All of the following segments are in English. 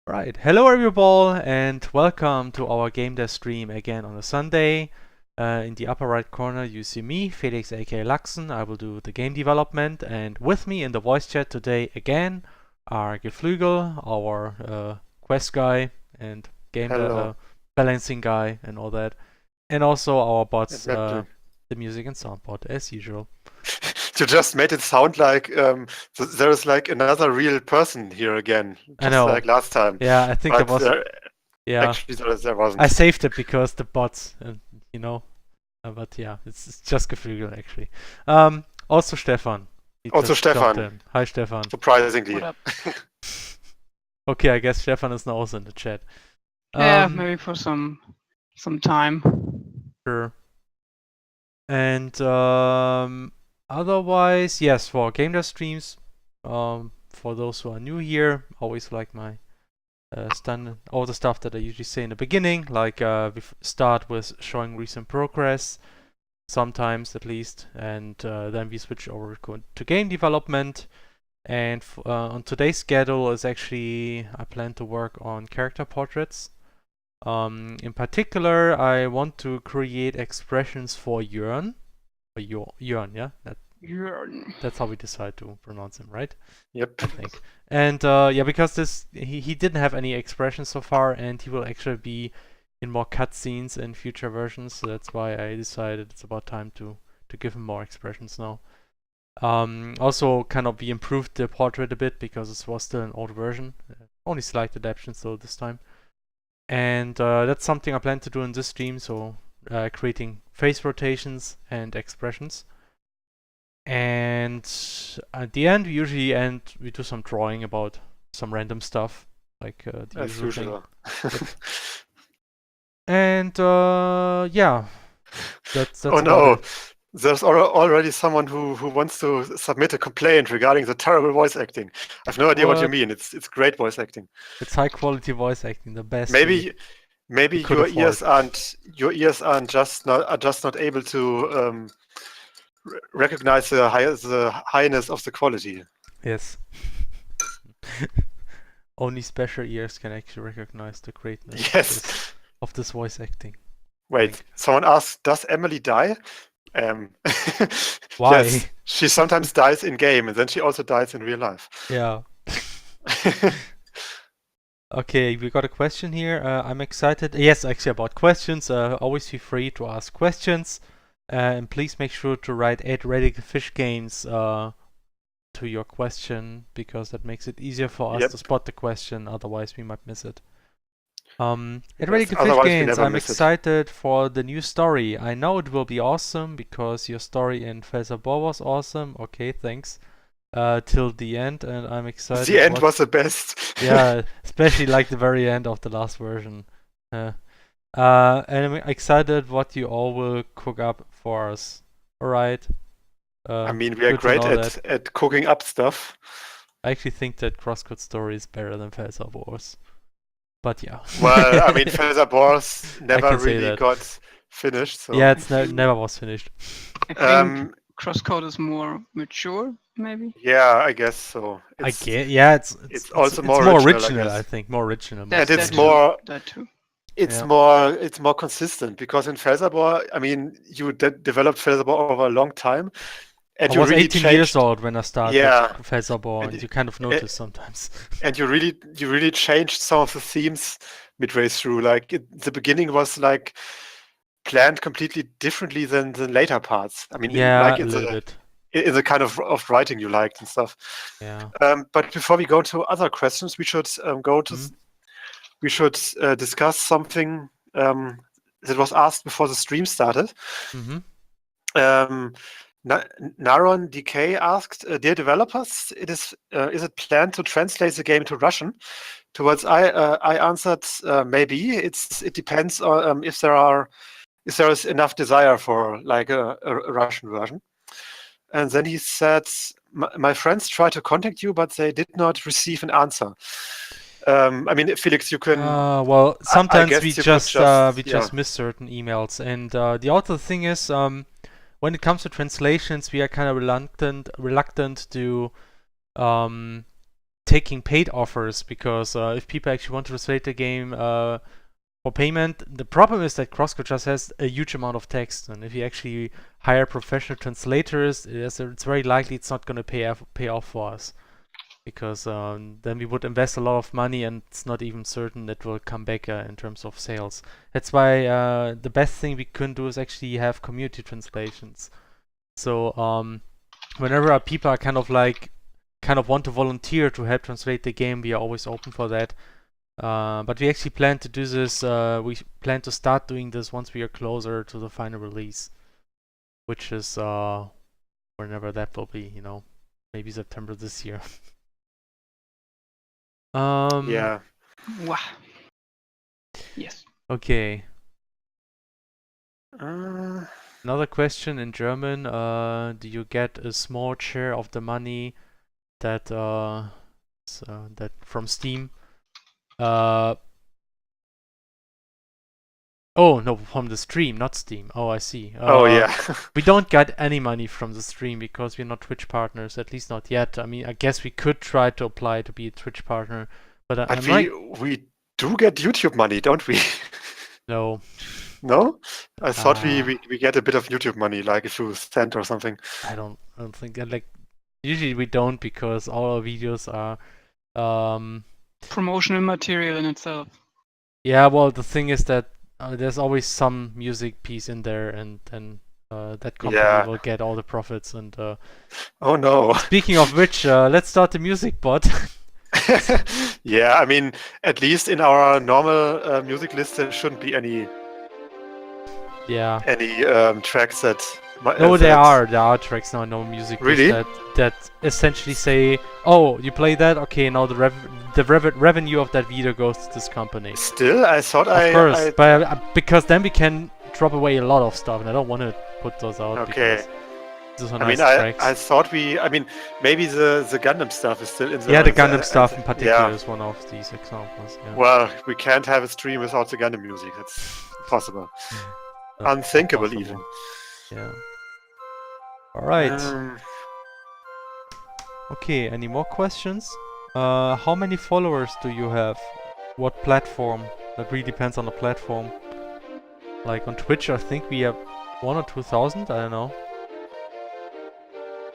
Right, hello everyone and welcome to our game dev stream again on a Sunday. In the upper right corner you see me, Felix aka Laxen. I will do the game development, and with me in the voice chat today again are Geflügel, our quest guy and game balancing guy and all that, and also our bots, the music and sound bot as usual. You just made it sound like there is like another real person here again, just I know. like last time. Yeah, I think but there was. Yeah, actually there wasn't. I saved it because the bots, you know. But yeah, it's just Geflügel actually. Also Stefan. He Also just jumped Stefan, in. Hi, Stefan. surprisingly. What up? Okay, I guess Stefan is now also in the chat. Yeah, maybe for some time. Sure. And otherwise, yes, for game dev streams, for those who are new here, always like my standard, all the stuff that I usually say in the beginning, like we start with showing recent progress, sometimes at least, and then we switch over to game development. And on today's schedule is actually, I plan to work on character portraits. In particular, I want to create expressions for Joern. Or Joern, yeah? Joern. That's how we decide to pronounce him, right? Yep. I think. And yeah, because he didn't have any expressions so far, and he will actually be in more cutscenes in future versions. So that's why I decided it's about time to give him more expressions now. Also, kind of we improved the portrait a bit because it was still an old version. Only slight adaptations though this time. And that's something I plan to do in this stream. So creating face rotations and expressions. And at the end, we do some drawing about some random stuff, like the As usual usual. thing. And yeah, that's Oh about no, it. there's already someone who wants to submit a complaint regarding the terrible voice acting. I have no idea what you mean. It's great voice acting. It's high quality voice acting, the best. Maybe could your ears aren't just not able to recognize the highness of the quality. Yes. Only special ears can actually recognize the greatness Yes. of this voice acting. Wait, someone asked, does Emily die? Why? Yes, she sometimes dies in game, and then she also dies in real life. Yeah. Okay, we got a question here. I'm excited. Yes, actually about questions. Always feel free to ask questions. And please make sure to write @RadicalFishGames to your question, because that makes it easier for us to spot the question. Otherwise, we might miss it. @RadicalFishGames, I'm excited for the new story. I know it will be awesome because your story in Felserbor was awesome. Okay, thanks. Till the end, and I'm excited. The end was the best. Yeah, especially like the very end of the last version. And I'm excited what you all will cook up for us. All right. I mean, we are great at cooking up stuff. I actually think that CrossCode Story is better than Felserbors. But yeah. Well, I mean, Felserbors never really got finished. So. Yeah, it's never was finished. I think CrossCode is more mature, maybe. Yeah, I guess so. It's also more original. I think more original. Yeah, it's more. That too. It's more consistent because in Felserbor, I mean, you developed Felserbor over a long time. And I was 18 years old when I started Felserbor, and you kind of notice sometimes. And you really changed some of the themes midway through. Like the beginning was like planned completely differently than the later parts. I mean, like in the kind of writing you liked and stuff. Yeah. But before we go to other questions, we should discuss something that was asked before the stream started. Naron DK asked, "Dear developers, is it planned to translate the game to Russian?" Towards I answered, maybe. It depends on if there is enough desire for like a Russian version. And then he said, "My friends tried to contact you, but they did not receive an answer." I mean, Felix, you can. Well, sometimes we just miss certain emails, and the other thing is, when it comes to translations, we are kind of reluctant to taking paid offers, because if people actually want to translate the game for payment, the problem is that CrossCode just has a huge amount of text, and if you actually hire professional translators, it's very likely it's not going to pay off for us, because then we would invest a lot of money, and it's not even certain that will come back in terms of sales. That's why the best thing we can do is actually have community translations. So whenever people are kind of want to volunteer to help translate the game, we are always open for that. But we actually plan to do this. We plan to start doing this once we are closer to the final release, which is whenever that will be, you know. maybe September this year. Yeah. Wow. Yes. Okay. Uh, Another question in German. Do you get a small share of the money that that from Steam? Oh no, from the stream, not Steam. Oh, I see. oh yeah. We don't get any money from the stream because we're not Twitch partners, at least not yet. I mean, I guess we could try to apply to be a Twitch partner, but But I'm like, we do get YouTube money, don't we? no. No? I thought Ah. we get a bit of YouTube money, like if you send or something. I don't think like usually we don't because all our videos are Promotional material in itself. yeah, well the thing is that there's always some music piece in there and then that company Yeah. will get all the profits and Oh no. speaking of which, let's start the music bot. Yeah, I mean, at least in our normal music list, there shouldn't be any Yeah. tracks that. No, there are tracks now, no music Really? that essentially say, oh, you play that, okay, now the revenue of that video goes to this company. Still, I thought Of course, but because then we can drop away a lot of stuff, and I don't want to put those out. Okay. because those are I nice mean, tracks. I thought I mean, maybe the Gundam stuff is still in the. Yeah, the Gundam stuff in particular Yeah. is one of these examples. Yeah. Well, we can't have a stream without the Gundam music. That's impossible. Not Unthinkable, possible. even. Yeah. All right. Um, Okay. Any more questions? How many followers do you have? What platform? That really depends on the platform. Like on Twitch, I think we have 1,000 or 2,000. I don't know.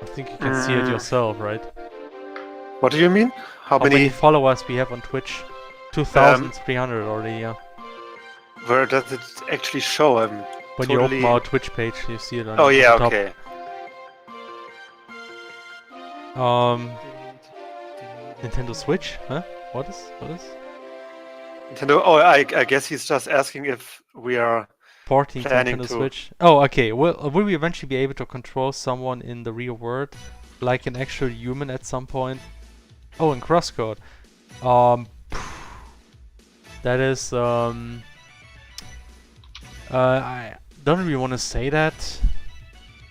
I think you can see it yourself, right? what do you mean? How How many many? followers we have on Twitch? 2,300 already. Yeah. Where does it actually show? When you open Totally- our Twitch page, you see it on, Oh on yeah, the top. okay. Nintendo Switch? Huh? What is? Nintendo. Oh, I guess he's just asking if we are. Porting to Planning Nintendo to. Switch. Oh, okay. Will we eventually be able to control someone in the real world, like an actual human at some point? Oh, in CrossCode. That is I don't really want to say that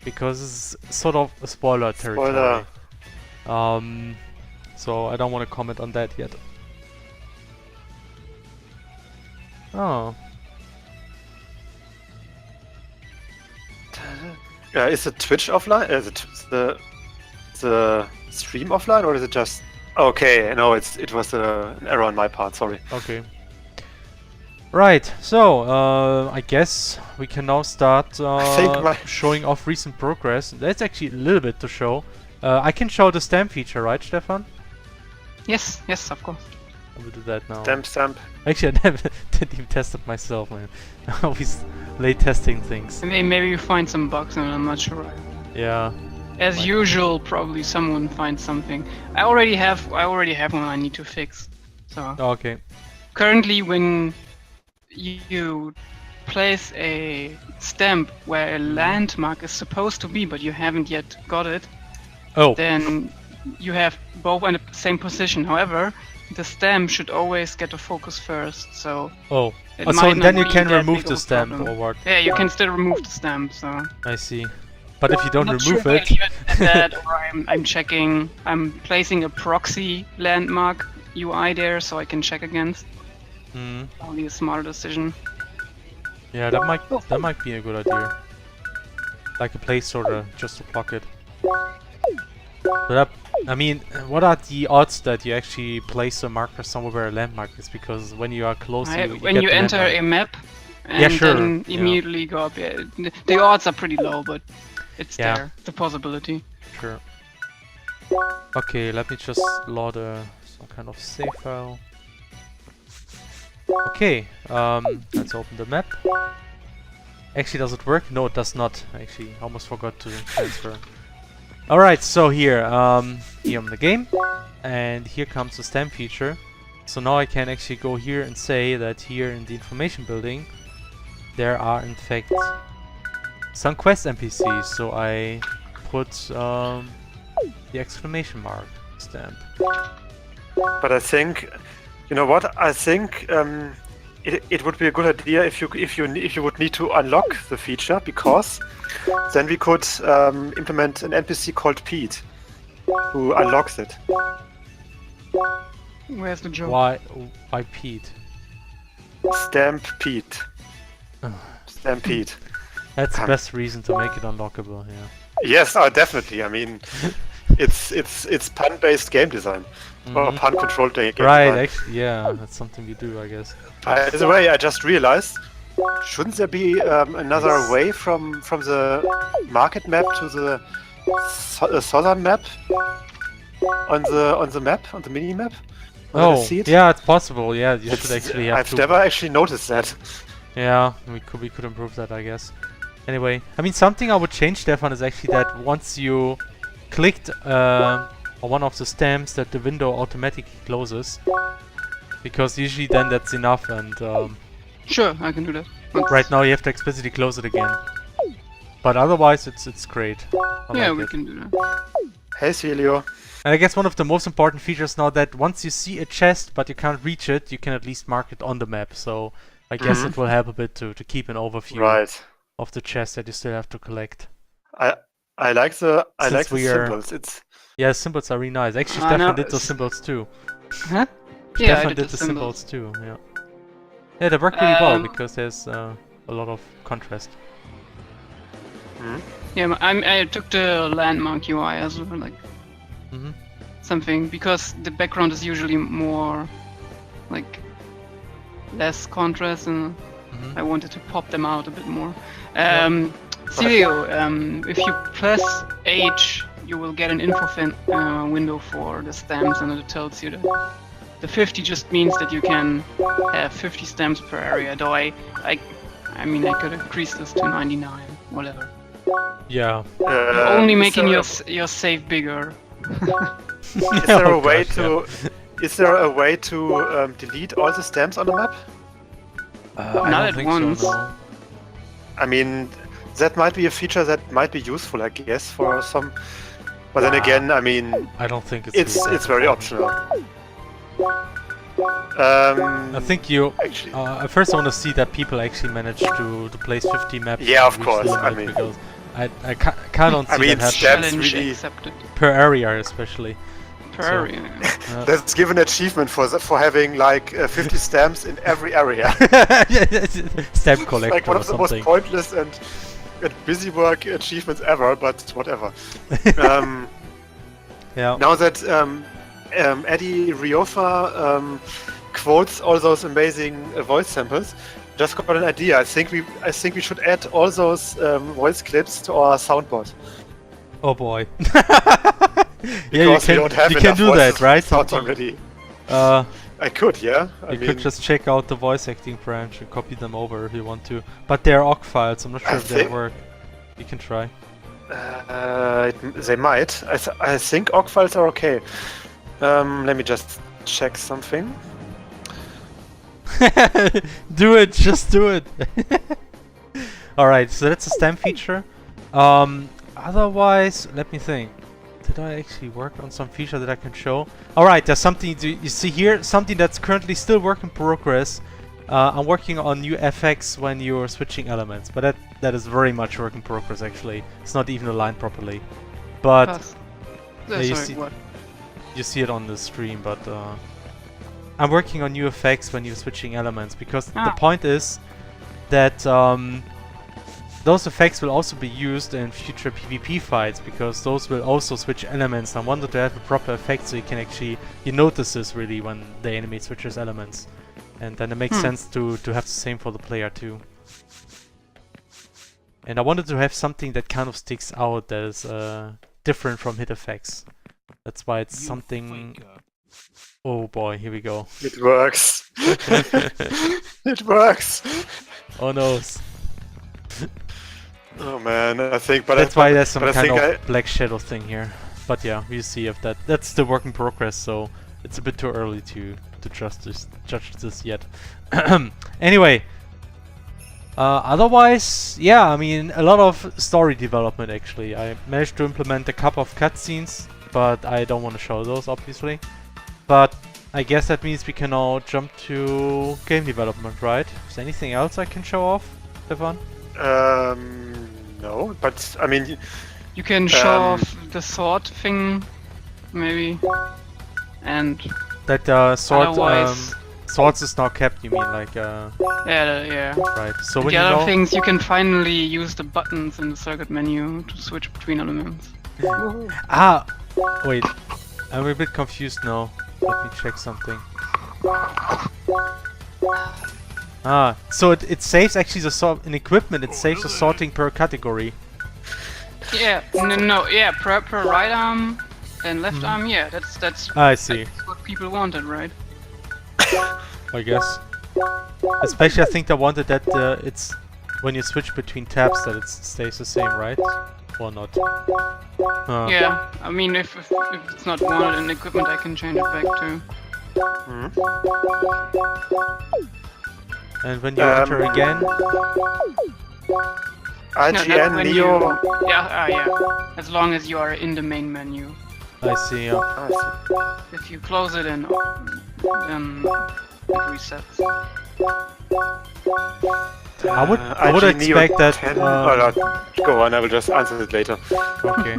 because it's sort of a spoiler territory. Spoiler. So I don't want to comment on that yet. Oh. Is the Twitch offline? Is it the stream offline, or is it just? Okay, no, it was an error on my part. Sorry. Okay. Right, so I guess we can now start showing off recent progress. That's actually a little bit to show. I can show the stamp feature, right, Stefan? Yes, yes, of course. I will do that now. Stamp. Actually, I never didn't even test it myself, man. I always late testing things. Maybe you find some bugs and I'm not sure. Yeah. As usual, probably someone finds something. I already have one I need to fix. So Okay. currently, when you place a stamp where a landmark is supposed to be, but you haven't yet got it, Oh. then you have both in the same position. However, the stamp should always get a focus first. So Oh. it So might then not you be can that remove big the of a stamp problem. or what? Yeah, you can still remove the stamp. So I see. But if you don't not remove sure it, if I leave it at that, or I'm checking. I'm placing a proxy landmark UI there, so I can check against. Probably a smarter decision. yeah, that might be a good idea. Like a placeholder, just to block it. But I mean, what are the odds that you actually place a marker somewhere where a landmark is? Because when you are close, When get you the enter landmark. a map and Yeah, sure, then yeah. immediately go up, yeah, the odds are pretty low, but it's Yeah. there, the possibility. Sure. Okay, let me just load some kind of save file. Okay, let's open the map. Actually, does it work? No, it does not. Actually, almost forgot to transfer. Alright, so here I'm the game, and here comes the stamp feature. So now I can actually go here and say that here in the information building there are in fact some quest NPCs. So I put the exclamation mark stamp. But I think, you know what? I think it would be a good idea if you would need to unlock the feature, because then we could implement an NPC called Pete who unlocks it. Where's the joke? Why Pete? Stamp Pete. Stamp Pete. That's the best reason to make it unlockable. Yeah. Yes, definitely. I mean, it's pun-based game design or pun-controlled game design. Right. Actually, yeah, that's something you do, I guess. By the way, I just realized, shouldn't there be another way from the market map to the southern map on the map, on the mini map? Oh, yeah, it's possible. Yeah, you should actually have I've never actually noticed that. Yeah, we could improve that, I guess. Anyway, I mean, something I would change, Stefan, is actually that once you clicked on one of the stamps, that the window automatically closes. Because usually then that's enough, and Sure, I can do that. right now you have to explicitly close it again. But otherwise, it's great. Yeah, we can do that. Hey, Celio. And I guess one of the most important features now, that once you see a chest but you can't reach it, you can at least mark it on the map. So I guess it will help a bit to keep an overview of the chest that you still have to collect. I like the symbols. Yeah, symbols are really nice. Actually, Stefan did the symbols too. Huh? Yeah, Stefan did the symbols too. Yeah. Yeah, they work really well because there's a lot of contrast. Yeah, I took the landmark UI as well, like something, because the background is usually more like less contrast, and I wanted to pop them out a bit more. Celio, if you press H, you will get an info window for the stamps, and it tells you that the 50 just means that you can have 50 stamps per area. Though I mean, I could increase this to 99, whatever. Yeah. You're only making your save bigger. Is there a way to? Is there a way to delete all the stamps on the map? Not at once. So, no. I mean, that might be a feature that might be useful, I guess, for some. But then again, I mean, I don't think it's very optional. I think you. Actually, at first, I want to see that people actually manage to place 50 maps. Yeah, of course. I mean, because I can't see that stamps happen. really accepted. Per area, especially. Per area. Let's give an achievement for having like 50 stamps in every area. Stamp collector like one or of the something. most pointless and busy work achievements ever, but whatever. Yeah. Now that Eddie Rioja quotes all those amazing voice samples, just got an idea. I think we should add all those voice clips to our soundboard. Oh boy. Yeah, you can do that, right? Sounds already. I could, yeah. You could just check out the voice acting branch and copy them over if you want to. But they're OGG files, I'm not sure if they work. You can try. They might. I think OGG files are okay. Let me just check something. Do it, just do it. Alright, so that's a stamp feature. Otherwise, let me think. Did I actually work on some feature that I can show? Alright, there's something you see here, something that's currently still work in progress. I'm working on new FX when you're switching elements, but that is very much work in progress actually. It's not even aligned properly. But you see it on the stream, but I'm working on new effects when you're switching elements, because the point is that those effects will also be used in future PvP fights, because those will also switch elements. I wanted to have a proper effect so you can actually, you notice this really when the enemy switches elements. And then it makes sense to have the same for the player too. And I wanted to have something that kind of sticks out, that is different from hit effects. That's why it's something... Oh boy, here we go. It works. It works. Oh no. Oh man, I think, but that's why there's some kind of black shadow thing here. But yeah, we'll see if that's still work in progress, so it's a bit too early to judge this yet. Anyway, Otherwise, yeah, I mean, a lot of story development actually. I managed to implement a couple of cutscenes, but I don't want to show those, obviously. But I guess that means we can now jump to game development, right? Is there anything else I can show off, Stefan? No, but I mean, You can show off the sword thing, maybe, and That sword, otherwise, swords is now kept. You mean like yeah. right? So when The you other know, things, you can finally use the buttons in the circuit menu to switch between elements. ah, wait, I'm a bit confused now. Let me check something. Ah, so it saves actually the sort in equipment. It saves the sorting per category. Yeah, no, yeah, per right arm and left arm, yeah, that's I see. what people wanted, right? I guess. Especially, I think they wanted that it's when you switch between tabs that it stays the same, right? Or not? Yeah, I mean, if it's not wanted in equipment, I can change it back too. And when you enter again, IGN when Neo. yeah, as long as you are in the main menu. I see. Yeah. I see. If you close it, then it resets. I would IG Neo expect that. 10 oh, no, go on, I will just answer it later. Okay.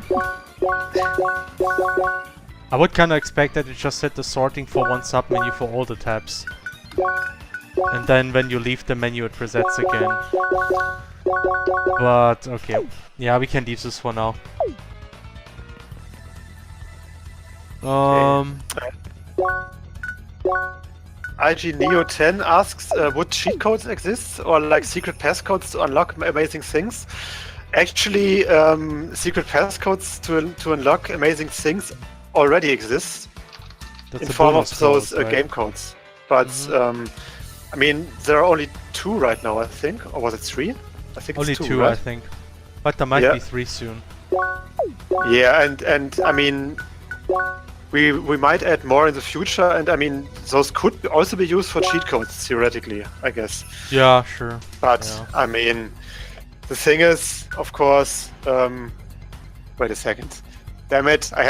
I would kind of expect that it just set the sorting for one submenu for all the tabs. And then when you leave the menu it resets again. But, okay. Yeah, we can leave this for now. IG Neo 10 asks, would cheat codes exist or like secret passcodes to unlock amazing things? Actually, secret passcodes to unlock amazing things already exist That's in a form of bonus those code, right? game codes. But I mean, there are only 2 right now, I think, or was it 3? I think Only it's 2, 2, right? I think. But there might Yeah. be 3 soon. Yeah, and I mean, we might add more in the future, and I mean, those could also be used for cheat codes theoretically, I guess. Yeah, sure. But Yeah. I mean, the thing is, of course, wait a second. Damn it, I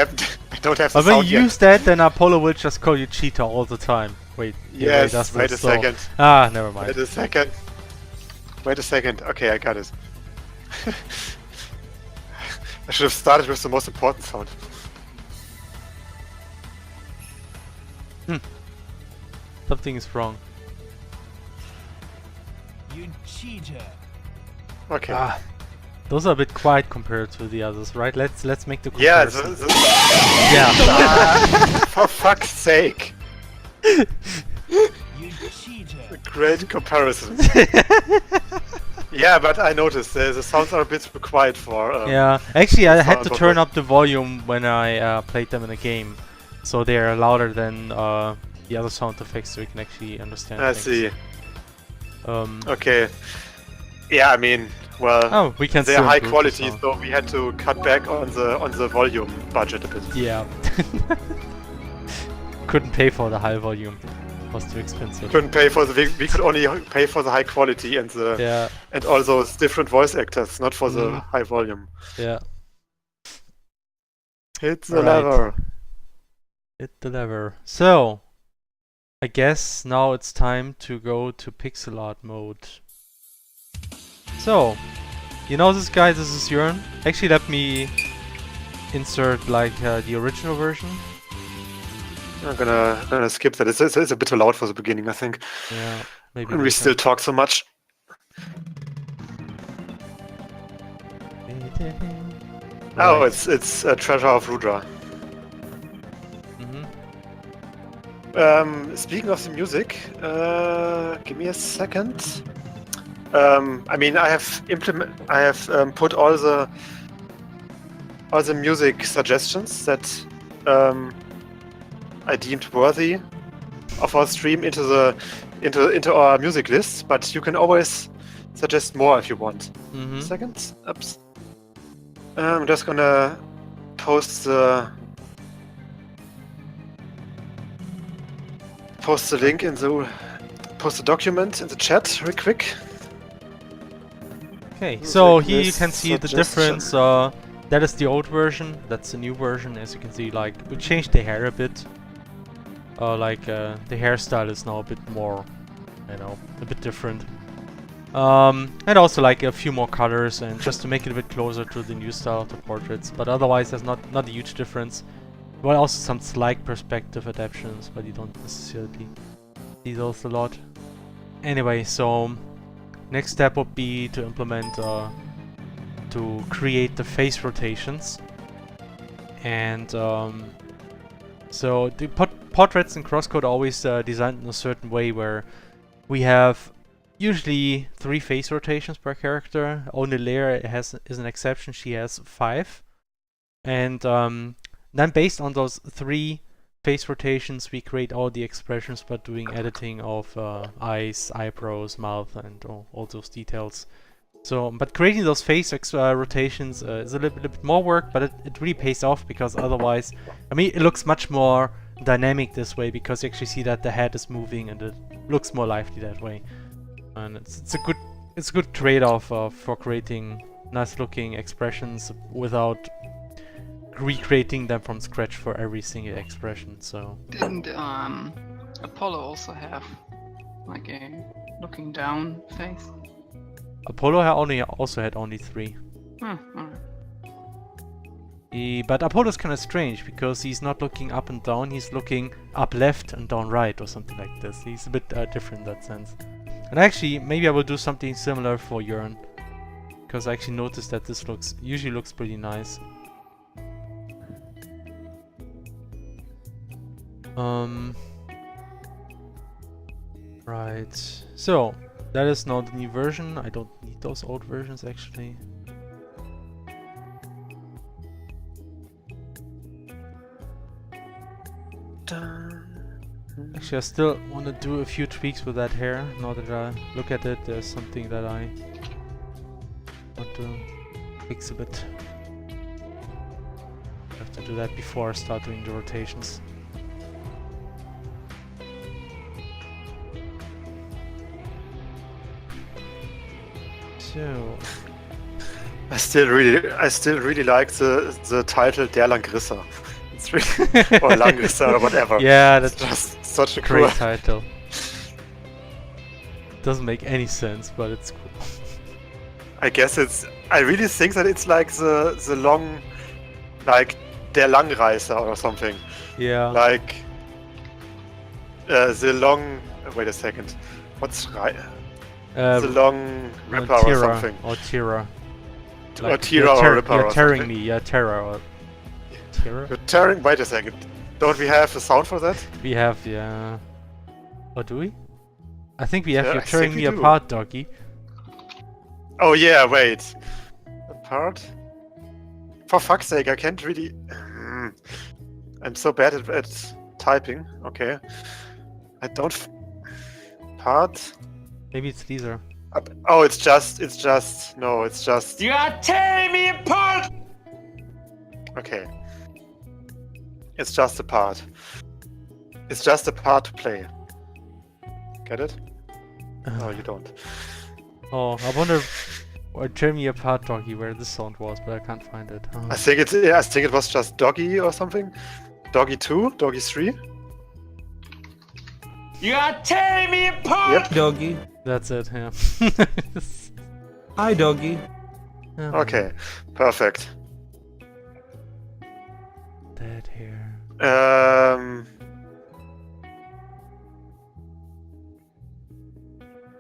don't have the But when sound you yet. use that, then Apollo will just call you cheater all the time. Wait. yeah, Yes, does wait this, a so- second. Ah, never mind. Wait a second. Wait a second. Okay, I got it. I should have started with the most important sound. Something is wrong. You cheater. Okay. Ah, those are a bit quiet compared to the others, right? Let's make the Yeah, comparison. Yeah. for fuck's sake. You cheater. Great comparison. Yeah, but I noticed the sounds are a bit too quiet for. Yeah, actually, I had to sound turn buffer. up the volume when I played them in a game, so they are louder than the other sound effects, so we can actually understand. I things. see. Um, Okay. Yeah, I mean, well, oh, we can. they're still high improve the quality, sound. so we had to cut back on the volume budget a bit. Yeah. Couldn't pay for the high volume. Was too expensive. Couldn't pay for we could only pay for the high quality and the Yeah. and all those different voice actors, not for the high volume. Yeah. Hit the Right. lever. Hit the lever. So, I guess now it's time to go to pixel art mode. So, you know this guy? This is Joern. Actually, let me insert like the original version. I'm gonna skip that. It's a bit too loud for the beginning, I think. Yeah, maybe. And we later. still talk so much. Oh, Right. it's a Treasure of Rudra. Mhm. Speaking of the music, give me a second. I mean, I have put all the music suggestions that I deemed worthy of our stream into our music list, but you can always suggest more if you want. Mhm. Second, oops. I'm just gonna post the document in the chat real quick. Okay, so Music here you list can see the suggestion. difference. That is the old version. That's the new version. As you can see, like we changed the hair a bit. The hairstyle is now a bit more, a bit different. And also like a few more colors, and just to make it a bit closer to the new style of the portraits. But otherwise, there's not a huge difference. Well, also some slight perspective adaptations, but you don't necessarily see those a lot. Anyway, so next step would be to implement, to create the face rotations. And so the portraits in CrossCode are always designed in a certain way where we have usually 3 face rotations per character. Only Leia is an exception, she has 5. And then based on those 3 face rotations, we create all the expressions by doing editing of eyes, eyebrows, mouth, and all those details. So, but creating those face rotations is a little bit more work, but it really pays off, because otherwise, I mean, it looks much more dynamic this way, because you actually see that the head is moving and it looks more lively that way. And it's a good trade-off for creating nice-looking expressions without recreating them from scratch for every single expression. So Didn't Apollo also have like a looking down face? Apollo also had only 3. Alright. But Apollo's kind of strange, because he's not looking up and down, he's looking up left and down right, or something like this. He's a bit different in that sense. And actually, maybe I will do something similar for Joern, because I actually noticed that this usually looks pretty nice. Right. So that is now the new version. I don't need those old versions actually. Actually, I still want to do a few tweaks with that hair. Now that I look at it, there's something that I want to fix a bit. I have to do that before I start doing the rotations. So I still really like the title Der Langrisser. It's really or Langrisser or whatever. yeah, that's Just such a great cool. title. Doesn't make any sense, but it's cool. I guess I really think that it's like the long, like Der Langreiser or something. Yeah. Like the long. Wait a second. What's right? The long ripper or something. Or Tira. Or Tira or Ripper. You're or tearing something. me, yeah, Terra or Tira? You're tearing. Wait a second. Don't we have a sound for that? We have, yeah. Or do we? I think we have Yeah, You're I tearing think me we do. apart, doggy. Oh yeah, wait. Apart? For fuck's sake, I can't really... I'm so bad at typing. Okay. I don't... Part? Maybe it's Lisa. Oh, it's just... No, it's just... You are tearing me apart! Okay. It's just a part. It's just a part to play. Get it? No, you don't. Oh, I wonder... Or tear me apart, doggy, where this sound was, but I can't find it. Oh. I think it was just Doggy or something. Doggy 2, Doggy 3. You are tearing me apart! Yep. Doggy. That's it, yeah. Hi, doggy. Oh, Okay, perfect. Dead hair.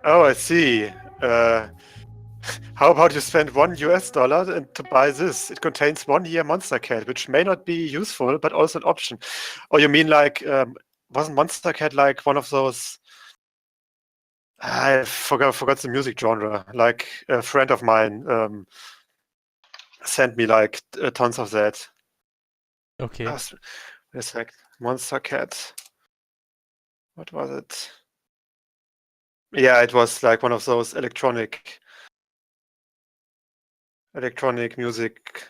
Oh, I see. How about you spend $1 and to buy this? It contains 1 year Monster Cat, which may not be useful, but also an option. Or you mean like, wasn't Monster Cat like one of those? I forgot the music genre. Like a friend of mine sent me like tons of that. Okay. Wait a sec. Monster Cat. What was it? Yeah, it was like one of those electronic music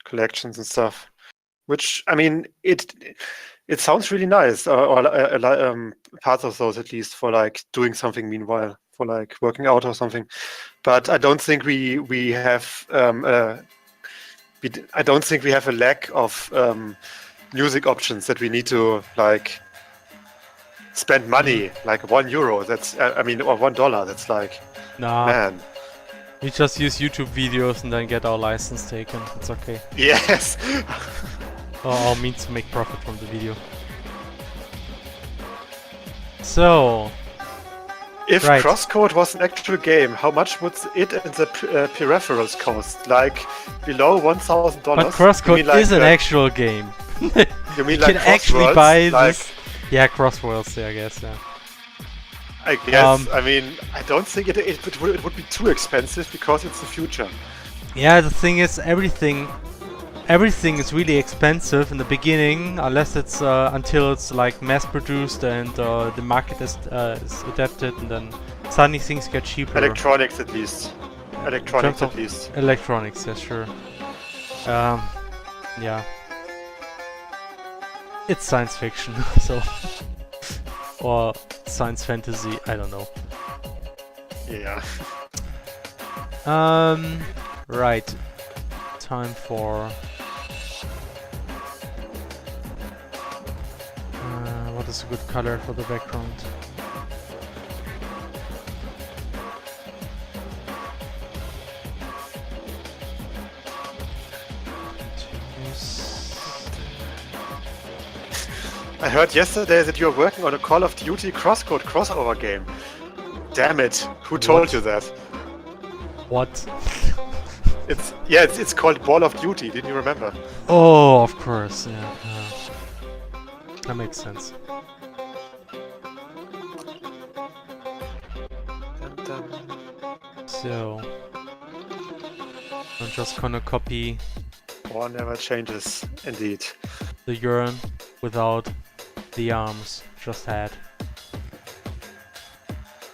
collections and stuff. Which, I mean, it sounds really nice, or parts of those at least, for like doing something meanwhile. for like working out or something. But I don't think we have I don't think we have a lack of music options that we need to like spend money, like €1. That's or $1. That's like, Nah, man. we just use YouTube videos and then get our license taken. It's okay. Yes. Or our means to make profit from the video. So, If right. CrossCode was an actual game, how much would it and the peripherals cost? Like below $1,000? But CrossCode is an actual game. You mean You like can actually Crossworlds? buy Like, this. Yeah, CrossWorlds, I guess. Yeah. I guess. I mean, I don't think it would be too expensive because it's the future. Yeah, the thing is, everything is really expensive in the beginning, unless it's until it's like mass-produced and the market is adapted, and then suddenly things get cheaper. Electronics, at least. Electronics, In terms at least. Electronics, yeah, sure. Yeah. It's science fiction, so or science fantasy. I don't know. Yeah. Right. Time for. What is a good color for the background? I heard yesterday that you're working on a Call of Duty CrossCode crossover game. Damn it! Who told you that? What? It's called Ball of Duty. Didn't you remember? Oh, of course. Yeah. That makes sense. So, I'm just gonna copy War never changes, indeed. the Joern without the arms, just head.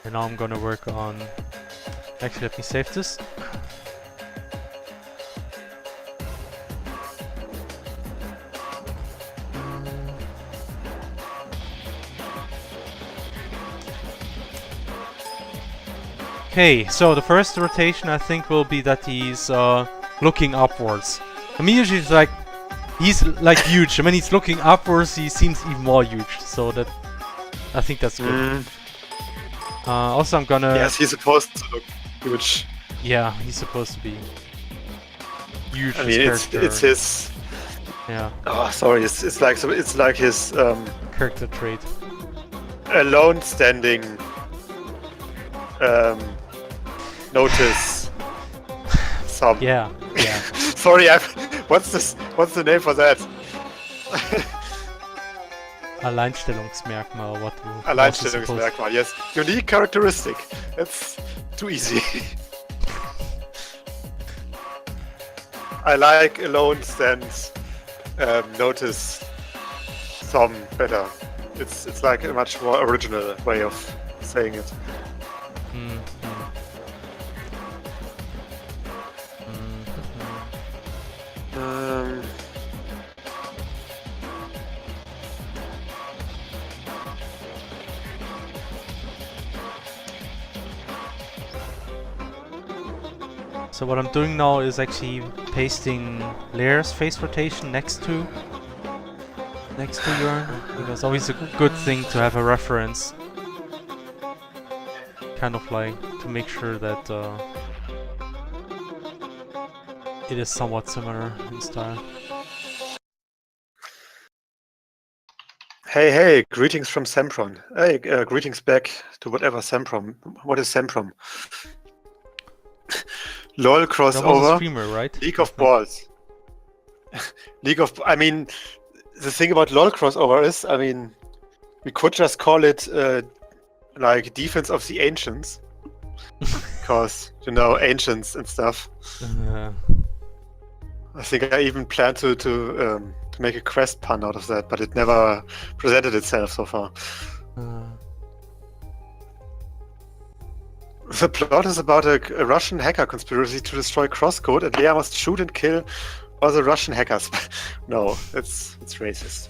And now I'm gonna work on. Actually, let me save this. Okay, so the first rotation I think will be that he's looking upwards. I mean, usually it's like he's like huge. And when he's looking upwards, he seems even more huge. So that I think that's good. Also, I'm gonna. Yes, he's supposed to look huge. Yeah, he's supposed to be huge. I mean, it's his. Yeah. Oh, sorry. It's like his character trait. Alone standing. Notice. Some. Yeah. Yeah. Sorry, what's the name for that? Alleinstellungsmerkmal. What? Alleinstellungsmerkmal. Yes. Unique characteristic. That's too easy. I like alone stands. Notice some better. It's like a much more original way of saying it. So what I'm doing now is actually pasting layers face rotation next to Joern, because it's always a good thing to have a reference. Kind of like to make sure that it is somewhat similar in style. Hey, greetings from Sempron. Hey, greetings back to whatever Sempron. What is Sempron? LOL crossover. That was a streamer, right? League of Balls. I mean, the thing about LOL crossover is, I mean, we could just call it like Defense of the Ancients. Because, you know, ancients and stuff. I think I even planned to make a Crest pun out of that, but it never presented itself so far. The plot is about a Russian hacker conspiracy to destroy CrossCode, and Leia must shoot and kill all the Russian hackers. No, it's racist.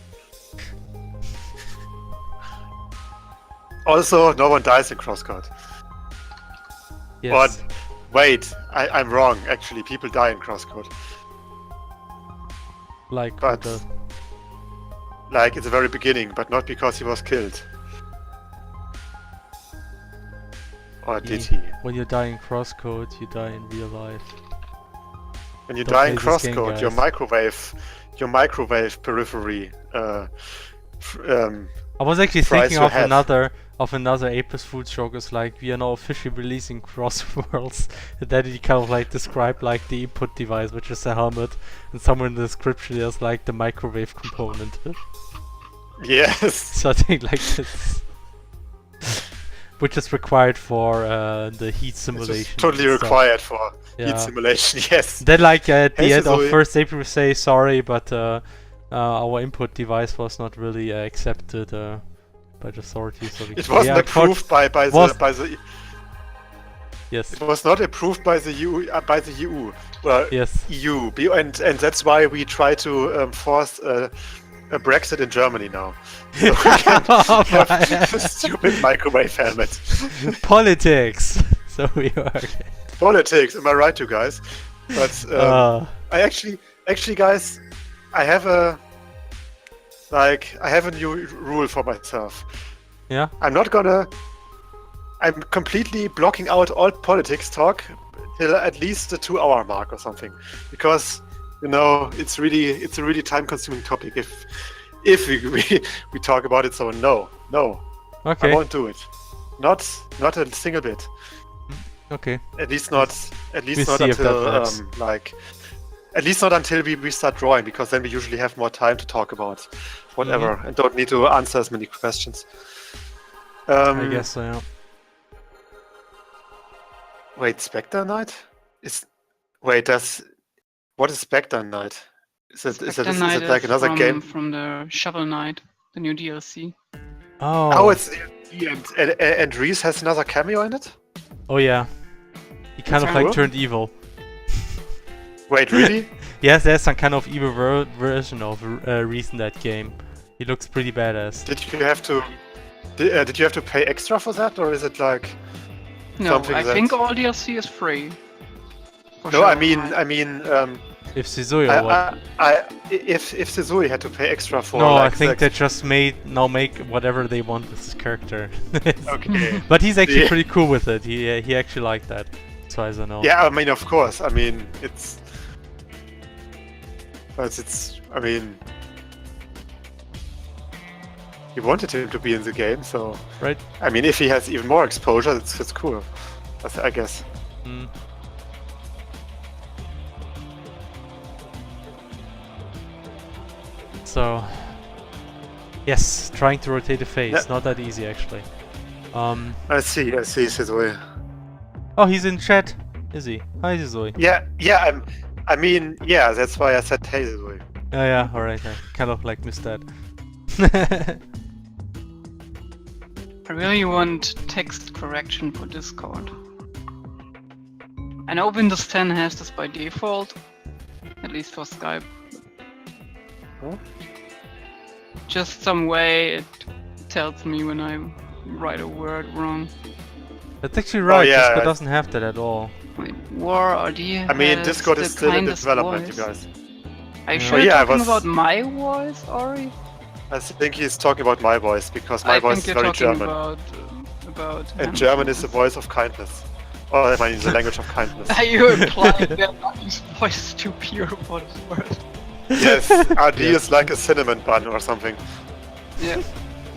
Also, no one dies in CrossCode. Yes. Wait, I'm wrong. Actually, people die in CrossCode. Like But the... like at the very beginning, but not because he was killed. Or did he? When you die in CrossCode, you die in real life. When you Don't die in play this game, CrossCode, your microwave periphery. I was actually fries thinking your of head. another April Fool's joke. Is like we are now officially releasing Cross Worlds. And then you kind of like describe like the input device, which is a helmet, and somewhere in the description there's like the microwave component. Yes. Something like this. Which is required for the heat It's simulation. totally and stuff. required for Yeah. heat simulation. Yes. Then like at the Hey, end of Zoe. 1st April we say sorry, but our input device was not really accepted by the authorities. So we It wasn't approved by the. Yes. It was not approved by the EU. Well, Yes. EU, and that's why we try to force a Brexit in Germany now. So we can have a stupid microwave helmet. Politics. So we are. Politics, am I right, you guys? But I actually, guys, I have a new rule for myself. Yeah. I'm completely blocking out all politics talk till at least the 2-hour mark or something, because it's a really time-consuming topic if we talk about it. So no, Okay. I won't do it. Not a single bit. Okay. At least not see if that until works. at least not until we start drawing, because then we usually have more time to talk about whatever and don't need to answer as many questions. I guess so. Yeah. Wait, Spectre Knight? What is Spectre Knight? Is it like another game? From the Shovel Knight, the new DLC. Oh. it's and Reese has another cameo in it? Oh yeah. He kind of That's like cool. turned evil. Wait, really? Yes, there's some kind of evil version of Reese in that game. He looks pretty badass. Did you have to pay extra for that, or is it like No, something I that- think all DLC is free. For No, I Shovel mean Knight. If Shizuya what? if Suzui had to pay extra for No, like I think the they just make whatever they want with his character. okay. But he's actually Yeah. pretty cool with it. He actually liked that, as far as I know. Yeah, I mean, of course. I mean, he wanted him to be in the game, so Right? I mean, if he has even more exposure, it's cool. I guess. Mm. So, yes, trying to rotate the face, Yeah. not that easy actually. I see, Suzui. Oh, he's in chat, is he? Hi, Zoe. Yeah, I mean, that's why I said hey, Suzui. Oh yeah, alright, I kind of like missed that. I really want text correction for Discord. I know Windows 10 has this by default, at least for Skype. Huh? Just some way it tells me when I write a word wrong. That's actually right, yeah, Discord I- doesn't have that at all. Wait, War RD I mean, has Discord the is still in kindest development, voice. you guys. Are you Yeah. sure Oh, you're yeah, I talking was- about my voice, Ori? I think he's talking about my voice, because my I voice think is you're very talking German. about And him. German is the voice of kindness. Or I mean, the language of kindness. Are you implying that Uri's voice is too pure for this word? Yes, RD is like a cinnamon bun or something. Yeah.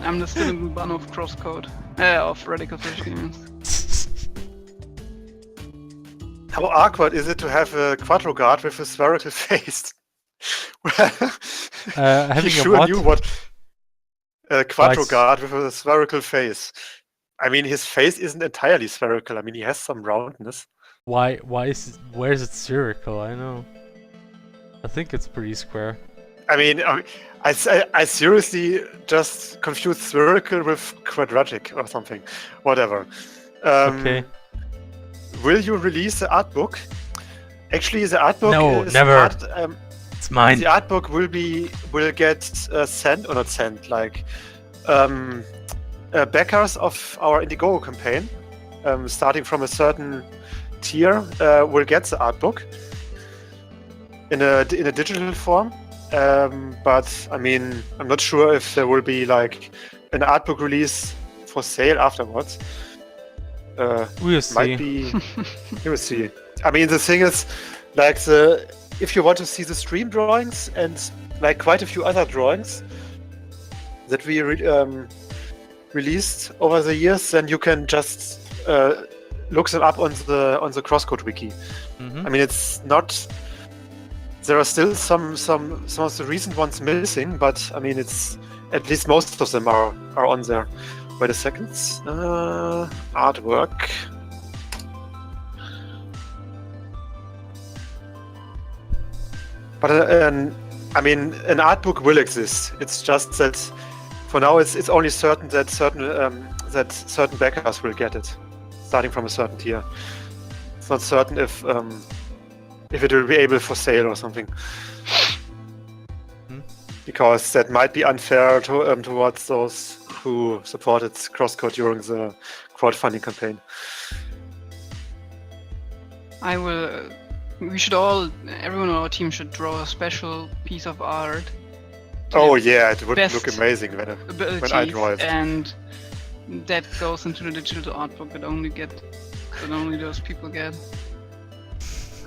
I'm the cinnamon bun of CrossCode. Of Radical Fish Games. How awkward is it to have a quattro guard with a spherical face? Having he a sure what? knew what a quattro Nice. guard with a spherical face. I mean, his face isn't entirely spherical. I mean, he has some roundness. Why where is it spherical? I know. I think it's pretty square. I mean, I seriously just confused spherical with quadratic or something. Whatever. Okay. Will you release the art book? Actually, the art book No, is never. It's mine. the art book will get sent or not sent, like backers of our Indiegogo campaign starting from a certain tier will get the art book in a digital form. But I mean, I'm not sure if there will be like an art book release for sale afterwards. We'll see. Might be. You will see. I mean, the thing is, like if you want to see the stream drawings and like quite a few other drawings that we released over the years, then you can just look them up on the CrossCode wiki. Mhm. I mean, it's not. There are still some of the recent ones missing, but I mean, it's at least most of them are on there. Wait a second. Artwork. But I mean, an art book will exist. It's just that for now, it's only certain that certain backers will get it, starting from a certain tier. It's not certain if it will be able for sale or something. Because that might be unfair towards those who supported CrossCode during the crowdfunding campaign. Everyone on our team should draw a special piece of art. Oh yeah, it would Best look amazing when I draw it. And that goes into the digital art book that only those people get.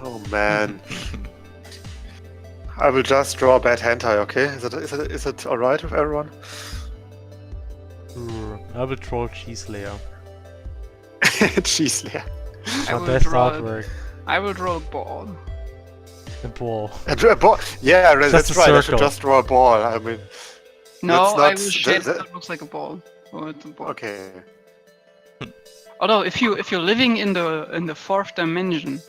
Oh man. I will just draw a bad hentai, okay? Is it alright with everyone? Sure. I will draw Cheese Layer. Cheese layer. I My will best draw artwork. I will draw a ball. A ball. A ball. Yeah, that's a right. I should circle. just draw a ball. I mean, No, That's I not- will shade that- that looks like a ball. Oh, it's a ball. okay. Although if you're living in the fourth dimension,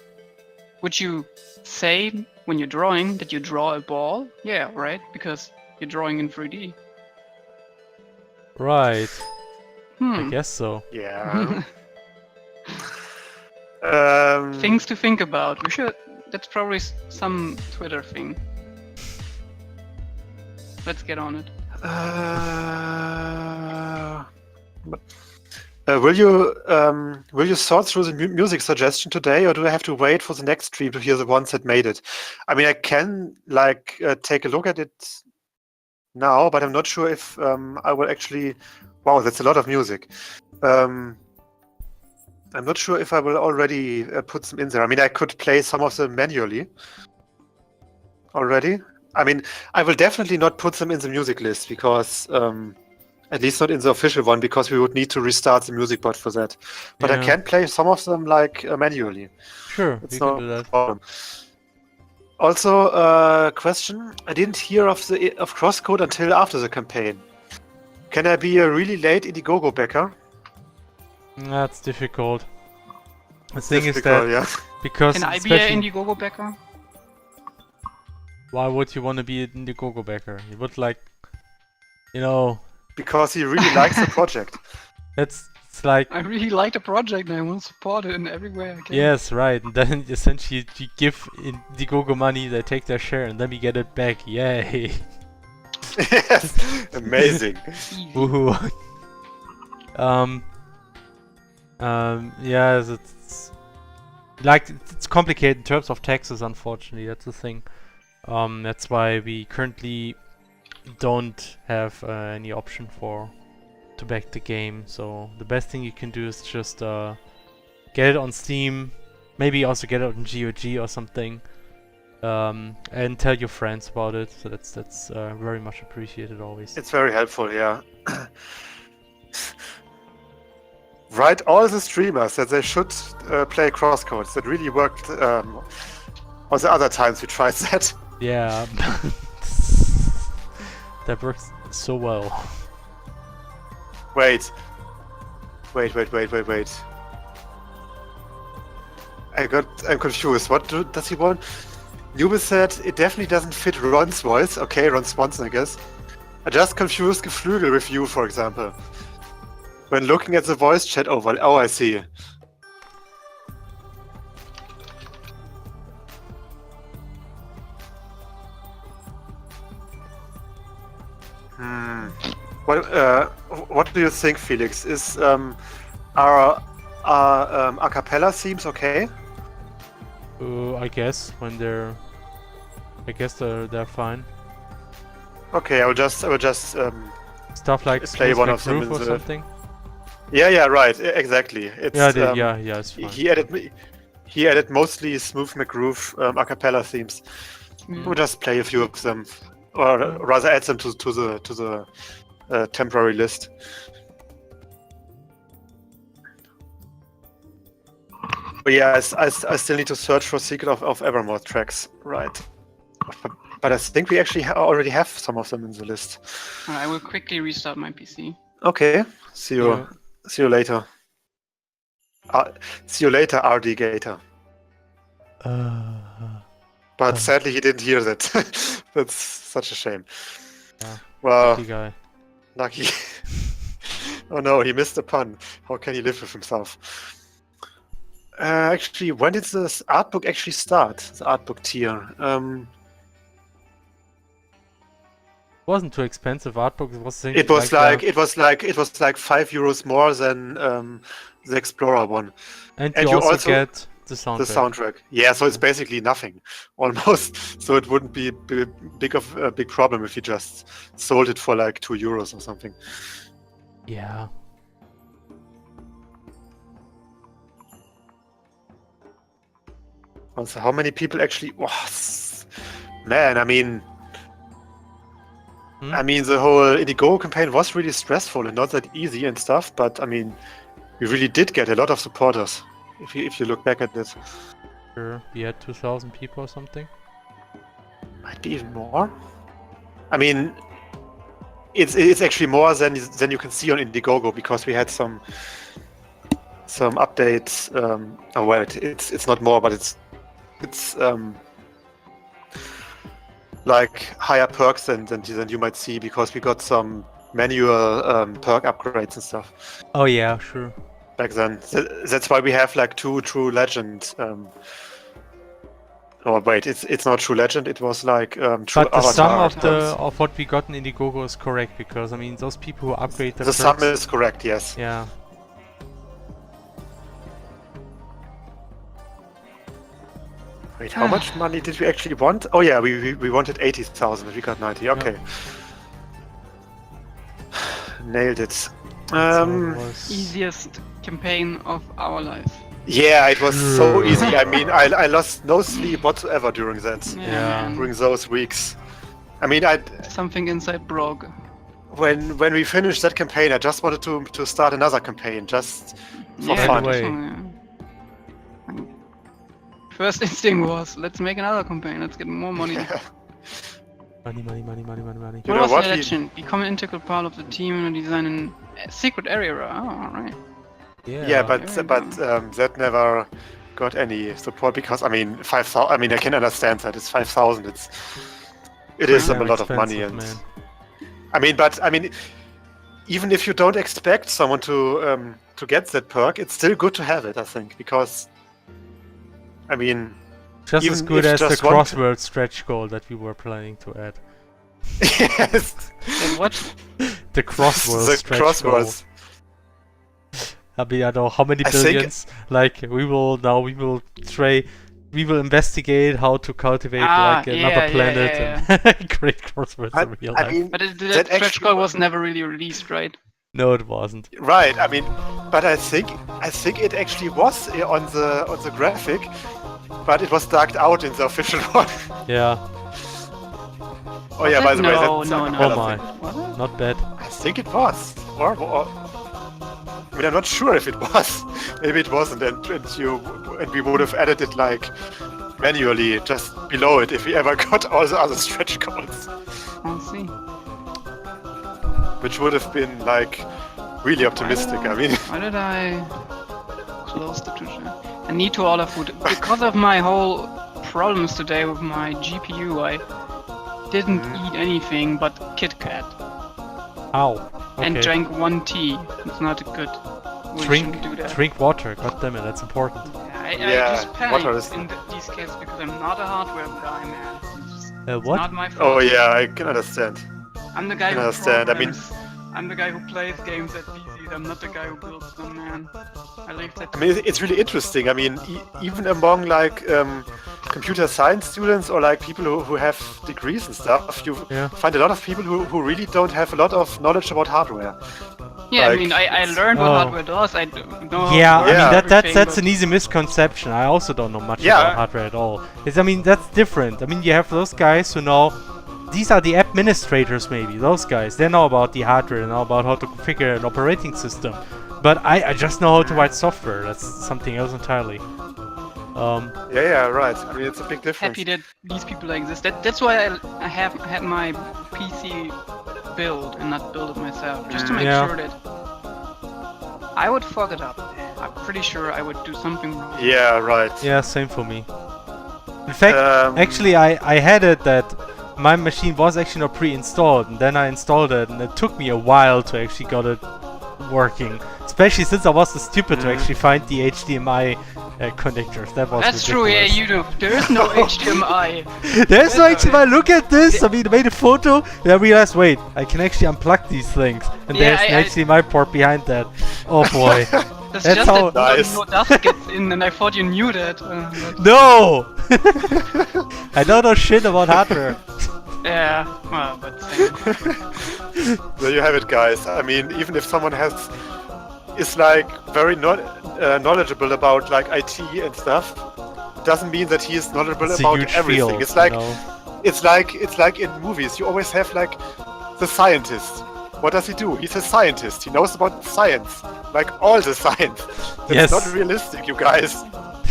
would you say when you're drawing that you draw a ball? Yeah, right? Because you're drawing in 3D. Right. I Hmm. guess so. Yeah. Things to think about. That's probably some Twitter thing. Let's get on it. Will you sort through the music suggestion today, or do I have to wait for the next stream to hear the ones that made it? I mean, I can take a look at it now, but I'm not sure if I will actually. Wow, that's a lot of music. I'm not sure if I will already put them in there. I mean, I could play some of them manually already. I mean, I will definitely not put them in the music list because. At least not in the official one, because we would need to restart the music bot for that. But I Yeah. can play some of them manually. Sure, It's we no can do that. problem. Also, question: I didn't hear of CrossCode until after the campaign. Can I be a really late Indiegogo backer? That's difficult. The thing is Difficult, that yeah. because Can I be an especially- Indiegogo backer? why would you want to be an Indiegogo backer? You would Because he really likes the project. it's like I really like the project and I want to support it in every way I can. yes, right. And then essentially you give Indiegogo money, they take their share, and then we get it back. Yay! Yes, amazing. Easy. Woohoo! Yes, it's complicated in terms of taxes. Unfortunately, that's the thing. That's why we currently don't have any option to back the game. So the best thing you can do is just get it on Steam, maybe also get it on GOG or something, and tell your friends about it. So that's very much appreciated always. It's very helpful, yeah. Write all the streamers that they should play CrossCode. That really worked on the other times we tried that. Yeah, that works so well. Wait. I'm confused. What does he want? Nubis said it definitely doesn't fit Ron's voice. Okay, Ron Swanson, I guess. I just confused Geflügel with you, for example. When looking at the voice chat over. Oh, I see. What do you think, Felix? Are Are a cappella themes okay? I guess when they're they're fine. Okay, I will just Stuff like play Smooth one of them McGroove in or the- something. Yeah, right, exactly. It's Yeah, it's fine. he added mostly Smooth McGroove a cappella themes. We'll just play a few of them, or rather add them to the temporary list. But yeah, I still need to search for Secret of Evermore tracks, right? But I think we actually already have some of them in the list. I will quickly restart my PC. Okay, see you later. See you later, RD Gator. But sadly, he didn't hear that. That's such a shame. Yeah, Well, lucky guy. lucky. Oh no, he missed the pun. How can he live with himself? Actually, when did this art book actually start? The art book tier. It wasn't too expensive art book. It was It was like €5 more than the Explorer one. and and you you also also- get the soundtrack. The soundtrack. Yeah, so it's basically nothing, almost. So it wouldn't be a big problem if you just sold it for like €2 or something. Yeah. Also, how many people actually? Man, I mean, the whole Indiegogo campaign was really stressful and not that easy and stuff. But I mean, we really did get a lot of supporters. If you look back at it, Sure. We had 2,000 people or something. might be even more. I mean, it's actually more than you can see on Indiegogo because we had some updates. Oh well, it's not more, but it's like higher perks than you might see because we got some manual perk upgrades and stuff Oh yeah, sure. back then. That's why we have like 2 True Legend. Oh wait, it's not True Legend. It was like True But the sum Avatar. of what we got in Indiegogo is correct because I mean those people who upgrade their The sum perks- is correct. Yes. Yeah. Wait, how much money did we actually want? Oh yeah, we wanted 80,000. We got 90. Okay. Nailed it. So it was- Easiest campaign of our life. Yeah, it was so Sure. easy. I mean, I lost no sleep whatsoever during that. Yeah. man. During those weeks. I mean, Something inside broke. when we finished that campaign, I just wanted to start another campaign, just for Yeah, fun. Right away. yeah. First instinct was, let's make another campaign, let's get more money. Money. You What know was what? the legend? Become an integral part of the team and design a secret area. Oh, alright. Yeah, but There we go. that never got any support because I mean 5,000. I mean, I can understand that it's 5,000. It is a Damn lot of money, and expensive, I mean, even if you don't expect someone to get that perk, it's still good to have it. I think because I mean, Just as even good if as the just one- crossword stretch goal that we were planning to add. yes, And what? The crossword the stretch crosswords. goal. I mean, I know how many I think- billions. Like we will investigate how to cultivate like another planet and create crosswords in real life. I mean, But the That stretch actually goal was- was never really released, right? No, it wasn't. right. I mean, but I think it actually was on the graphic, but it was darked out in the official one. Yeah, Oh yeah, by the way, No, that's no, a no. cappella Oh my. thing. Was it? not bad. I think it was, or I mean, I'm not sure if it was. Maybe it wasn't, and we would have added it like manually just below it if we ever got all the other stretch goals, I'll see. which would have been like really optimistic. I mean, Why did I close the Twitch? I need to order food. Because of my whole problems today with my GPU, I didn't eat anything but Kit Kat. Ow. And Okay. drank 1 tea. It's not good. We Drink, shouldn't do that. drink water. God damn it, that's important. I Yeah, just water panicked is- in these cases because I'm not a hardware guy, man. It's What? not my fault. oh yeah, I can understand. I'm the guy I who understand. I mean- programs. I'm the guy who plays games at PCs. I'm not the guy who builds them, man. I leave that. I mean, it's really interesting. I mean, even among like computer science students or like people who have degrees and stuff, you Yeah. find a lot of people who really don't have a lot of knowledge about hardware. Yeah, I like, mean, I learned what Oh. hardware does. I don't know. Yeah, I mean Yeah. that's an easy misconception. I also don't know much Yeah. about hardware at all. I mean that's different. I mean you have those guys who know. These are the administrators, maybe. Those guys, they know about the hardware, they know about how to configure an operating system. But I just know how to write software. That's something else entirely. Yeah, right. I mean, it's a big difference. Happy that these people exist. That's why I have had my PC build and not build it myself, just to make Yeah. sure that I would fuck it up. I'm pretty sure I would do something wrong. Yeah, right. Yeah, same for me. In fact, Um, actually, I had it that my machine was actually not pre-installed, and then I installed it, and it took me a while to actually get it working. Especially since I was so stupid to actually find the HDMI connectors. That was That's true, yeah, ridiculous. you do. There is no HDMI. There's no HDMI. Look at this. I mean, I made a photo, and I realized, wait, I can actually unplug these things, and Yeah, there's an HDMI port behind that. Oh boy. That's That's just how- that Nice. no dust gets in, and I thought you knew that. No! I don't know shit about hardware. Yeah, well, but There you have it, guys. I mean, even if someone is like very knowledgeable about like IT and stuff, doesn't mean that he is knowledgeable It's a about huge everything. field, It's like you know? it's like in movies. You always have like the scientist. What does he do? He's a scientist. He knows about science, like all the science. Yes. It's not realistic, you guys.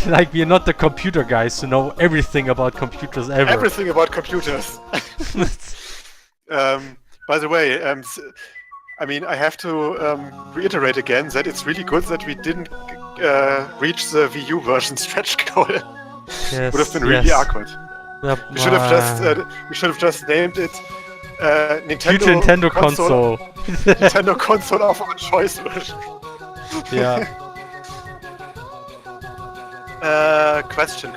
Like, we're not the computer guys who know everything about computers ever. Everything about computers. By the way, I mean, I have to reiterate again that it's really good that we didn't reach the Wii U version stretch goal. Yes, Would have been really yes. awkward. We should have just named it Nintendo Future Nintendo console. Nintendo console of our choice version. Yeah. Question.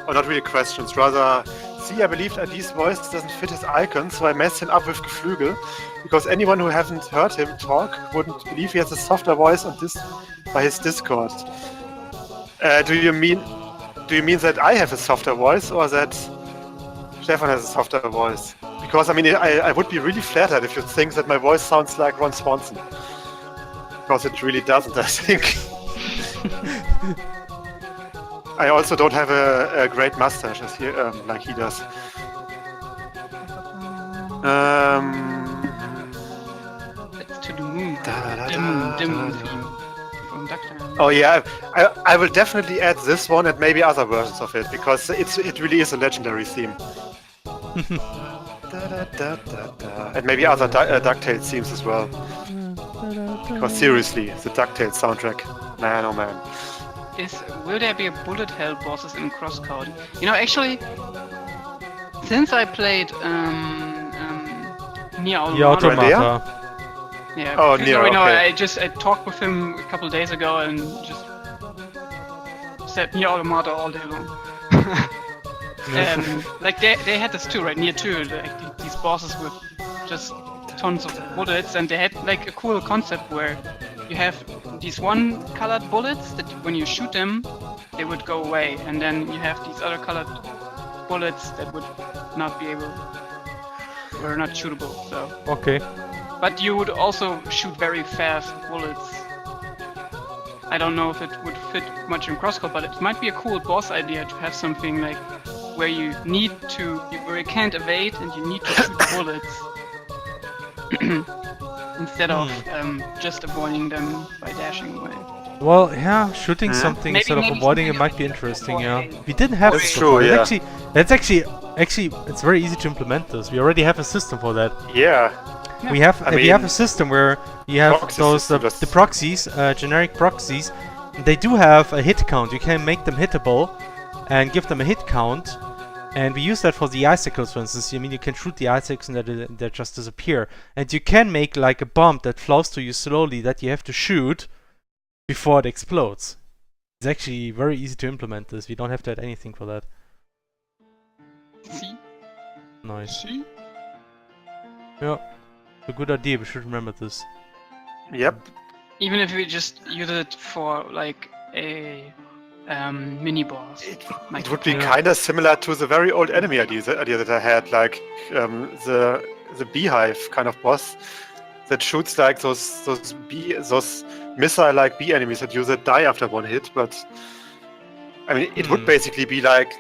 Or not really questions, rather. See, I believed ID's voice doesn't fit his icon, so I messed him up with Geflügel, because anyone who hasn't heard him talk wouldn't believe he has a softer voice on this by his Discord. Do you mean that I have a softer voice, or that Stefan has a softer voice? Because I mean, I would be really flattered if you think that my voice sounds like Ron Swanson, because it really doesn't, I think. I also don't have a great mustache as he, like he does. that's to the moon. Dim theme from Ducktown. Oh yeah, I will definitely add this one and maybe other versions of it, because it really is a legendary theme. And maybe other DuckTales themes as well. Because seriously, the DuckTales soundtrack, man oh man. Will there be a bullet hell bosses in CrossCode? You know, actually, since I played Nier The Automata, Automata. yeah, Oh, because Nier, already know, okay. I talked with him a couple days ago and just said Nier Automata all day long. Like they had this too, right? Nier 2, like these bosses with just tons of bullets, and they had like a cool concept where you have these one colored bullets that when you shoot them, they would go away, and then you have these other colored bullets that would not be able, were not shootable. So, Okay. but you would also shoot very fast bullets. I don't know if it would fit much in CrossCode, but it might be a cool boss idea to have something like where you need to, where you can't evade and you need to shoot bullets. Instead of just avoiding them by dashing away. Well, yeah, shooting something Maybe- instead of maybe avoiding it something might be like interesting, before yeah. game. We didn't have That's this true, before. yeah. That's actually, it's very easy to implement this. We already have a system for that. Yeah. Yeah. We have I we have a mean, system where you have proxy those system the proxies, generic proxies. They do have a hit count. You can make them hittable and give them a hit count. And we use that for the icicles, for instance. I mean, you can shoot the icicles and they just disappear. And you can make like a bomb that flows to you slowly that you have to shoot before it explodes. It's actually very easy to implement this. We don't have to add anything for that. See? Nice. See? Yeah, it's a good idea. We should remember this. Yep. Even if we just use it for like a mini boss. It Like, would be Yeah. kind of similar to the very old enemy idea that I had, like the beehive kind of boss that shoots like those missile-like bee enemies that die after one hit. But I mean, it would basically be like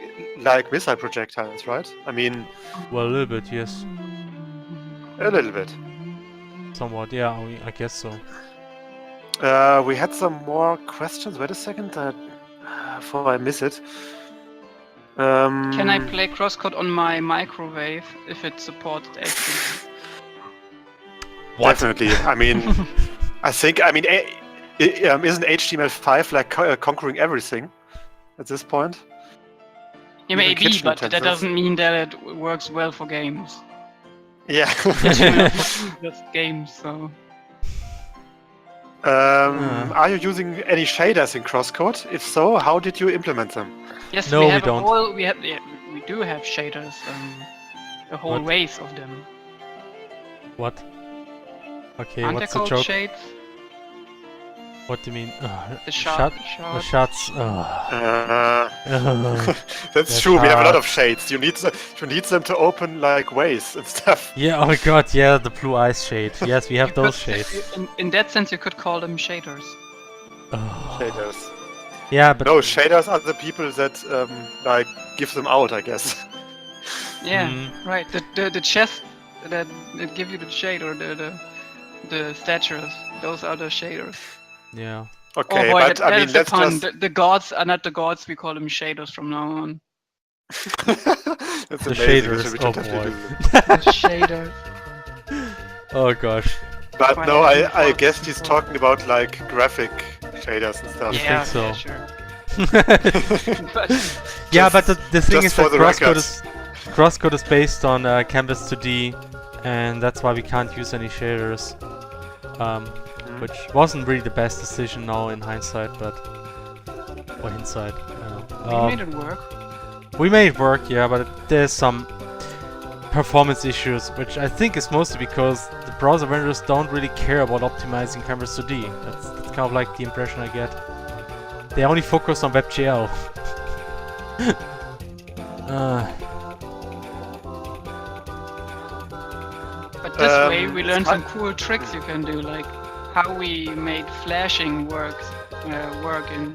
missile projectiles, right? I mean, Well, a little bit, yes. a little bit. Somewhat, yeah, I guess so. We had some more questions. Wait a second, before I miss it. can I play CrossCode on my microwave if it supports HTML? Definitely. I mean, isn't HTML5 like conquering everything at this point? Yeah, Even maybe, kitchen but that utensils. doesn't mean that it works well for games. Yeah. Just games, so. Are you using any shaders in CrossCode? If so, how did you implement them? Yes, No, we we have don't. we do have shaders, a whole What? race of them. What? Okay, Aren't they what's the called joke? shades? What do you mean? The Shut. shard. The shots. That's The true. We have a lot of shards. shades. You need them to open like ways and stuff. Yeah, oh my god, yeah, the blue eyes shade. Yes, we have those shades. In that sense, you could call them shaders. Oh. Shaders. Yeah, but No, shaders are the people that like give them out, I guess. Yeah, Mm. right. The chest that give you the shade or the statues. Those are the shaders. yeah. Okay, oh boy, but I mean is a that's pun. just The gods are not the gods. We call them shaders from now on. that's The amazing. shaders, We should oh definitely boy. do that. The shaders. Oh gosh. But Quite no, a I lot guess of he's people. talking about like graphic shaders and stuff. You Yeah, think so? yeah, sure. But Yeah, but the thing just is for that the record. CrossCode is based on Canvas 2D, and that's why we can't use any shaders. Which wasn't really the best decision now in hindsight, but or hindsight. we made it work. We made it work, yeah, but there's some performance issues, which I think is mostly because the browser vendors don't really care about optimizing Canvas 2D. That's kind of like the impression I get. They only focus on WebGL. But this way we it's learned fun. some cool tricks you can do, like how we made flashing work in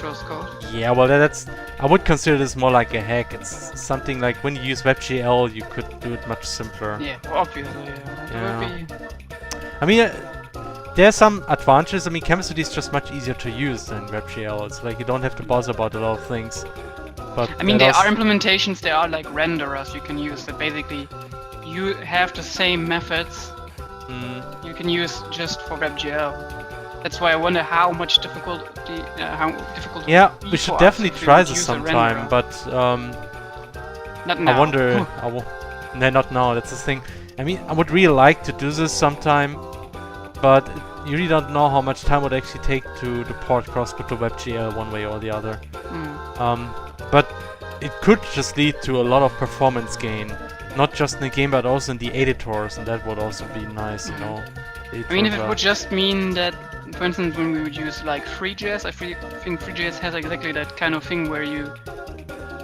CrossCode. Yeah, well, I would consider this more like a hack. It's something like when you use WebGL, you could do it much simpler. Yeah, obviously. Yeah. That would be I mean, there's some advantages. I mean, Canvas 2D is just much easier to use than WebGL. It's like you don't have to bother about a lot of things. But I mean, that there also- are implementations, there are like renderers you can use that basically you have the same methods Mm, you can use just for WebGL. That's why I wonder how difficult yeah, it would be we should for us definitely if we try would this use a sometime. renderer. But Not now. I wonder. No, not now. That's the thing. I mean, I would really like to do this sometime, but you really don't know how much time it would actually take to port CrossCode to WebGL one way or the other. But it could just lead to a lot of performance gain, not just in the game but also in the editors, and that would also be nice, you know. I mean, if it would just mean that, for instance, when we would use like FreeJS, I think FreeJS has exactly that kind of thing where you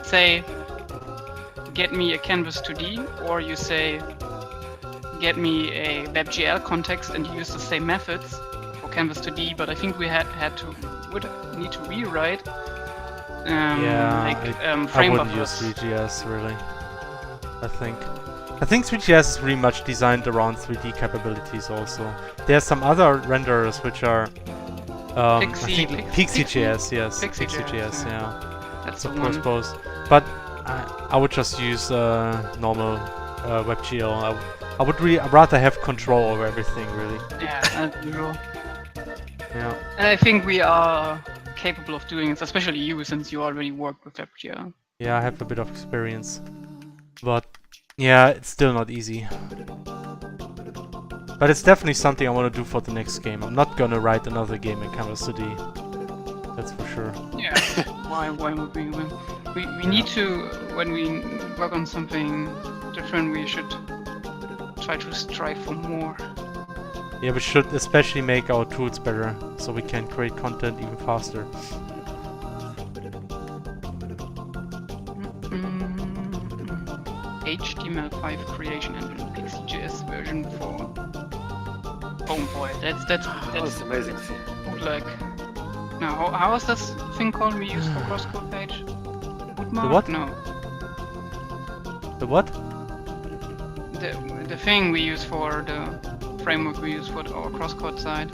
say, get me a Canvas 2D, or you say, get me a WebGL context, and you use the same methods for Canvas 2D, but I think we would need to rewrite I frame wouldn't use buffers. 3GS really. I think 3GS is really much designed around 3D capabilities also. There's some other renderers which are PixieJS, yes. PixieJS, yeah. That's the Suppose one. both. But I would just use normal WebGL. I would really rather have control over everything, really. Yeah, as usual. Yeah. And I think we are capable of doing it, especially you, since you already worked with WebGL. Yeah, I have a bit of experience. But yeah, it's still not easy. But it's definitely something I want to do for the next game. I'm not gonna write another game in Canvas 2D. That's for sure. Yeah. Why would we? We need to, when we work on something different, we should try to strive for more. Yeah, we should especially make our tools better, so we can create content even faster. HTML5 creation engine, PixelJS version 4. Oh boy, that's amazing. bootleg. Now, how is this thing called we use for CrossCode page? Bootmark? The what? No. The what? The thing we use for the framework we use for our CrossCode side.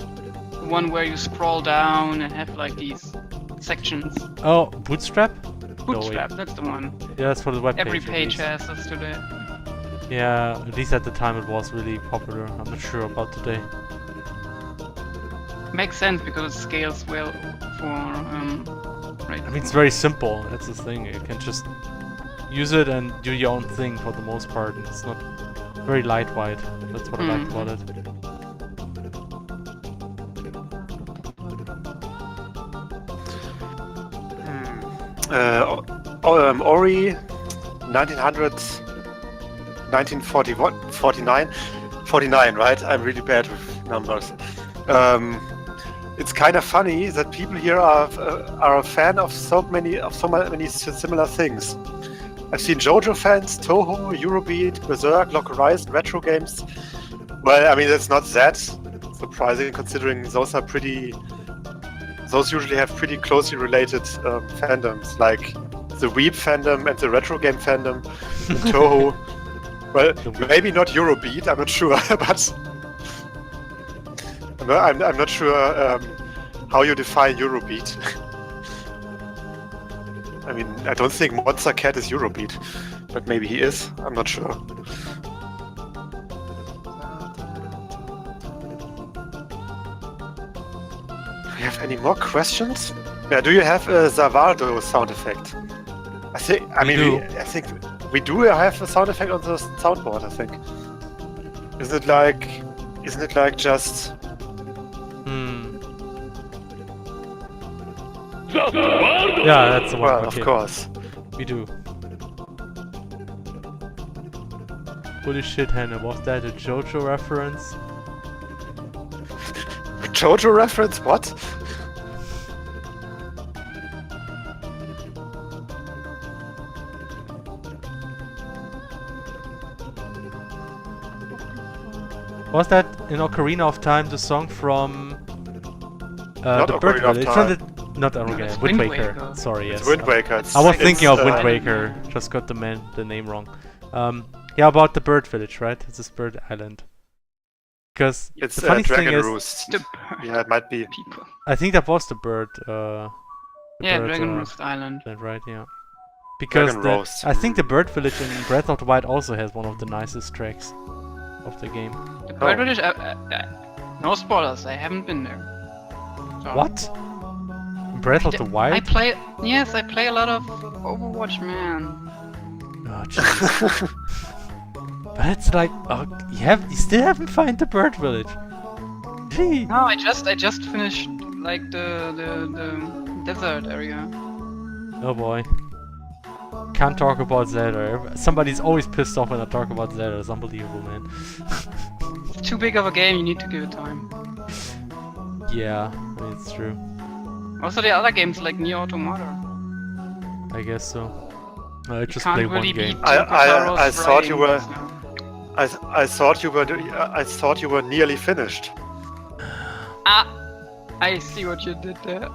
The one where you scroll down and have like these sections. Oh, Bootstrap? Bootstrap, that's the one. Yeah, that's for the web page. Every at page least. has this today. Yeah, at least at the time it was really popular. I'm not sure about today. Makes sense because it scales well for right. I mean, it's very simple. That's the thing. You can just use it and do your own thing for the most part. And it's not very lightweight. That's what I like about it. Ori, 1949, right? I'm really bad with numbers. It's kind of funny that people here are a fan of so many similar things. I've seen JoJo fans, Toho, Eurobeat, Berserk, Lock Horizon, retro games. Well, I mean, that's not that surprising considering those usually have pretty closely related fandoms, like the Weeb fandom and the retro game fandom, and Toho. Well, maybe not Eurobeat, I'm not sure, but I'm not sure how you define Eurobeat. I mean, I don't think Monster Cat is Eurobeat, but maybe he is. I'm not sure. Do we have any more questions? Yeah, do you have a Zavaldo sound effect? I think we do have a sound effect on the soundboard. I think. Isn't it like just? Yeah, that's the one. Well, okay. of course. We do. Holy shit, Hannah, was that a JoJo reference? JoJo reference? What? Was that in Ocarina of Time the song from Not the Bird Ocarina of Village? Time. Not Ocarina, it's Wind Wind Waker. Waker. Sorry, yes. It's Wind Waker. I was thinking of Wind Island Waker. Just got the name wrong. Yeah, about the Bird Village, right? It's this Bird Island. Because It's the funny thing Dragon is, Roost. The Yeah, it might be. people. I think that was the Bird. Yeah, Bird, Dragon Roost Island. That right, yeah. Because Dragon Roast. I think the Bird Village in Breath of the Wild also has one of the nicest tracks of the game. The Bird Village. No spoilers. I haven't been there. So- What? Breath of the Wild? I play a lot of Overwatch, man. Oh, jeez. But it's like, you still haven't found the Bird Village. Gee. No, I just finished like the desert area. Oh boy. Can't talk about Zelda. Somebody's always pissed off when I talk about Zelda. It's unbelievable, man. It's too big of a game. You need to give it time. Yeah, I mean, it's true. Also, the other games like Nier Automata. I guess so. I just Can't play really one game. beat I Kotaro's thought you writing, were- so. I thought you were nearly finished. Ah, I see what you did there.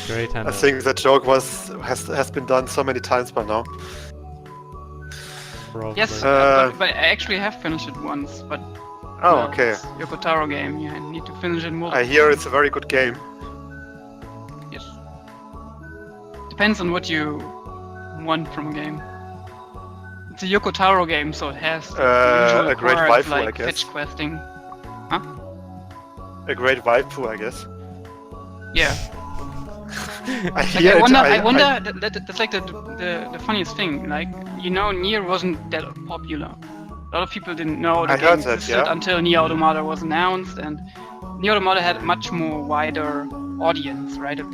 Great, Hannah. I think that joke has been done so many times by now. Probably. Yes, but I actually have finished it once. But Oh, okay. it's your Kotaro game. You need to finish it multiple. I hear it's a very good game. Yes. Depends on what you want from a game. It's a Yoko Taro game, so it has the usual a great requirements waifu, I like guess. fetch questing. A great waifu, I guess. Yeah. I Like, hear I it. wonder. That's like the funniest thing. Like, Nier wasn't that popular. A lot of people didn't know the I game heard that, existed yeah. until Nier Automata was announced, and Nier Automata had a much more wider audience, right? It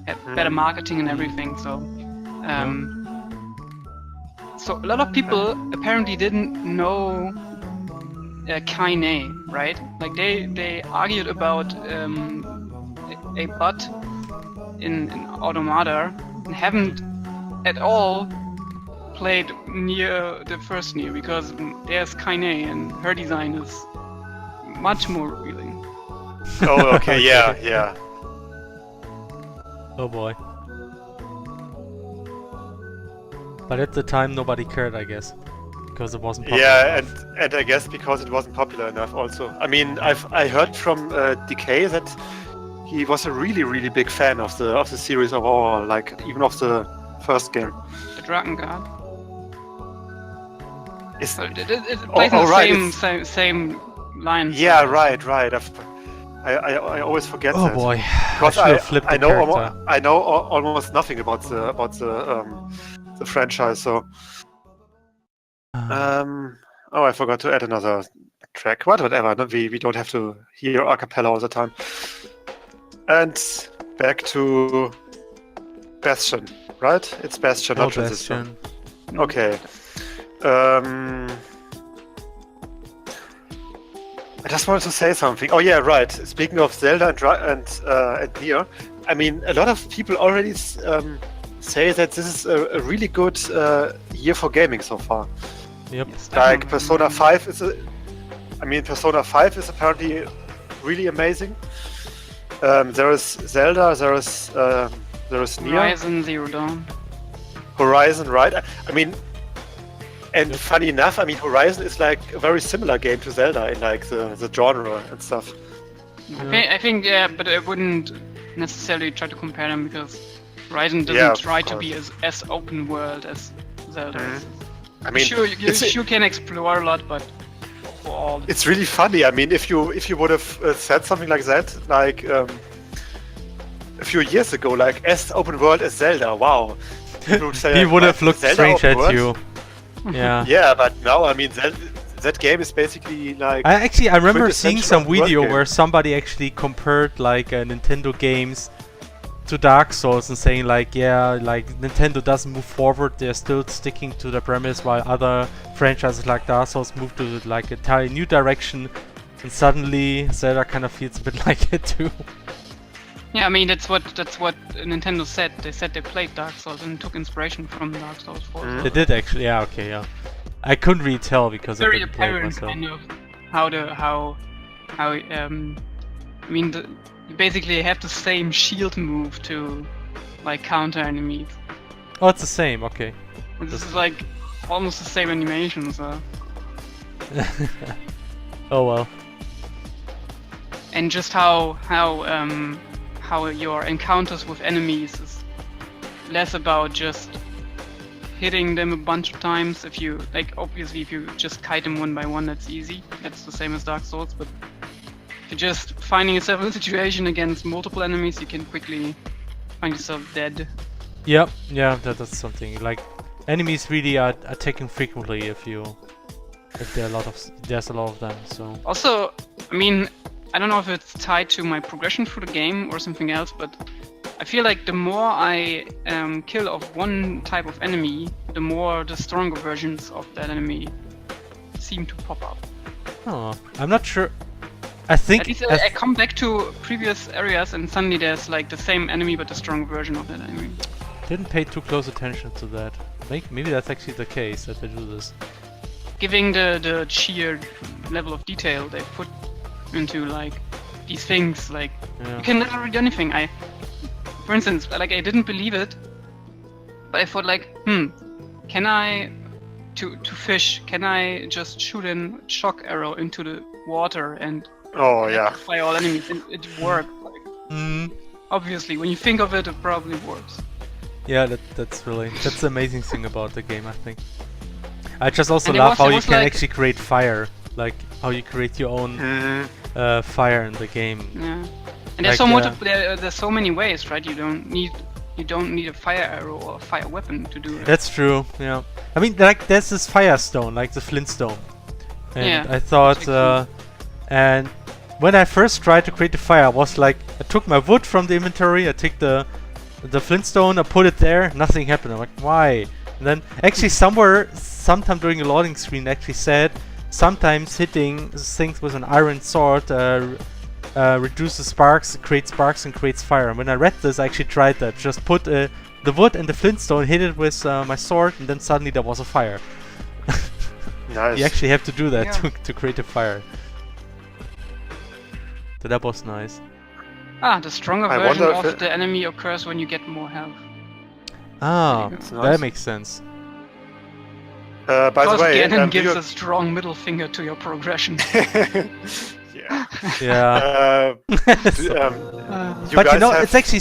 had better marketing and everything. So, so a lot of people apparently didn't know Kaine, right? Like they argued about a bot in Automata and haven't at all played near the first Nier because there's Kaine and her design is much more revealing. Oh, okay, yeah. Oh boy. But at the time nobody cared, I guess. Because it wasn't popular Yeah, enough. and I guess because it wasn't popular enough also. I mean, I heard from DK that he was a really big fan of the series overall, like even of the first game. The Drakengard. Is So it plays in the right, same line. yeah, right. I always forget Oh that. boy. Because I should have flipped I the know character. I know almost nothing about the franchise. So oh, I forgot to add another track. Whatever. No, we don't have to hear a cappella all the time. And back to Bastion, right? It's Bastion, Oh, not Transistor. Bastion. Okay. I just wanted to say something. Oh yeah, right. Speaking of Zelda and Nier, I mean, a lot of people already say that this is a really good year for gaming so far. Yep. Yes, Like definitely. Persona 5 is Persona 5 is apparently really amazing. There is Zelda, there is Nier, Horizon Zero Dawn. Horizon, right? I mean, and funny enough, I mean, Horizon is like a very similar game to Zelda in like the genre and stuff. I think yeah, but I wouldn't necessarily try to compare them because Horizon doesn't Yeah, of try to course. be as open world as Zelda is. I mean, Sure, you it's, sure can explore a lot, but for all it's really funny. I mean, if you would have said something like that, like a few years ago, like as open world as Zelda, wow. People would say, He like, would have "What, looked Zelda strange open at world?" you. Yeah. Yeah, but now, I mean, that game is basically like... I remember seeing quintessential some open world video game. where somebody actually compared like Nintendo games to Dark Souls and saying like, yeah, like Nintendo doesn't move forward, they're still sticking to the premise, while other franchises like Dark Souls move to like a entirely new direction, and suddenly Zelda kind of feels a bit like it too. yeah, I mean that's what Nintendo said. They said they played Dark Souls and took inspiration from Dark Souls 4. They did actually, yeah, okay, yeah. I couldn't really tell because I Very didn't play it apparent myself. kind of how I mean you basically have the same shield move to like counter enemies. Oh, it's the same, okay. And this is like almost the same animation, so Oh well. and just how your encounters with enemies is less about just hitting them a bunch of times. If you like, obviously, if you just kite them one by one, that's easy. That's the same as Dark Souls. But if you're just finding yourself in a situation against multiple enemies, you can quickly find yourself dead. Yep, yeah, that's something. Like, enemies really are attacking frequently if there's a lot of them, so... Also, I mean, I don't know if it's tied to my progression through the game or something else, but I feel like the more I kill of one type of enemy, the more the stronger versions of that enemy seem to pop up. Oh, I'm not sure. I think... At least I come back to previous areas and suddenly there's like the same enemy but a strong version of that enemy. Didn't pay too close attention to that. Maybe that's actually the case that they do this. Giving the sheer level of detail they put into like these things, like Yeah. you can literally do anything. For instance, like I didn't believe it, but I thought like, can I to fish? Can I just shoot a shock arrow into the water and Oh yeah. fire all enemies? And it worked. Like, Mm. obviously, when you think of it, it probably works. Yeah, that's the amazing thing about the game, I think. I just also And love how it you was can like- actually create fire, like how you create your own fire in the game. Yeah. And there's Like, there's so many ways, right? You don't need a fire arrow or a fire weapon to do it. That's true. Yeah. I mean, like there's this firestone, like the flintstone, and Yeah, I thought, that's actually and when I first tried to create the fire, I was like, I took my wood from the inventory, I took the flintstone, I put it there, nothing happened. I'm like, why? And then actually sometime during the loading screen, it actually said sometimes hitting things with an iron sword reduces sparks, creates sparks, and creates fire. And when I read this, I actually tried that. Just put the wood and the flintstone, hit it with my sword, and then suddenly there was a fire. Nice. You actually have to do that Yeah. to create a fire. So that was nice. The stronger I version wonder if of the enemy occurs when you get more health. Ah, That's that nice. makes sense. By the Because way, Ganon do gives you- a strong middle finger to your progression. yeah. Yeah. You But you guys know, have- it's actually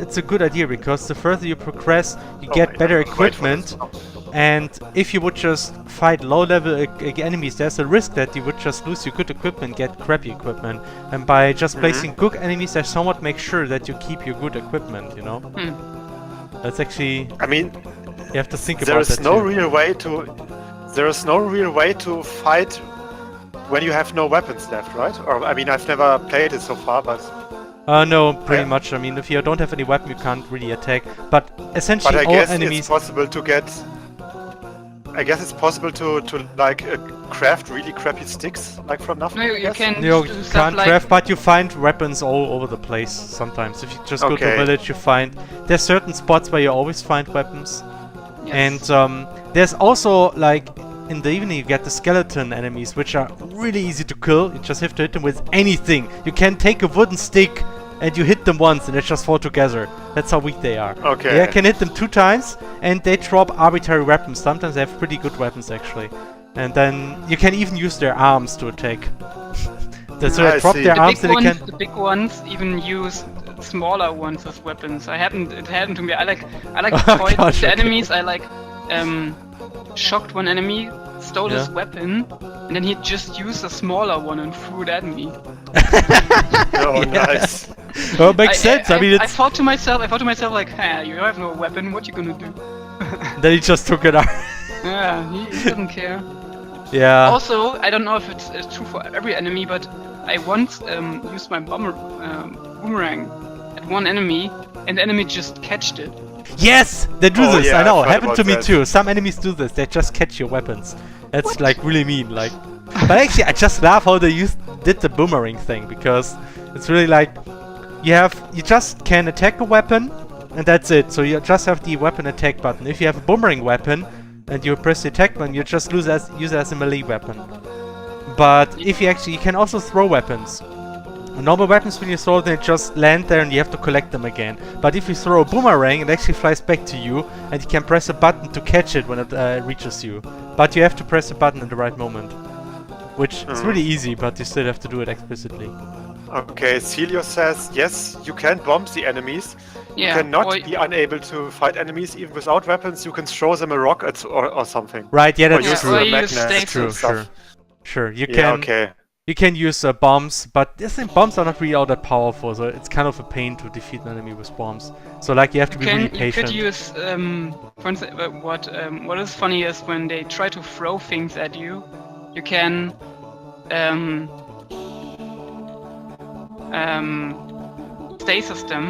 it's a good idea, because the further you progress, you get wait, better wait for equipment. this. And if you would just fight low-level enemies, there's a risk that you would just lose your good equipment, get crappy equipment. And by just placing good enemies, they somewhat make sure that you keep your good equipment, you know? That's actually... I mean, You have to think there about is that no too. real way to. There is no real way to fight when you have no weapons left, right? Or I mean, I've never played it so far, but No, pretty Yeah. much. I mean, if you don't have any weapon, you can't really attack. But but essentially, I all guess enemies... it's possible to get. I guess it's possible to like craft really crappy sticks like from nothing. No, I you guess? can You do stuff can't like craft, but you find weapons all over the place sometimes. If you just go to a Okay. village, you find... There's certain spots where you always find weapons. yes. And there's also, like, in the evening you get the skeleton enemies, which are really easy to kill. You just have to hit them with anything. You can take a wooden stick and you hit them once and they just fall together. That's how weak they are. Okay. Yeah, I can hit them 2 times and they drop arbitrary weapons. Sometimes they have pretty good weapons, actually. And then you can even use their arms to attack. So I they drop see. their the arms big and they ones, can... the big ones even use smaller ones as weapons. It happened to me. I like Oh, toys gosh, with the okay. enemies. I like shocked one enemy, stole his Yeah. weapon, and then he just used a smaller one and threw it at me. Oh, Yeah. nice. Well, it makes sense. I mean, I it's... thought to myself like, you have no weapon. What you gonna do? Then he just took it out. Yeah, he doesn't care. Yeah. Also, I don't know if it's true for every enemy, but I once used my boomerang at one enemy, and the enemy just catched it. Yes! They do Oh, this, yeah, I know. I've heard Happened to about me that. too. Some enemies do this. They just catch your weapons. That's What? like really mean. Like, but actually, I just love how they did the boomerang thing, because it's really like you just can attack a weapon and that's it. So you just have the weapon attack button. If you have a boomerang weapon and you press the attack button, you just use it as a melee weapon. But if you can also throw weapons. Normal weapons, when you throw them, they just land there and you have to collect them again. But if you throw a boomerang, it actually flies back to you and you can press a button to catch it when it reaches you. But you have to press the button at the right moment. Which is really easy, but you still have to do it explicitly. Okay, Celio says yes, you can bomb the enemies. Yeah. You cannot or- be unable to fight enemies even without weapons. You can throw them a rock or something. Right, yeah, Or that's use true. or the you use magnets stasis. True, and stuff. Sure. You Yeah, can okay. you can use bombs, but I think bombs are not really all that powerful, so it's kind of a pain to defeat an enemy with bombs. So like you have to be really You patient. could use, for instance, what is funny is when they try to throw things at you, you can stasis them,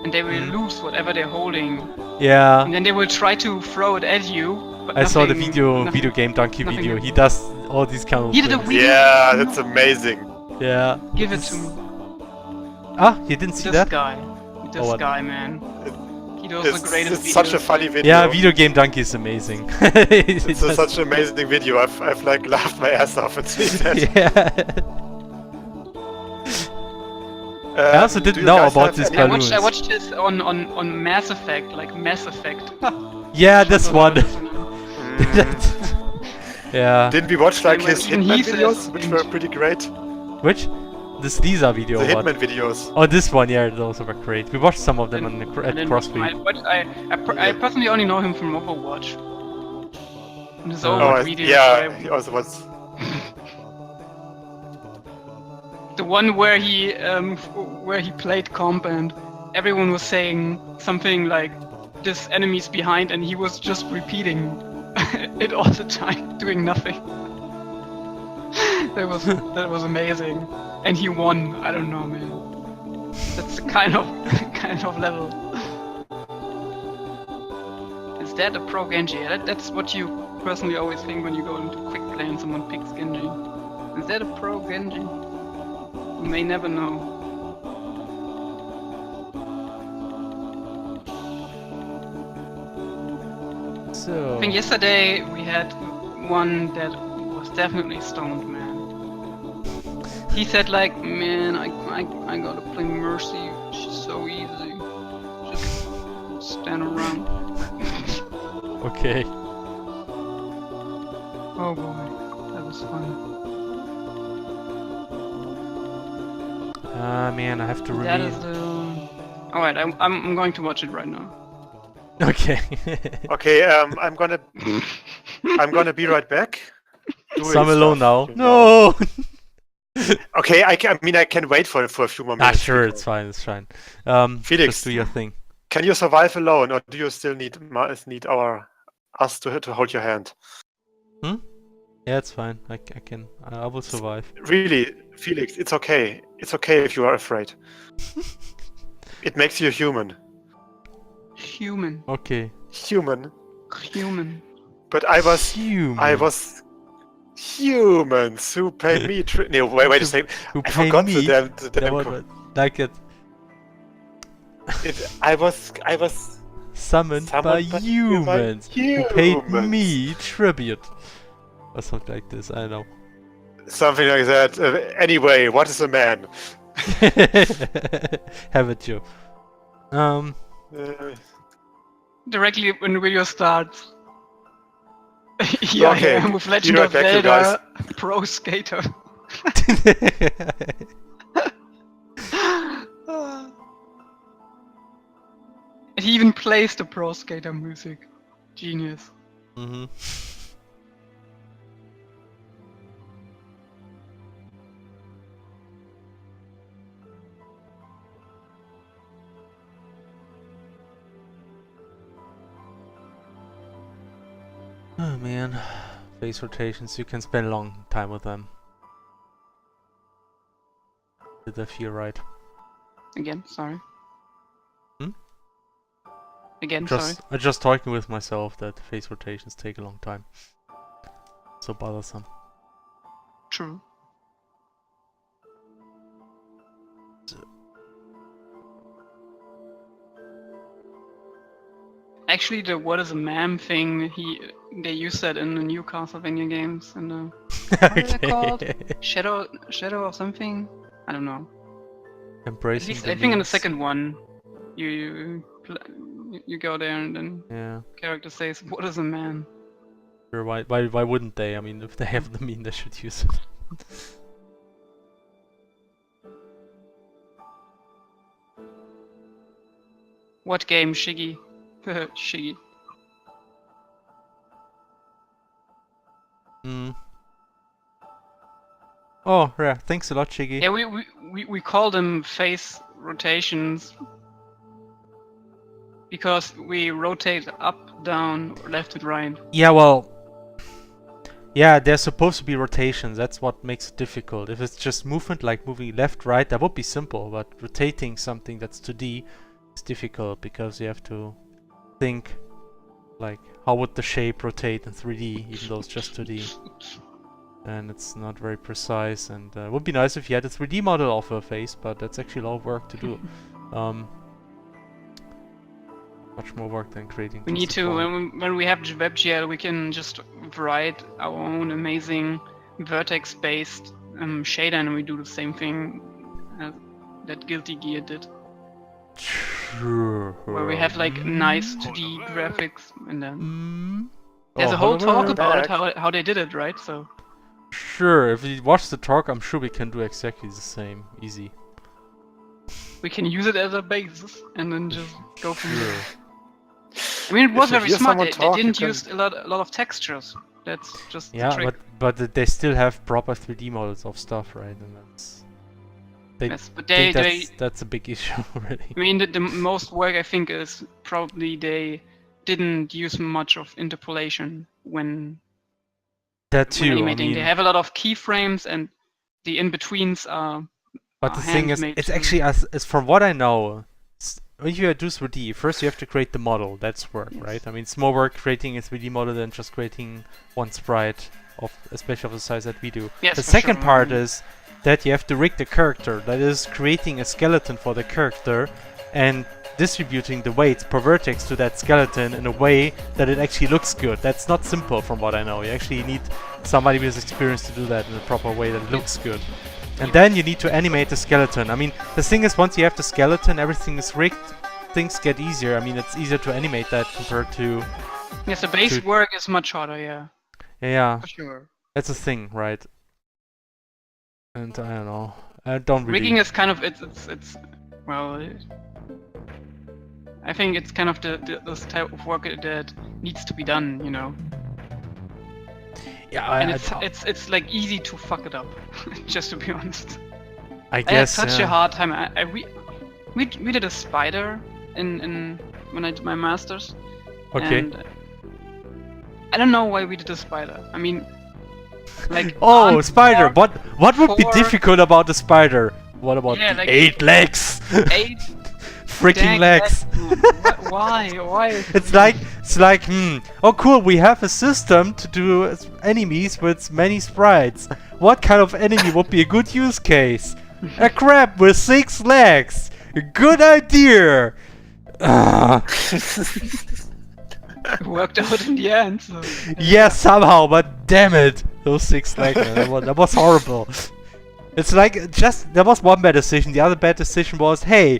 and they will lose whatever they're holding, Yeah. and then they will try to throw it at you. But I saw the nothing- video nothing- game donkey nothing video. happened. He does all these kind of He did a things. video. Yeah, that's amazing. Yeah. Give it to me. Ah, you didn't see This that? guy. This what? guy, man. He does the greatest It's such a videos. funny video. Yeah, video game donkey is amazing. It's such an amazing video. I've like laughed my ass off at seeing that. Yeah. I also Do didn't you know guys about have this any- balloons. I watched this on Mass Effect, like Mass Effect. Yeah, this one. Mm. Yeah. Didn't we watch like Anyway, his even Hitman he says- videos, which were pretty great? Which? This Lisa video. The or what? Hitman videos. Oh, this one, yeah, those were great. We watched some of them on I at didn't- CrossFit. I personally only know him from Overwatch. And his Oh, Overwatch Oh, videos. yeah, where- he also was. The one where he played comp and everyone was saying something like this enemy's behind and he was just repeating it all the time, doing nothing. that was amazing. And he won. I don't know, man. That's the kind of level. Is that a pro Genji? That's what you personally always think when you go into quick gameplay and someone picks Genji. Is that a pro Genji? You may never know. So I think yesterday we had one that was definitely stoned, man. He said like, man, I gotta play Mercy. She's so easy. Just stand around. okay. Oh boy, that was fun. Man, I have to That really. is the. Alright, I'm going to watch it right now. Okay. Okay, I'm gonna be right back. So I'm Doing alone stuff, now. you know. No. Okay, I can wait for a few more Ah, minutes. sure, because- it's fine. It's fine. Felix. Just do your thing. Can you survive alone, or do you still need us to hold your hand? Yeah, it's fine. I can. I will survive. Really, Felix, it's okay. It's okay if you are afraid. It makes you human. Human. Okay. Human. Human. But I was Human. humans who paid me. No, wait a second. Who I pay forgot me? the That damn was like it. I was Summoned by Summoned by humans who paid humans. me tribute. Or something like this. I don't know. something like that. Anyway, what is a man? Have it, Joe. Directly when the video starts. Here Okay, I am with be Legend right of back, you Zelda Pro Skater. He even plays the Pro Skater music. Genius. Mhm. Oh man, face rotations, you can spend a long time with them. Did I feel right? Again, sorry. Hmm? Again, sorry. I'm just talking with myself that face rotations take a long time. So bothersome. True. Actually, the what is a ma'am thing, they use that in the new Castlevania games, and what is it called? Shadow or something? I don't know. At Embracing least the I think in the memes. second one, you go there and then Yeah. character says, "What is a man?" Sure, why wouldn't they? I mean, if they have the meme, they should use it. What game, Shiggy? Shiggy. Mm. Oh, yeah, thanks a lot, Shiggy. Yeah, we call them face rotations because we rotate up, down, left, and right. Yeah, well... Yeah, there's supposed to be rotations, that's what makes it difficult. If it's just movement, like moving left, right, that would be simple, but rotating something that's 2D is difficult because you have to think, like, how would the shape rotate in 3D, even though it's just 2D. And it's not very precise, and it would be nice if you had a 3D model of a face, but that's actually a lot of work to do. Much more work than creating. We need to, when we have WebGL, we can just write our own amazing vertex-based shader, and we do the same thing as that Guilty Gear did. Sure. Where we have like nice 2D graphics, and then there's Oh, a whole talk hello. about it, how they did it, right? So Sure, if you watch the talk, I'm sure we can do exactly the same. Easy. we can use it as a basis, and then just go from Sure. there. I mean, it was If you very hear smart. someone They talk, didn't you use a lot of textures. That's just the Yeah, trick. but they still have proper 3D models of stuff, right? And that's... Yes, but they that's a big issue, really. I mean, the most work I think is probably they didn't use much of interpolation when That too, I animating. mean... They have a lot of keyframes, and the in-betweens are But the thing is, handmade it's too. actually, as from what I know, when you do 3D, first you have to create the model. That's work, right? I mean, it's more work creating a 3D model than just creating one sprite, especially of the size that we do. Yes, The for second sure. part is that you have to rig the character. That is creating a skeleton for the character and distributing the weights per vertex to that skeleton in a way that it actually looks good. That's not simple from what I know. You actually need somebody with experience to do that in a proper way that it looks good. And then you need to animate the skeleton. I mean, the thing is, once you have the skeleton, everything is rigged, things get easier. I mean, it's easier to animate that compared to... Yes, the base work is much harder, yeah. Yeah, For sure. that's a thing, right? And I don't know. I don't really... Rigging is kind of, well, I think it's kind of this type of work that needs to be done, you know. Yeah, And it's like easy to fuck it up, just to be honest. I I had guess, such yeah. a hard time. We did a spider in when I did my masters. Okay. And I don't know why we did a spider. I mean, like Oh, spider! What would be four- difficult about the spider? What about Yeah, the like- 8 legs? 8 Freaking dang legs! Why? Why? It's like, oh cool, we have a system to do enemies with many sprites. What kind of enemy would be a good use case? A crab with 6 legs! Good idea! It worked out in the end. So. Yeah, somehow, but damn it! Those 6 legs, man, that was horrible. It's like, there was one bad decision. The other bad decision was, hey,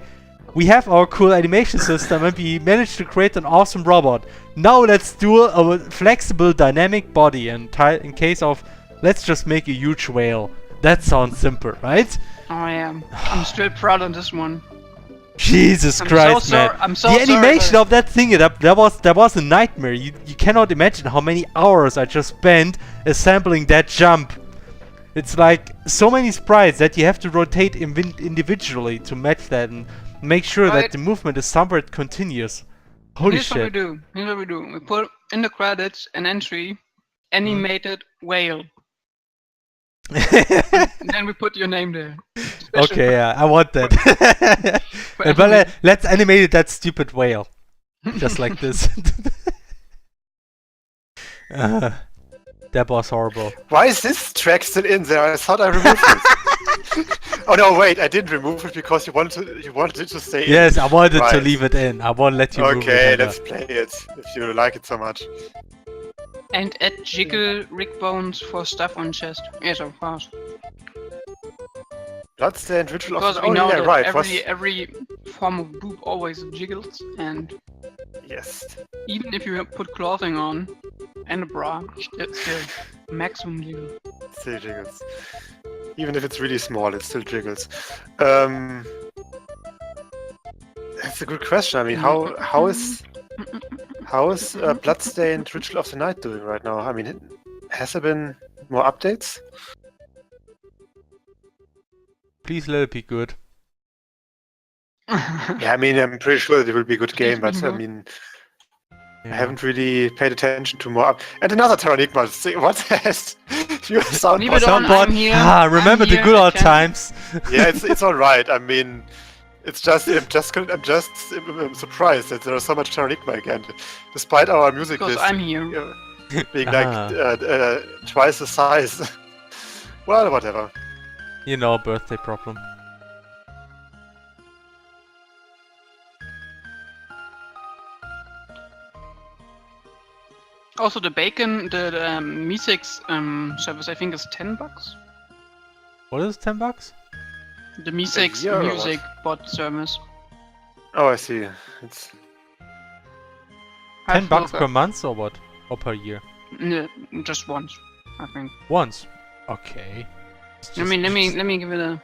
we have our cool animation system and we managed to create an awesome robot. Now let's do a flexible dynamic body and in case of, let's just make a huge whale. That sounds simple, right? I am. I'm still proud on this one. Jesus I'm Christ, so man. sorry- I'm so the sorry, animation but- of that thing, that was a nightmare. You cannot imagine how many hours I just spent assembling that jump. It's like so many sprites that you have to rotate individually to match that and make sure that Right. the movement is somewhat continuous. Holy Here's what we shit. do. Here's what we do. We put in the credits an entry, animated whale. And then we put your name there. Special Okay, yeah, I want that. But let's animate that stupid whale. Just like this. That was horrible. Why is this track still in there? I thought I removed it. Oh no, wait! I didn't remove it because you wanted it to stay. Yes, I wanted to Right. leave it in. I won't let you move it. Okay, Heather. let's play it if you like it so much. And add jiggle rig bones for stuff on chest. Yes, of course. Bloodstained Ritual Because of we oh, know yeah, that right. every form of boob always jiggles, and Yes. even if you put clothing on and a bra, it's still maximum jiggle. Still jiggles. Even if it's really small, it still jiggles. That's a good question. I mean, how is Bloodstained Ritual of the Night doing right now? I mean, has there been more updates? Please let it be good. Yeah, I mean, I'm pretty sure that it will be a good game, but I Mhm. mean, Yeah. I haven't really paid attention to more. And another Terranigma. What has you sound? Leave it on, Soundboard. I'm here, Remember I'm the here, good I old can- times. Yeah, it's all right. I mean, it's just I'm just surprised that there are so much Terranigma again, despite our music Because list I'm here. being like twice the size. Well, whatever. You know, birthday problem. Also, the bacon, the Mi6 service, I think is $10. What is $10? The Mi6 year or what? music bot service. Oh, I see. It's $10 per month or what? Or per year? No, just once, I think. Once. Okay. It's let me give it a.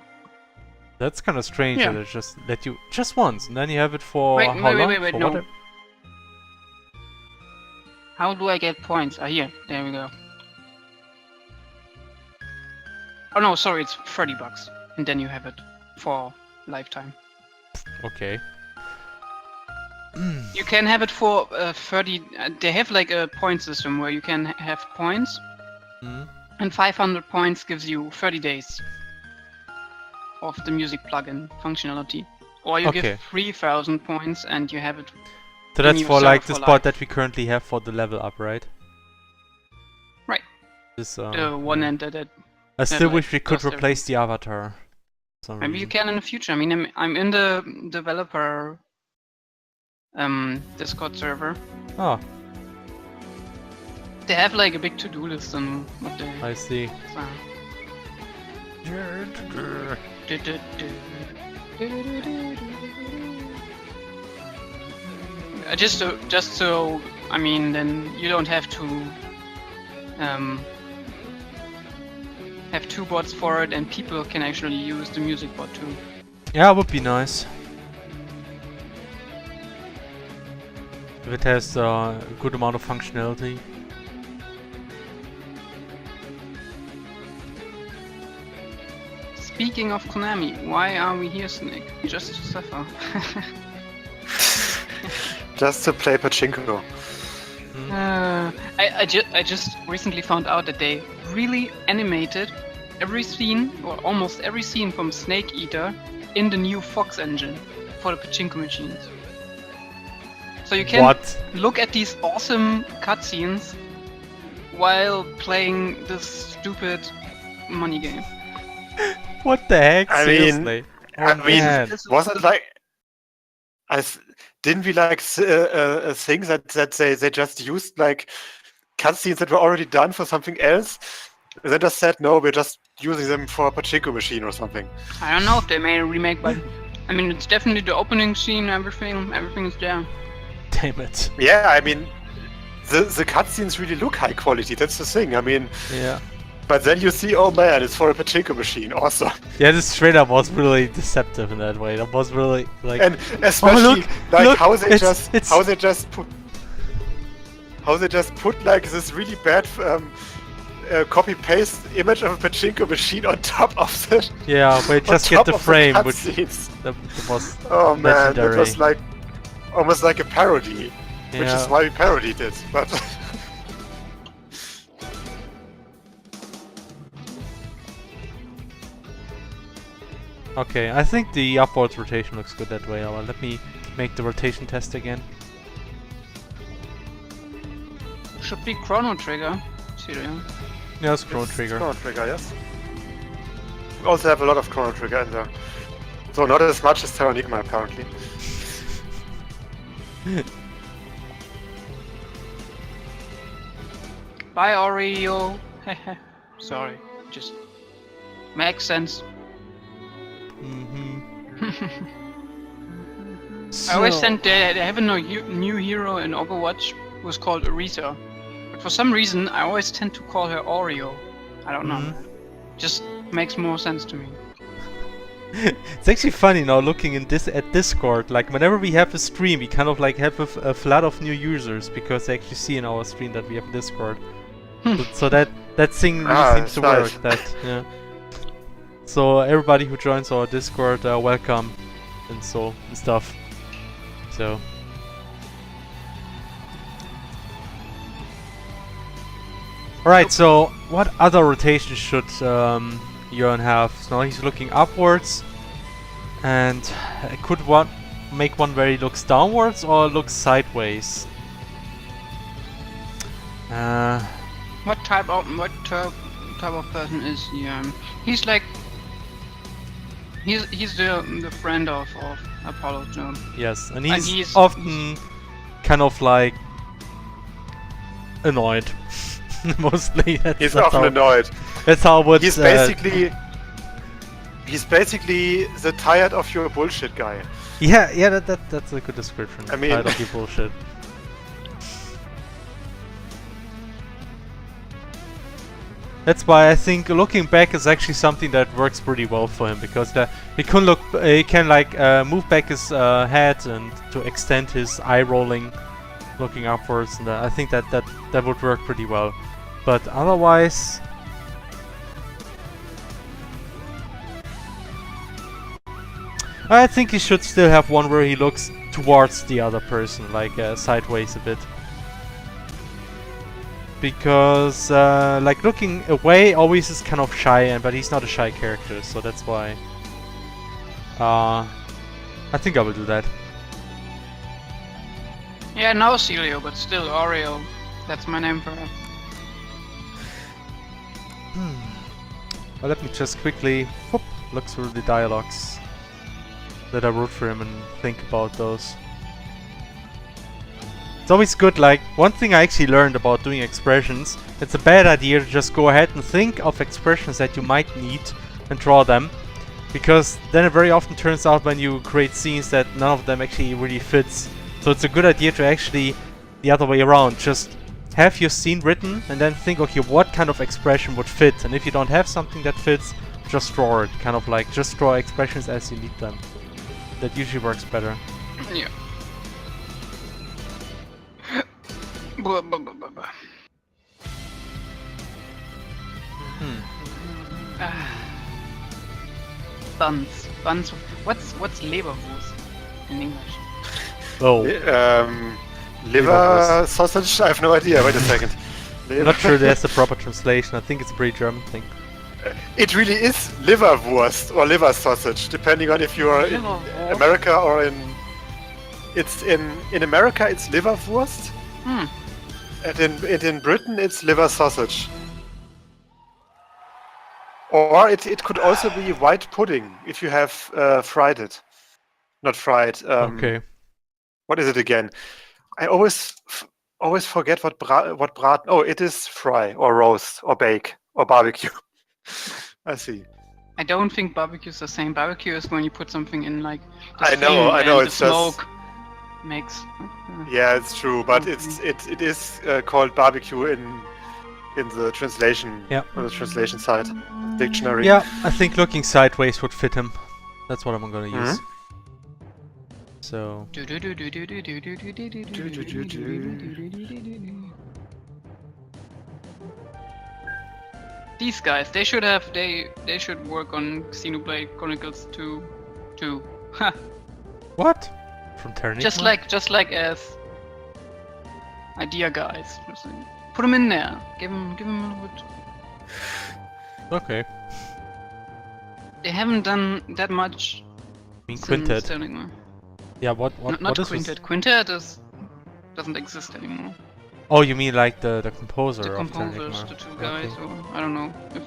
That's kind of strange Yeah. that it just let you just once, and then you have it for Wait, how long? wait, For no. what? How do I get points? Ah, here, there we go. Oh no, sorry, it's $30, and then you have it for lifetime. Okay. You can have it for 30. They have like a point system where you can have points, Hmm. and 500 points gives you 30 days of the music plugin functionality. Or you Okay. give 3,000 points and you have it. So in that's your for like the server for spot life. that we currently have for the level up, right? Right. This, The one yeah. end that I still like, wish we could does replace the avatar. for some maybe you reason. can in the future. I mean, I'm in the developer Discord server. Oh, They have like a big to-do list on what they. I see. So. Just so I mean, then you don't have to have two bots for it, and people can actually use the music bot too. Yeah, it would be nice. If it has a good amount of functionality. Speaking of Konami, why are we here, Snake? Just to suffer. Just to play pachinko. I just recently found out that they really animated every scene, or almost every scene from Snake Eater in the new Fox engine for the pachinko machines. So you can What? look at these awesome cutscenes while playing this stupid money game. What the heck? I mean- Seriously? I mean, man. wasn't like didn't we like think that they just used like cutscenes that were already done for something else? And then just said no, we're just using them for a pachinko machine or something. I don't know if they made a remake, but I mean, it's definitely the opening scene. Everything is there. Damn it. Yeah, I mean, the cutscenes really look high quality. That's the thing. I mean, Yeah. but then you see, oh man, it's for a pachinko machine. Awesome. Yeah, this trailer was really deceptive in that way. That was really like. And especially like look, how they it's- just put like this really bad copy paste image of a pachinko machine on top of the Yeah, we on just get top the of frame, which cutscenes. that was. Oh man, that legendary. was like almost like a parody, which Yeah. is why we parodied it. But Okay, I think the upwards rotation looks good that way. Well, let me make the rotation test again. Should be Chrono Trigger. Serious. Yeah, it's Chrono Trigger. Chrono Trigger, yes. We also have a lot of Chrono Trigger in there. So not as much as Terranigma apparently. Bye, Oreo. Sorry, just makes sense. Mm-hmm. I always think they have a new hero in Overwatch who's called Aretha. But for some reason, I always tend to call her Oreo. I don't know. Mhm. Just makes more sense to me. It's actually funny now looking in at Discord. Like whenever we have a stream, we kind of like have a flood of new users because they actually see in our stream that we have Discord. So that thing really seems it's to nice. work. That yeah. So everybody who joins our Discord, welcome, and stuff. So. Alright, so what other rotation should Joern have? So now he's looking upwards, and could make one where he looks downwards or looks sideways? What type of person is he? He's like he's the friend of Apollo. So. Yes, and And he's often kind of like annoyed. Mostly, He's often annoyed. That's how what. He's basically the tired of your bullshit guy. Yeah, that's a good description. I mean- Tired of your bullshit. That's why I think looking back is actually something that works pretty well for him, because he can move back his head and to extend his eye rolling, looking upwards, and I think that would work pretty well. But otherwise, I think he should still have one where he looks towards the other person, like sideways a bit. Because like looking away always is kind of shy, but he's not a shy character, so that's why. I think I will do that. Yeah, no Celio, but still Oreo. That's my name for her. Well, let me just quickly look through the dialogues that I wrote for him and think about those. It's always good, like, one thing I actually learned about doing expressions, it's a bad idea to just go ahead and think of expressions that you might need and draw them. Because then it very often turns out when you create scenes that none of them actually really fits. So it's a good idea to actually, the other way around, just have your scene written and then think, okay, what kind of expression would fit? And if you don't have something that fits, just draw it. Kind of like, just draw expressions as you need them. That usually works better. Yeah. Blah, blah, blah, blah, blah. Buns. Buns. What's Leberwurst in English? Oh, Liver sausage? I have no idea. Wait a second. I'm not sure there's a proper translation. I think it's a pretty German thing. It really is liverwurst or liver sausage, depending on if you are in Liverwurst? America or in. It's in America. It's liverwurst, Hmm. and in Britain it's liver sausage. Or it could also be white pudding if you have fried it. Not fried. Okay. What is it again? I always forget what brat. Oh, it is fry or roast or bake or barbecue. I see. I don't think barbecue is the same. Barbecue is when you put something in like the I know, flame I know, and it's the just- smoke makes. Yeah, it's true, but it is called barbecue in the translation. Yeah. On the translation side, dictionary. Yeah, I think looking sideways would fit him. That's what I'm gonna use. So, These guys, they should work on Xenoblade Chronicles 2 too. Ha! what? From Terranigma? Just like as idea guys. Just like, put them in there. Give them a little bit. Okay. They haven't done that much. I mean since Quintet. Terranigma. Yeah, what Not is Quintet. this? Quintet doesn't exist anymore. Oh, you mean like the composer The of composers, Terranigma. the two guys, Okay. or I don't know if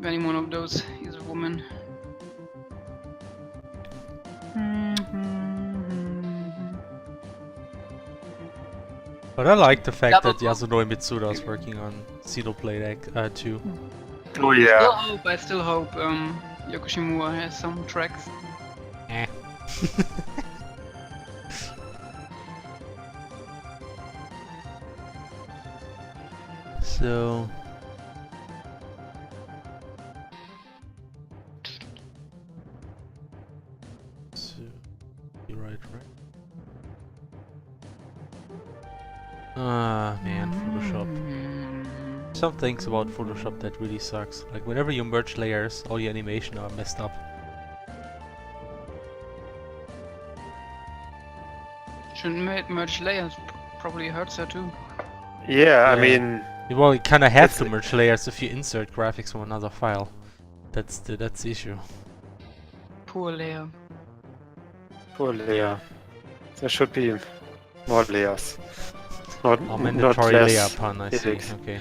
any one of those is a woman. But I like the fact that Double- Yasuno Mitsuda is working on Xenoblade 2. Oh yeah. I still hope Yoko Shimura has some tracks. Eh. So... You're right. Ah, man, Photoshop. Some things about Photoshop that really sucks. Like whenever you merge layers, all your animation are messed up. Shouldn't merge layers. Probably hurts her too. Yeah, I Yeah. mean, Well, you kinda have to It's- merge layers if you insert graphics from another file. That's the issue. Poor layer. poor layer. There should be more layers. Not, Oh, not mandatory less layer pun, I see. physics. Okay.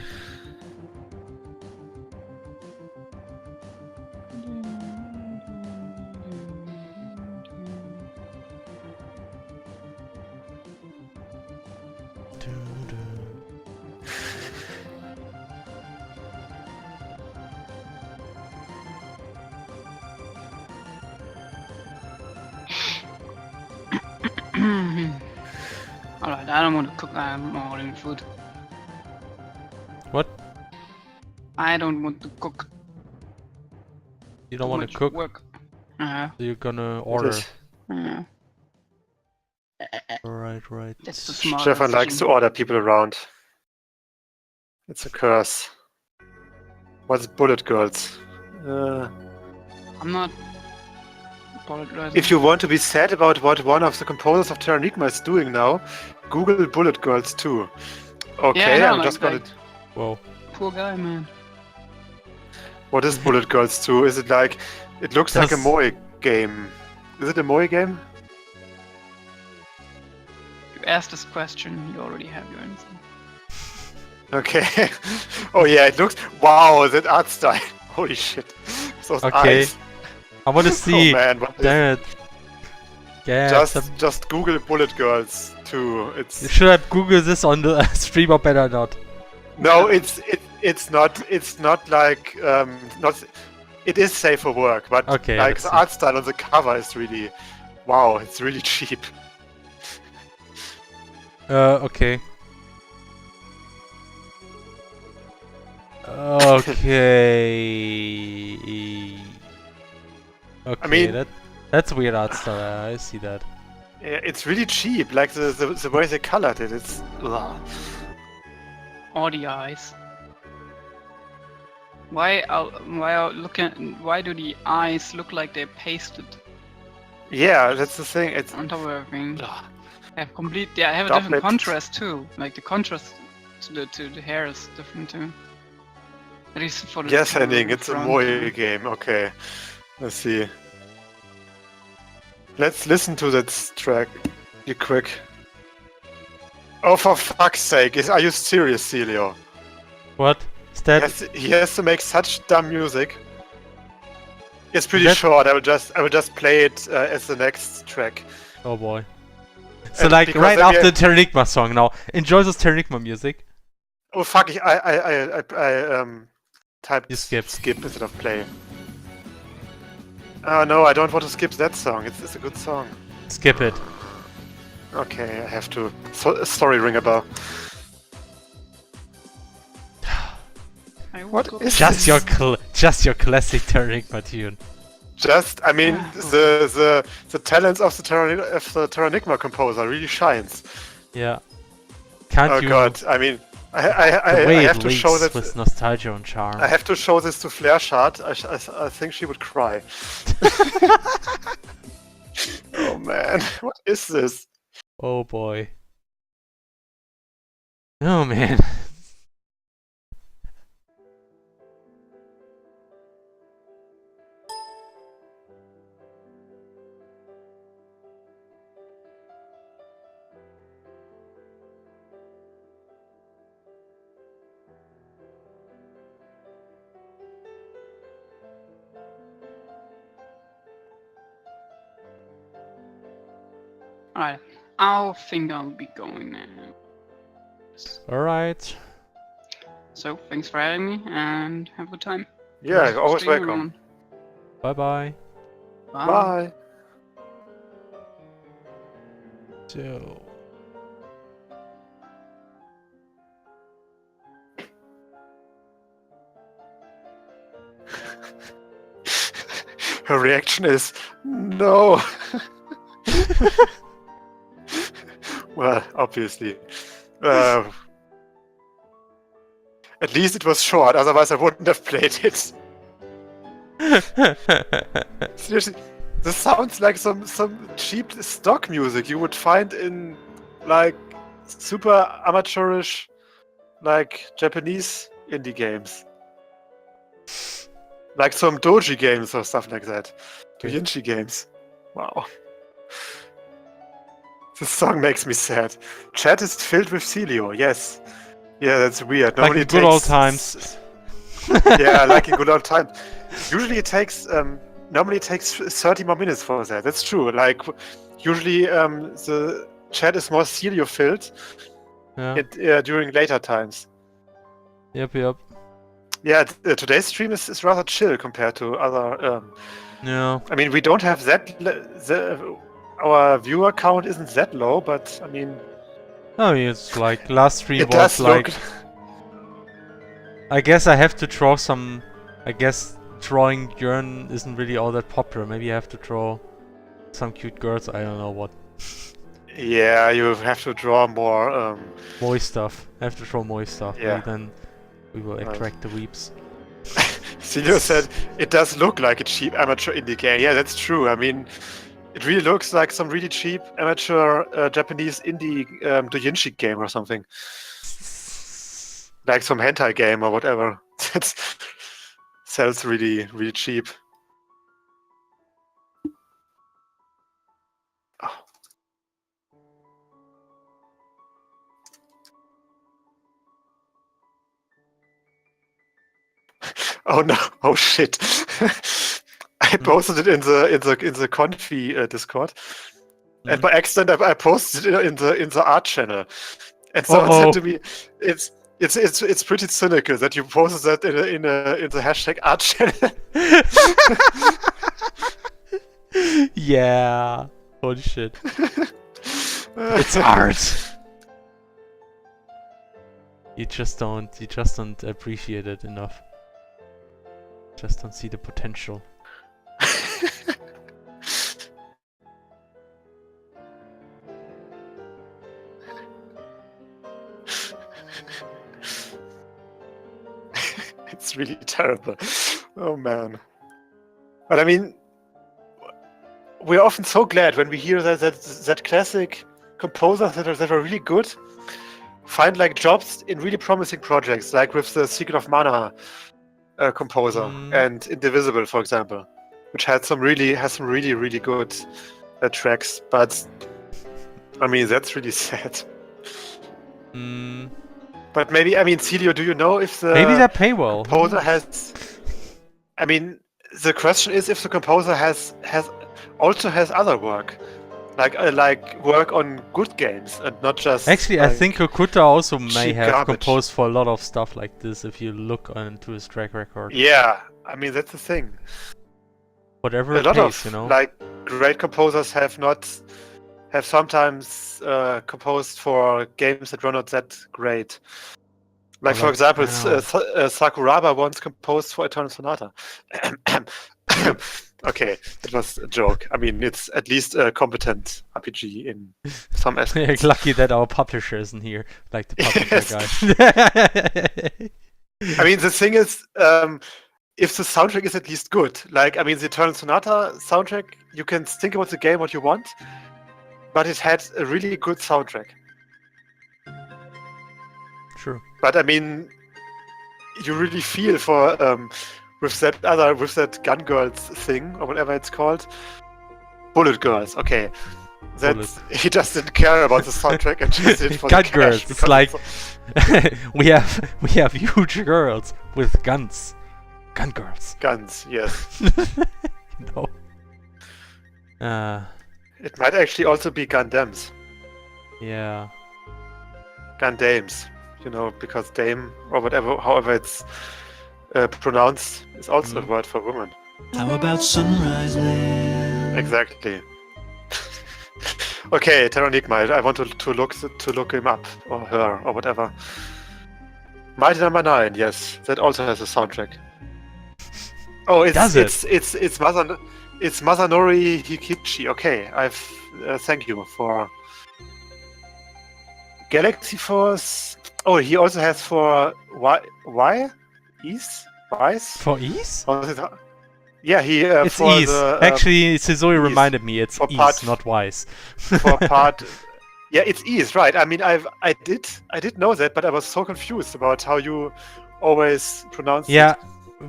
Alright, I don't want to cook. I'm ordering food. What? I don't want to cook. You don't Too want much to cook? Work. So you're gonna It order. is. Yeah. Right. That's the smart. Stefan likes to order people around. It's a curse. What's Bullet Girls? I'm not apologizing. If you want to be sad about what one of the composers of Terranigma is doing now, Google Bullet Girls 2. Okay, Yeah, I know, I'm like just gonna... that. Whoa. Poor guy, man. What is Bullet Girls 2? Is it like... It looks like a Does- Moe game. Is it a Moe game? You asked this question, you already have your answer. Okay. Oh yeah, it looks. Wow, that art style. Holy shit. Those Okay. eyes. I want to Oh see. man, what is Damn it. Yeah, just Google Bullet Girls too. you It's should have Googled this on the stream or better not. no, it's not like not. It is safe for work, but Okay, like let's the see. art style on the cover is really, wow, it's really cheap. Okay. Okay. Okay, mean- that's weird art style. I see that. Yeah, it's really cheap. Like the way they colored it, it's. Ugh. Or the eyes. Why do the eyes look like they're pasted Yeah, that's the thing. It's. on top of everything? Ugh. I have a different Doublet. contrast too. Like the contrast to the hair is different too. At least for the Yes, to Henning, the it's a front, Moe yeah. game. Okay, let's see. Let's listen to that track. You quick. Oh, for fuck's sake! Are you serious, Celio? What? Is that? He has to make such dumb music. It's pretty That- short. I will just play it as the next track. Oh boy. So And like because right then we after the Terranigma song now. Enjoy this Terranigma music. Oh fuck! I typed You skipped. skip instead of play. Oh no, I don't want to skip that song. It's a good song. Skip it. Okay, I have to. Sorry, ring a bell. I will What go- is Just this? your classic Terranigma tune. Just, I mean, Yeah. the talents of the Terranigma composer really shines. Yeah. Can't Oh you? god, I mean, The I way have it to show links that. with nostalgia and charm. I have to show this to Flair Shard. I think she would cry. Oh man, what is this? Oh boy. Oh man. Alright, I think I'll be going now. Alright. So thanks for having me and have a good time. Yeah, always Stay welcome. around. Bye bye. Bye. Bye. So. Her reaction is no. Well, obviously. At least it was short, otherwise I wouldn't have played it. Seriously, this sounds like some cheap stock music you would find in like super amateurish like Japanese indie games. Like some doji games or stuff like that. Doujinshi games. Wow. This song makes me sad. Chat is filled with Celio, yes. Yeah, that's weird. Like in good old times. Yeah, like in good old times. Usually it takes normally it takes 30 more minutes for that. That's true. Like usually the chat is more Celio filled Yeah. during later times. Yep. Yeah, today's stream is rather chill compared to other. Yeah. I mean, we don't have that. Our viewer count isn't that low, but I mean, Oh, it's like last stream it was does like. look. I guess I have to draw some. I guess drawing Joern isn't really all that popular. Maybe I have to draw some cute girls. I don't know what. Yeah, you have to draw more. Moe stuff. I have to draw Moe stuff. Yeah. Maybe then we will attract the weeps. Celio said it does look like a cheap amateur indie game. Yeah, that's true. I mean, it really looks like some really cheap amateur Japanese indie doujinshi game or something, like some hentai game or whatever. That sells really cheap. Oh no! Oh shit! I posted it in the Confi Discord, and by accident I posted it in the art channel, and someone said to me, "It's pretty cynical that you posted that in the hashtag art channel." Yeah. Holy shit. It's art. You just don't appreciate it enough. Just don't see the potential. It's really terrible. Oh man. But I mean, we're often so glad when we hear that classic composers that are really good find like jobs in really promising projects, like with the Secret of Mana composer and Indivisible, for example, which has some really good tracks. But I mean, that's really sad. But maybe, I mean, Celio, do you know if the maybe they pay well. composer has? I mean, the question is if the composer has other work, like work on good games and not just. Actually, like, I think Okuta also may cheap have garbage. composed for a lot of stuff like this. If you look onto his track record, Yeah, I mean that's the thing. whatever A it lot pays, of you know. like great composers have sometimes composed for games that were not that great. Like for example, Sakuraba once composed for Eternal Sonata. Okay, it was a joke. I mean, it's at least a competent RPG in some aspects. Lucky that our publisher isn't here, like the publisher guy. I mean, the thing is, if the soundtrack is at least good, like, I mean, the Eternal Sonata soundtrack, you can think about the game what you want, but it had a really good soundtrack. True. But I mean, you really feel for with that Gun Girls thing or whatever it's called, Bullet Girls. Okay, that he just didn't care about the soundtrack and just did it for Gun the Girls. cash It's like we have huge girls with guns. Gun girls. guns. Yes, No. it might actually also be Gundams, Yeah. Gundames. You know, because dame or whatever, however it's pronounced, is also a word for woman. How about sunrise land? Exactly. Okay, Terranigma. I want to look him up or her or whatever. Mighty Number 9. Yes, that also has a soundtrack. Oh, it's Masanori Hikichi. Okay, thank you for Galaxy Force. Oh, he also has for Wise? For Ease? Yeah, he It's for Ease. the, Actually, Sizoi Ease. reminded me. It's For Ease, part- not Wise. for part. Yeah, it's Ease, right? I mean, I did know that, but I was so confused about how you always pronounce Yeah. it.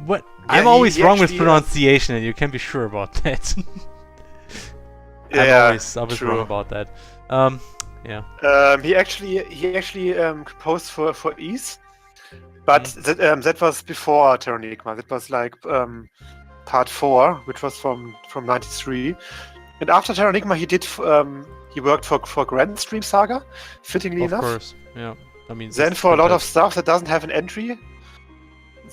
What? Yeah, I'm always he wrong with actually, pronunciation, and you can be sure about that. Yeah, I'm always true. wrong about that. Yeah. He actually composed for Ease, but that was before Terranigma. That was like part 4, which was from '93. And after Terranigma, he worked for Grand Stream Saga, fittingly Of enough. course. Yeah. I mean. Then for a lot of stuff that doesn't have an entry.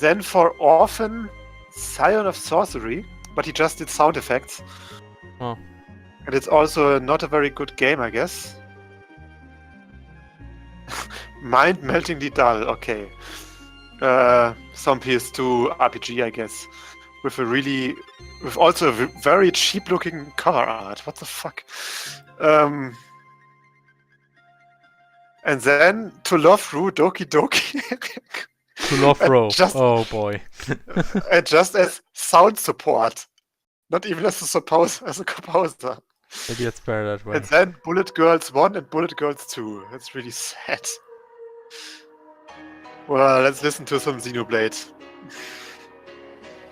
Then for Orphan, Scion of Sorcery, but he just did sound effects. Oh. And it's also not a very good game, I guess. Mind-meltingly dull, okay. Some PS2 RPG, I guess. With also a very cheap-looking cover art. What the fuck? And then To Love Ru Doki Doki. To Love Row. Just- Oh boy. And just as sound support. Not even as a composer. Maybe it's better that way. And then Bullet Girls 1 and Bullet Girls 2. That's really sad. Well, let's listen to some Xenoblade.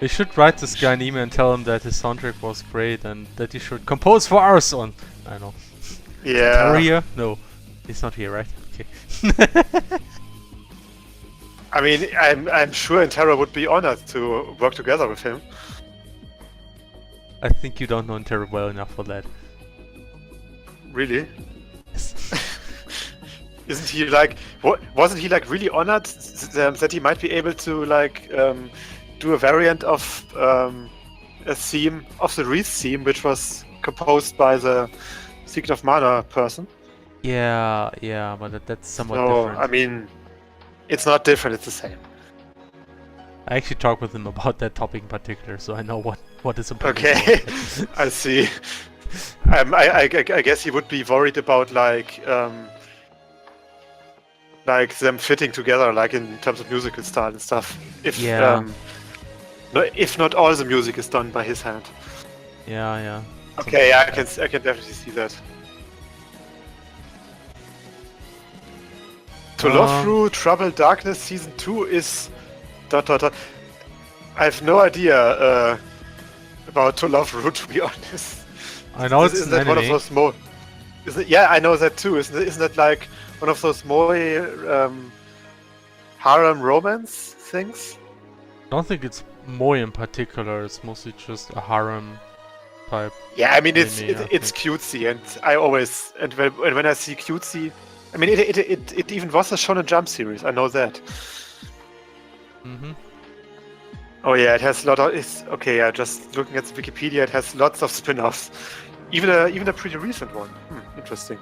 We should write this guy an email and tell him that his soundtrack was great and that he should compose for ours on. I know. Yeah. Korea? No. He's not here, right? Okay. I mean, I'm sure Intero would be honored to work together with him. I think you don't know Intero well enough for that. Really? Isn't he like? Wasn't he like really honored that he might be able to like do a variant of a theme of the Reese theme, which was composed by the Secret of Mana person? Yeah, but that's somewhat So different. I mean, it's not different; it's the same. I actually talked with him about that topic in particular, so I know what is important. Okay, I see. I guess he would be worried about like them fitting together, like in terms of musical style and stuff. If if not all the music is done by his hand. Yeah. Okay, I can definitely see that. To Love Through Troubled Darkness Season 2 is ... I have no idea about To Love Through, to be honest. I know it's Isn't an that one of anime. those more? Yeah, I know that too. Isn't that like one of those more harem romance things? I don't think it's moe in particular. It's mostly just a harem type. Yeah, I mean it's anime, I it's cutesy, and I always when I see cutesy, I mean it even was a Shonen Jump series. I know that. Mm-hmm. Oh yeah, it has a lot of. It's okay. Yeah, just looking at the Wikipedia, it has lots of spin-offs. Even a pretty recent one. Interesting.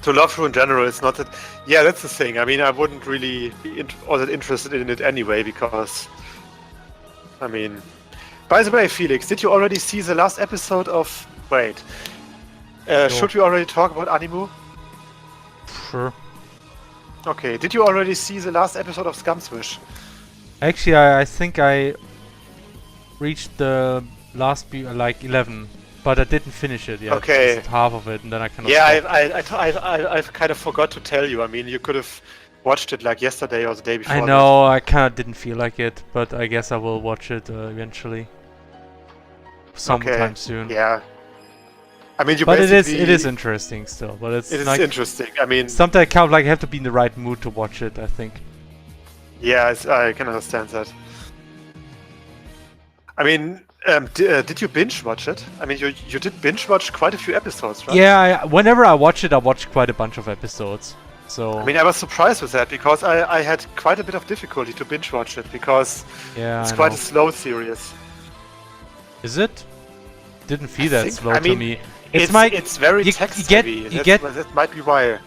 To Love Through in general, it's not that. Yeah, that's the thing. I mean, I wouldn't really be all that interested in it anyway, because. I mean, by the way, Felix, did you already see the last episode of? Wait. Should we already talk about Animu? Sure. Okay. Did you already see the last episode of Scumswish? Actually, I think I reached the last like 11, but I didn't finish it yet. Okay. Just half of it, and then I kind of. Yeah, stopped. I kind of forgot to tell you. I mean, you could have watched it like yesterday or the day before. I know, I kind of didn't feel like it, but I guess I will watch it eventually. Sometime soon. Yeah. I mean, but it is interesting still. But it is like, interesting. I mean, sometimes I kind of like have to be in the right mood to watch it, I think. Yeah, I can understand that. I mean, did you binge watch it? I mean, you did binge watch quite a few episodes, right? Yeah, whenever I watch it, I watch quite a bunch of episodes. So I mean, I was surprised with that because I had quite a bit of difficulty to binge watch it because it's quite a slow series. Is it? Didn't feel that slow to me. It's very text heavy. That might be why.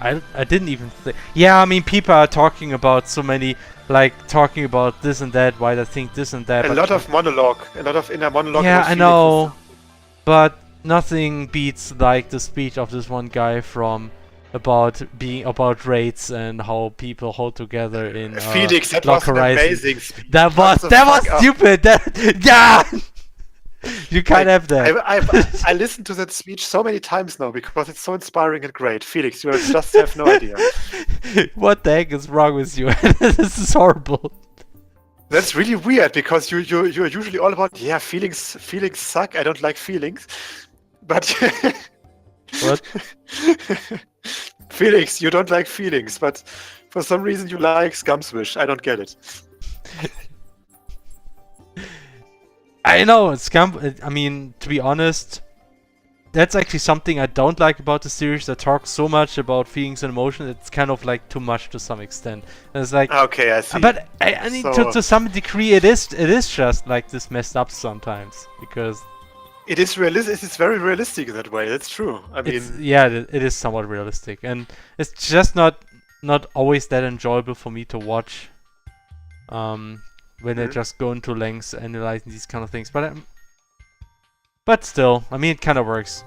I didn't even think. Yeah, I mean, people are talking about so many, like talking about this and that, why they think this and that. A lot of monologue, a lot of inner monologue. Yeah, I know, but nothing beats like the speech of this one guy from about raids and how people hold together in Felix, that was an amazing speech. That was stupid. Yeah. You can't have that. I listened to that speech so many times now because it's so inspiring and great. Felix, you just have no idea. What the heck is wrong with you? This is horrible. That's really weird because you're usually all about feelings suck. I don't like feelings, but what? Felix, you don't like feelings, but for some reason you like Scumswish. I don't get it. I know, I mean, to be honest, that's actually something I don't like about the series. That talks so much about feelings and emotions. It's kind of like too much to some extent. And it's like, okay, I see. But I mean, to some degree, it is just like this messed up sometimes because it is realistic. It's very realistic in that way. That's true. I mean, it is somewhat realistic, and it's just not always that enjoyable for me to watch. When they just go into lengths analyzing these kind of things, but still, I mean, it kind of works.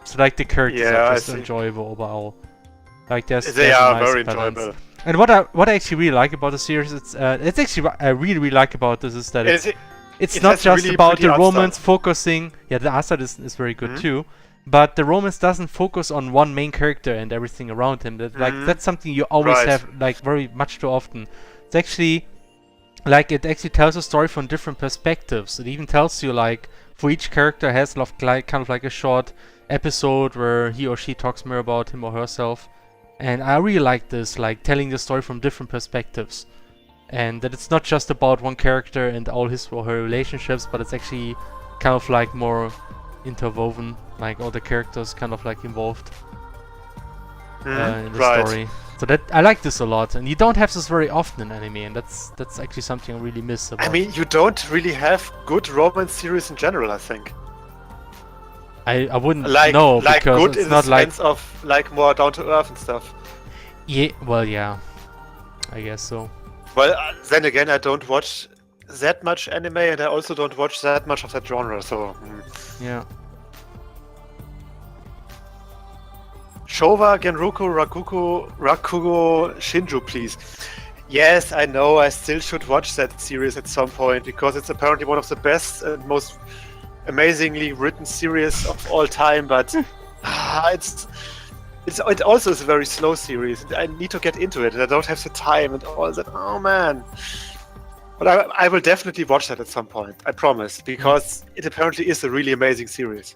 So like the characters are just enjoyable overall. Like they are nice very balance. enjoyable. And what I actually really like about the series, it's actually what I really like about this is that it's not just really about the romance focusing. Yeah, the art style is very good too, but the romance doesn't focus on one main character and everything around him. That's something you always have like very much too often. It's actually like it actually tells a story from different perspectives. It even tells you like for each character has kind of like a short episode where he or she talks more about him or herself, And I really like this, like telling the story from different perspectives. And that it's not just about one character and all his or her relationships, but it's actually kind of like more interwoven, like all the characters kind of like involved in the story. So that I like this a lot, and you don't have this very often in anime, and that's actually something I really miss about. I mean, you don't really have good romance series in general, I think. I wouldn't Like know like because good it's in not the like sense of like more down to earth and stuff. yeah, well yeah, I guess so. Well, then again, I don't watch that much anime, and I also don't watch that much of that genre. So Yeah. Showa, Genroku, Rakugo, Shinju, please. Yes, I know. I still should watch that series at some point because it's apparently one of the best and most amazingly written series of all time. But it also is a very slow series. I need to get into it, and I don't have the time and all that. Oh man! But I will definitely watch that at some point. I promise, because it apparently is a really amazing series.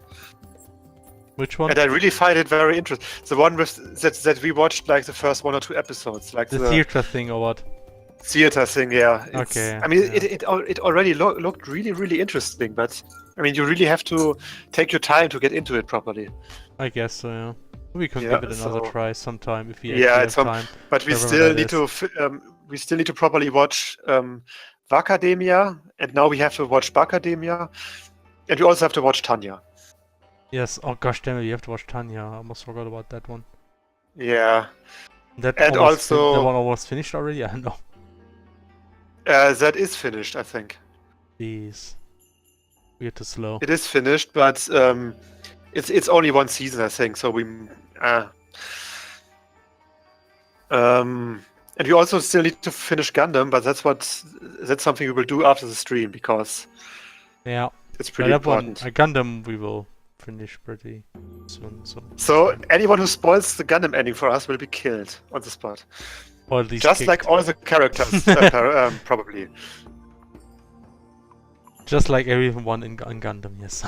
Which one? And I really find it very interesting. The one with that we watched like the first 1 or 2 episodes, like The theater thing or what? theater thing. Yeah. Okay, I mean, yeah. it already looked really, really interesting, but I mean, you really have to take your time to get into it properly. I guess so, yeah. We could Yeah, give it another so- try sometime if we Yeah, actually it's have time. But we wherever still that need is. we still need to properly watch Vacademia, and now we have to watch Bacademia, and we also have to watch Tanya. Yes, oh gosh damn it, you have to watch Tanya. I almost forgot about that one. Yeah, That And almost also- that one almost finished already? I don't know. that is finished, I think. Jeez. We're too slow. It is finished, but it's only 1 season, I think. So we, and we also still need to finish Gundam, but that's something we will do after the stream because Yeah. it's Yeah, pretty that one, important. a Gundam we will finish pretty soon. So anyone who spoils the Gundam ending for us will be killed on the spot, Or at least just kicked. like all the characters, probably. Just like everyone in Gundam, yes.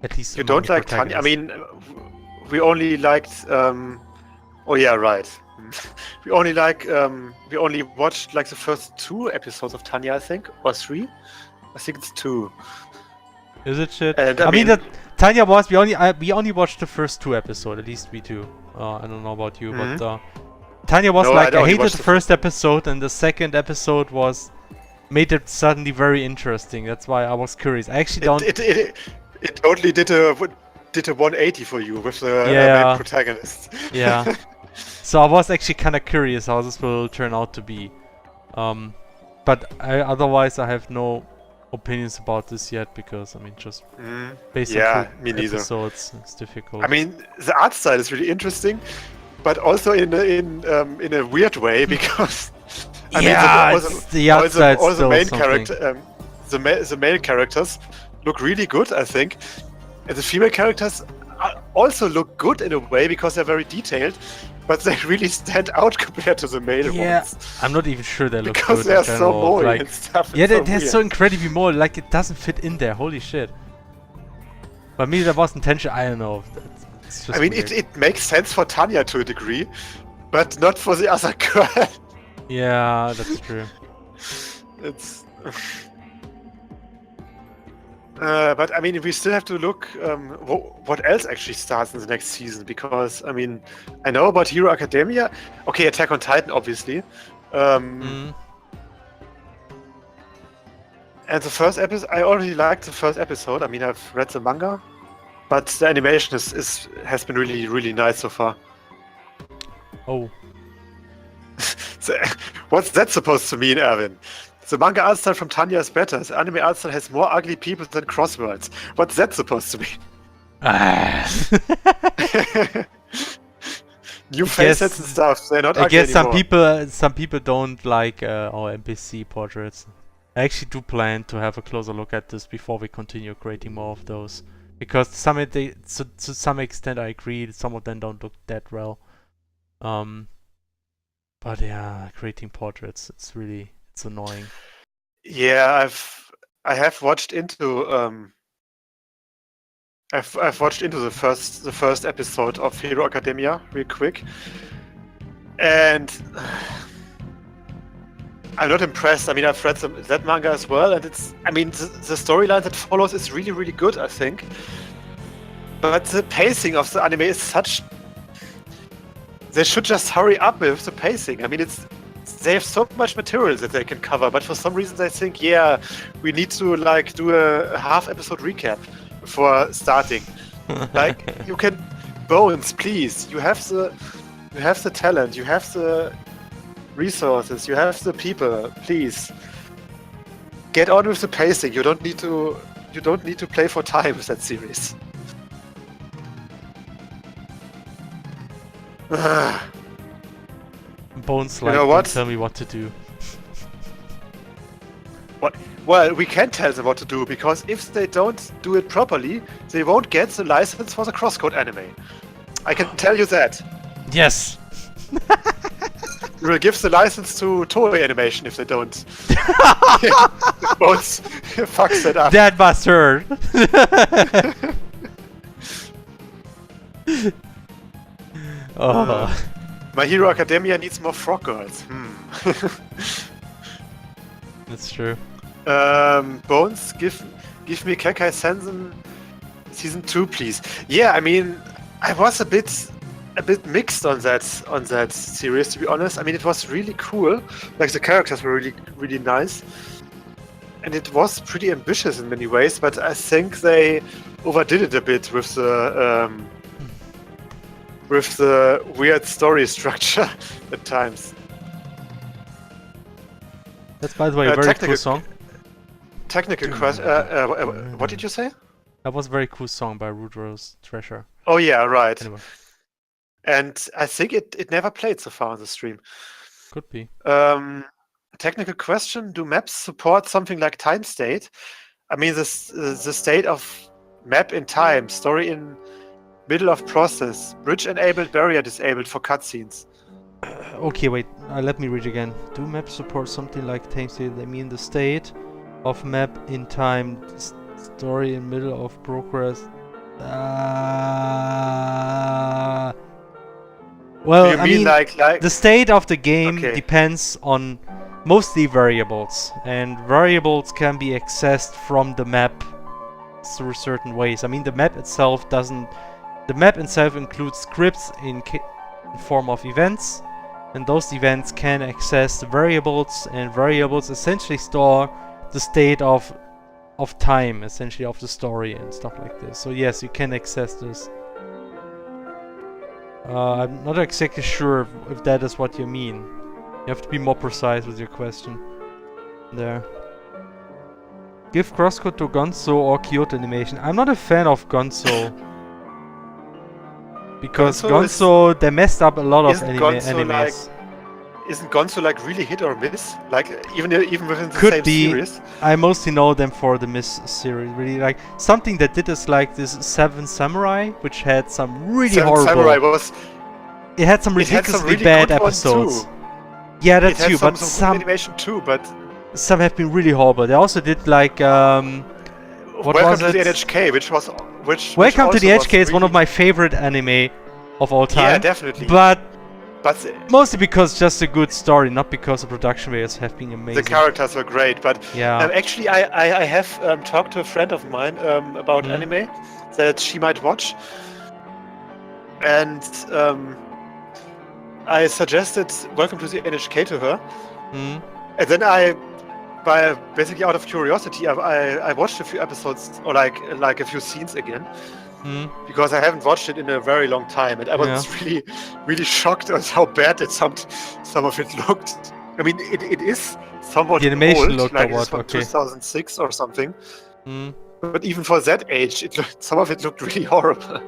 At least You among don't the like Tanya? I protagonists. mean, we only liked. Oh yeah, right. We only we only watched like the first 2 episodes of Tanya, I think, or 3. I think it's 2. Is it shit? And, I I mean, mean- that Tanya was we only watched the first 2 episodes. At least we do. I don't know about you, but Tanya was No, like I I only hated watched the the first episode, and the second episode made it suddenly very interesting. That's why I was curious. I actually don't. It totally did a 180 for you with the Yeah. main protagonist. Yeah. So I was actually kind of curious how this will turn out to be. But otherwise I have no opinions about this yet because I mean just based Yeah, on me 2 neither. episodes, it's difficult. I mean, the art style is really interesting, but also in a weird way because I Yeah, mean, it's- the art style's all the still main something. character, the male characters look really good, I think, and the female characters also look good in a way because they're very detailed, but they really stand out compared to the male yeah, ones I'm not even sure they look because good they're in so general. boring Like, and stuff. yeah, It's so they're weird. so incredibly more like it doesn't fit in there. Holy shit! But maybe that was intention. I don't know. It's just I mean, weird. it makes sense for Tanya to a degree, but not for the other girl. Yeah, that's true. It's. But I mean, we still have to look what else actually starts in the next season because I mean, I know about Hero Academia. Okay, Attack on Titan, obviously. Mm. And the first episode, I already liked the first episode. I mean, I've read the manga, but the animation has been really, really nice so far. Oh, So, what's that supposed to mean, Erwin? The manga art style from Tanya is better. The anime art style has more ugly people than Crosswords. What's that supposed to mean? New facets and stuff. They're not I ugly guess anymore. some people don't like our NPC portraits. I actually do plan to have a closer look at this before we continue creating more of those, because to some extent I agree. Some of them don't look that well. But yeah, creating portraits, it's annoying. Yeah, I have watched into I've watched into the first episode of Hero Academia real quick, And I'm not impressed. I mean, I've read that manga as well, and the storyline that follows is really, really good, I think. But the pacing of the anime is such. They should just hurry up with the pacing. I mean, they have so much material that they can cover, but for some reason they think, yeah, we need to like do a half-episode recap before starting. Like, you can, Bones, please. You have the talent. You have the resources. You have the people. Please get on with the pacing. You don't need to play for time with that series. Bones like, You know what? don't tell me what to do. What? Well, we can tell them what to do, because if they don't do it properly, they won't get the license for the CrossCode anime. I can tell you that. Yes! We will give the license to Toei Animation if they don't. Bones fucks that up. That bastard! Oh. My Hero Academia needs more frog girls. That's true. Bones, give me Kekai Sensen season 2, please. Yeah, I mean, I was a bit mixed on that series, to be honest. I mean, it was really cool. Like, the characters were really, really nice, and it was pretty ambitious in many ways. But I think they overdid it a bit with the weird story structure at times. That's, by the way, a very cool song. Technical question. What did you say? That was a very cool song by Root Rose Treasure. Oh yeah, right. Anyway, And I think it never played so far on the stream. could be. Technical question: do maps support something like time state? I mean, the state of map in time, story in middle of process, bridge enabled, barrier disabled for cutscenes. Okay, wait. Let me read again. Do maps support something like time state? I mean the state of map in time, story in middle of progress. Well, Do you I mean mean, like the state of the game Okay. depends on mostly variables, and variables can be accessed from the map through certain ways. I mean, the map itself doesn't. The map itself includes scripts in form of events, and those events can access the variables, and variables essentially store the state of time, essentially of the story and stuff like this. So yes, you can access this. I'm not exactly sure if that is what you mean. You have to be more precise with your question. There. Give CrossCode to Gonzo or Kyoto Animation. I'm not a fan of Gonzo. Because Gonzo, they messed up a lot of animes. Isn't Gonzo like really hit or miss? Like even within the Could same be. series? I mostly know them for the Miss series. Really, like something that did is like this Seven Samurai, which had some really Seven horrible. Samurai was. It had some It had some ridiculously really bad good ones episodes. too. Yeah, It that had too. But some some good animation too, but some have been really horrible. They also did like what Welcome was to the it? NHK, which Welcome to the also was HK is one of really- my favorite anime of all time. Yeah, definitely. But But mostly because just a good story, not because the production values have been amazing. the characters were great. But Yeah. actually, I have talked to a friend of mine about Mhm. anime that she might watch, and I suggested Welcome to the NHK to her, Mm. and then basically out of curiosity, I watched a few episodes or like a few scenes again. Mm. Because I haven't watched it in a very long time, and I was really, really shocked at how bad some of it looked. I mean, it is somewhat The animation old, looked like or it's what? from Okay. 2006 or something. Mm. But even for that age, some of it looked really horrible.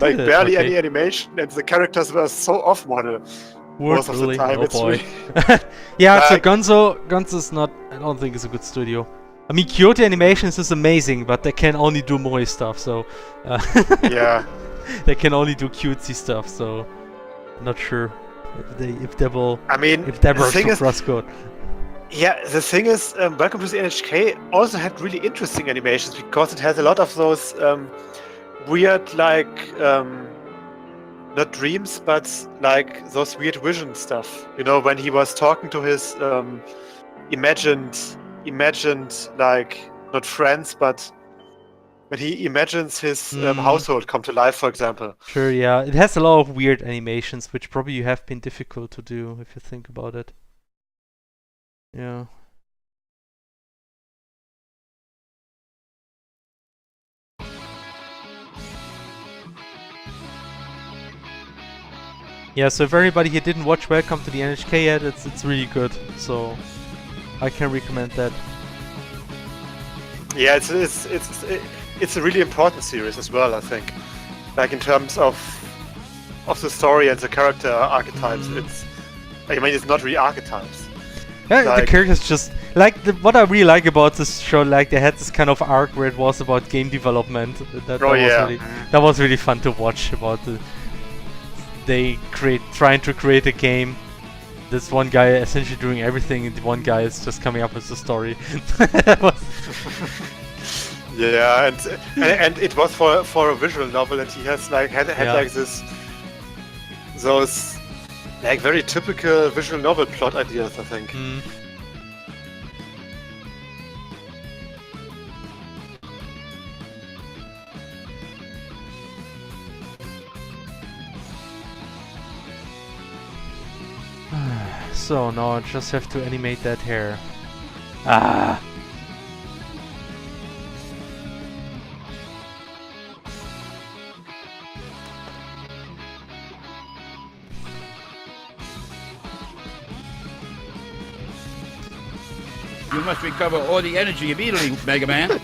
Like Did it? barely Okay. any animation, and the characters were so off-model most of the Really? time. Oh It's boy. really, Yeah, so Like- Gonzo's not. I don't think it's a good studio. I mean, Kyoto Animations is amazing, but they can only do moe stuff. So yeah. they can only do cutesy stuff. So not sure if they will I mean, if that the works thing for is, CrossCode. yeah, the thing is, Welcome to the NHK also had really interesting animations because it has a lot of those weird, like not dreams, but like those weird vision stuff. You know, when he was talking to his imagined like not friends, but when he imagines his household come to life, for example. Sure, yeah. It has a lot of weird animations, which probably have been difficult to do if you think about it. Yeah. Yeah, so if anybody here didn't watch Welcome to the NHK yet, it's really good. So I can recommend that. Yeah, it's a really important series as well, I think. Like in terms of the story and the character archetypes, it's not really archetypes. Yeah, like, the characters just like what I really like about this show. Like they had this kind of arc where it was about game development. That was really fun to watch. About trying to create a game. This one guy essentially doing everything, and the one guy is just coming up with the story. Yeah, and it was for a visual novel, and he has like had like those like very typical visual novel plot ideas, I think. So now I just have to animate that hair. Ah. You must recover all the energy immediately, Mega Man.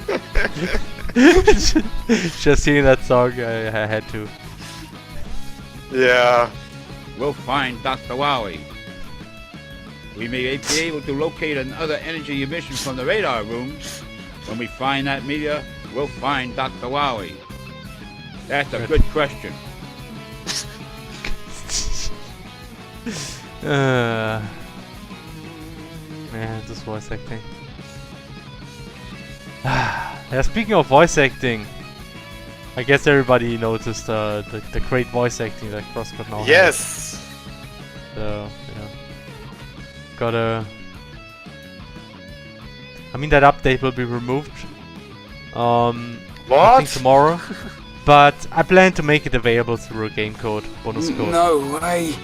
Just hearing that song, I had to. Yeah. We'll find Dr. Wowie. We may be able to locate another energy emission from the radar rooms. When we find that meteor, we'll find Dr. Wowie. That's a good question. Man, this voice acting. Yeah, speaking of voice acting, I guess everybody noticed the great voice acting that CrossCode now has. Yes. So yeah, I mean that update will be removed. I think tomorrow. But I plan to make it available through a game code, bonus code. No way.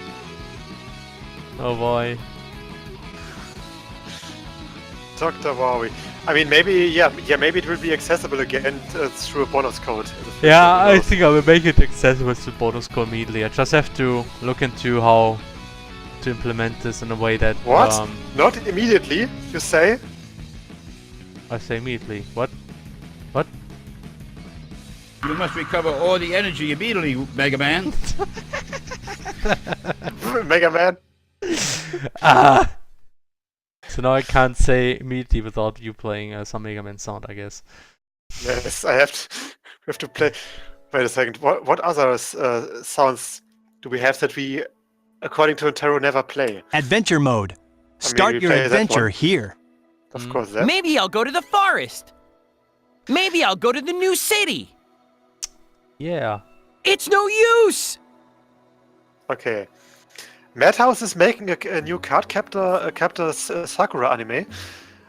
Oh boy. Dr. Wowie. I mean, maybe it will be accessible again through a bonus code. Yeah, I think I will make it accessible to bonus code immediately. I just have to look into how to implement this in a way that... What? Not immediately, you say? I say immediately. What? What? You must recover all the energy immediately, Mega Man. Mega Man? Ah! So now I can't say immediately without you playing some Mega Man sound, I guess. Yes, I have to play. Wait a second. What other sounds do we have that we, according to Antero, never play? Adventure mode. Start your adventure here. Of course, that. Maybe I'll go to the forest. Maybe I'll go to the new city. Yeah. It's no use. Okay. Madhouse is making a new card captor Sakura anime.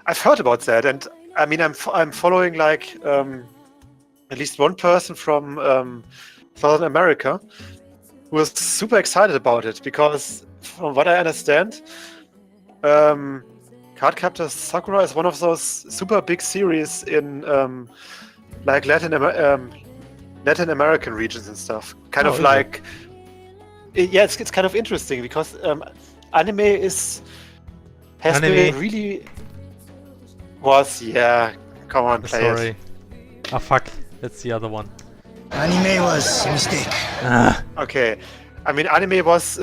I've heard about that, and I mean I'm following like at least one person from Southern America who was super excited about it because, from what I understand, Cardcaptor Sakura is one of those super big series in like Latin American regions and stuff. Kind of like. Yeah, it's kind of interesting because anime has been really come on, play Sorry. it. Ah, fuck, that's the other one. Anime was a mistake. Okay, I mean anime was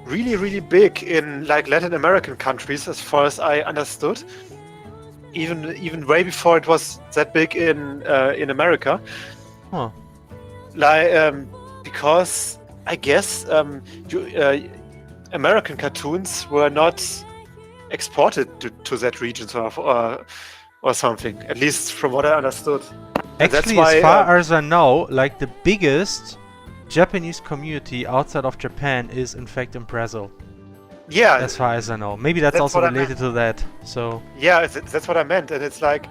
really big in like Latin American countries as far as I understood. Even way before it was that big in America. Huh. Like because I guess American cartoons were not exported to that region or something. At least from what I understood. Actually, that's why, as far as I know, like the biggest Japanese community outside of Japan is in fact in Brazil, Yeah, as far as I know. Maybe that's also what I related to that. So yeah, that's what I meant, and it's like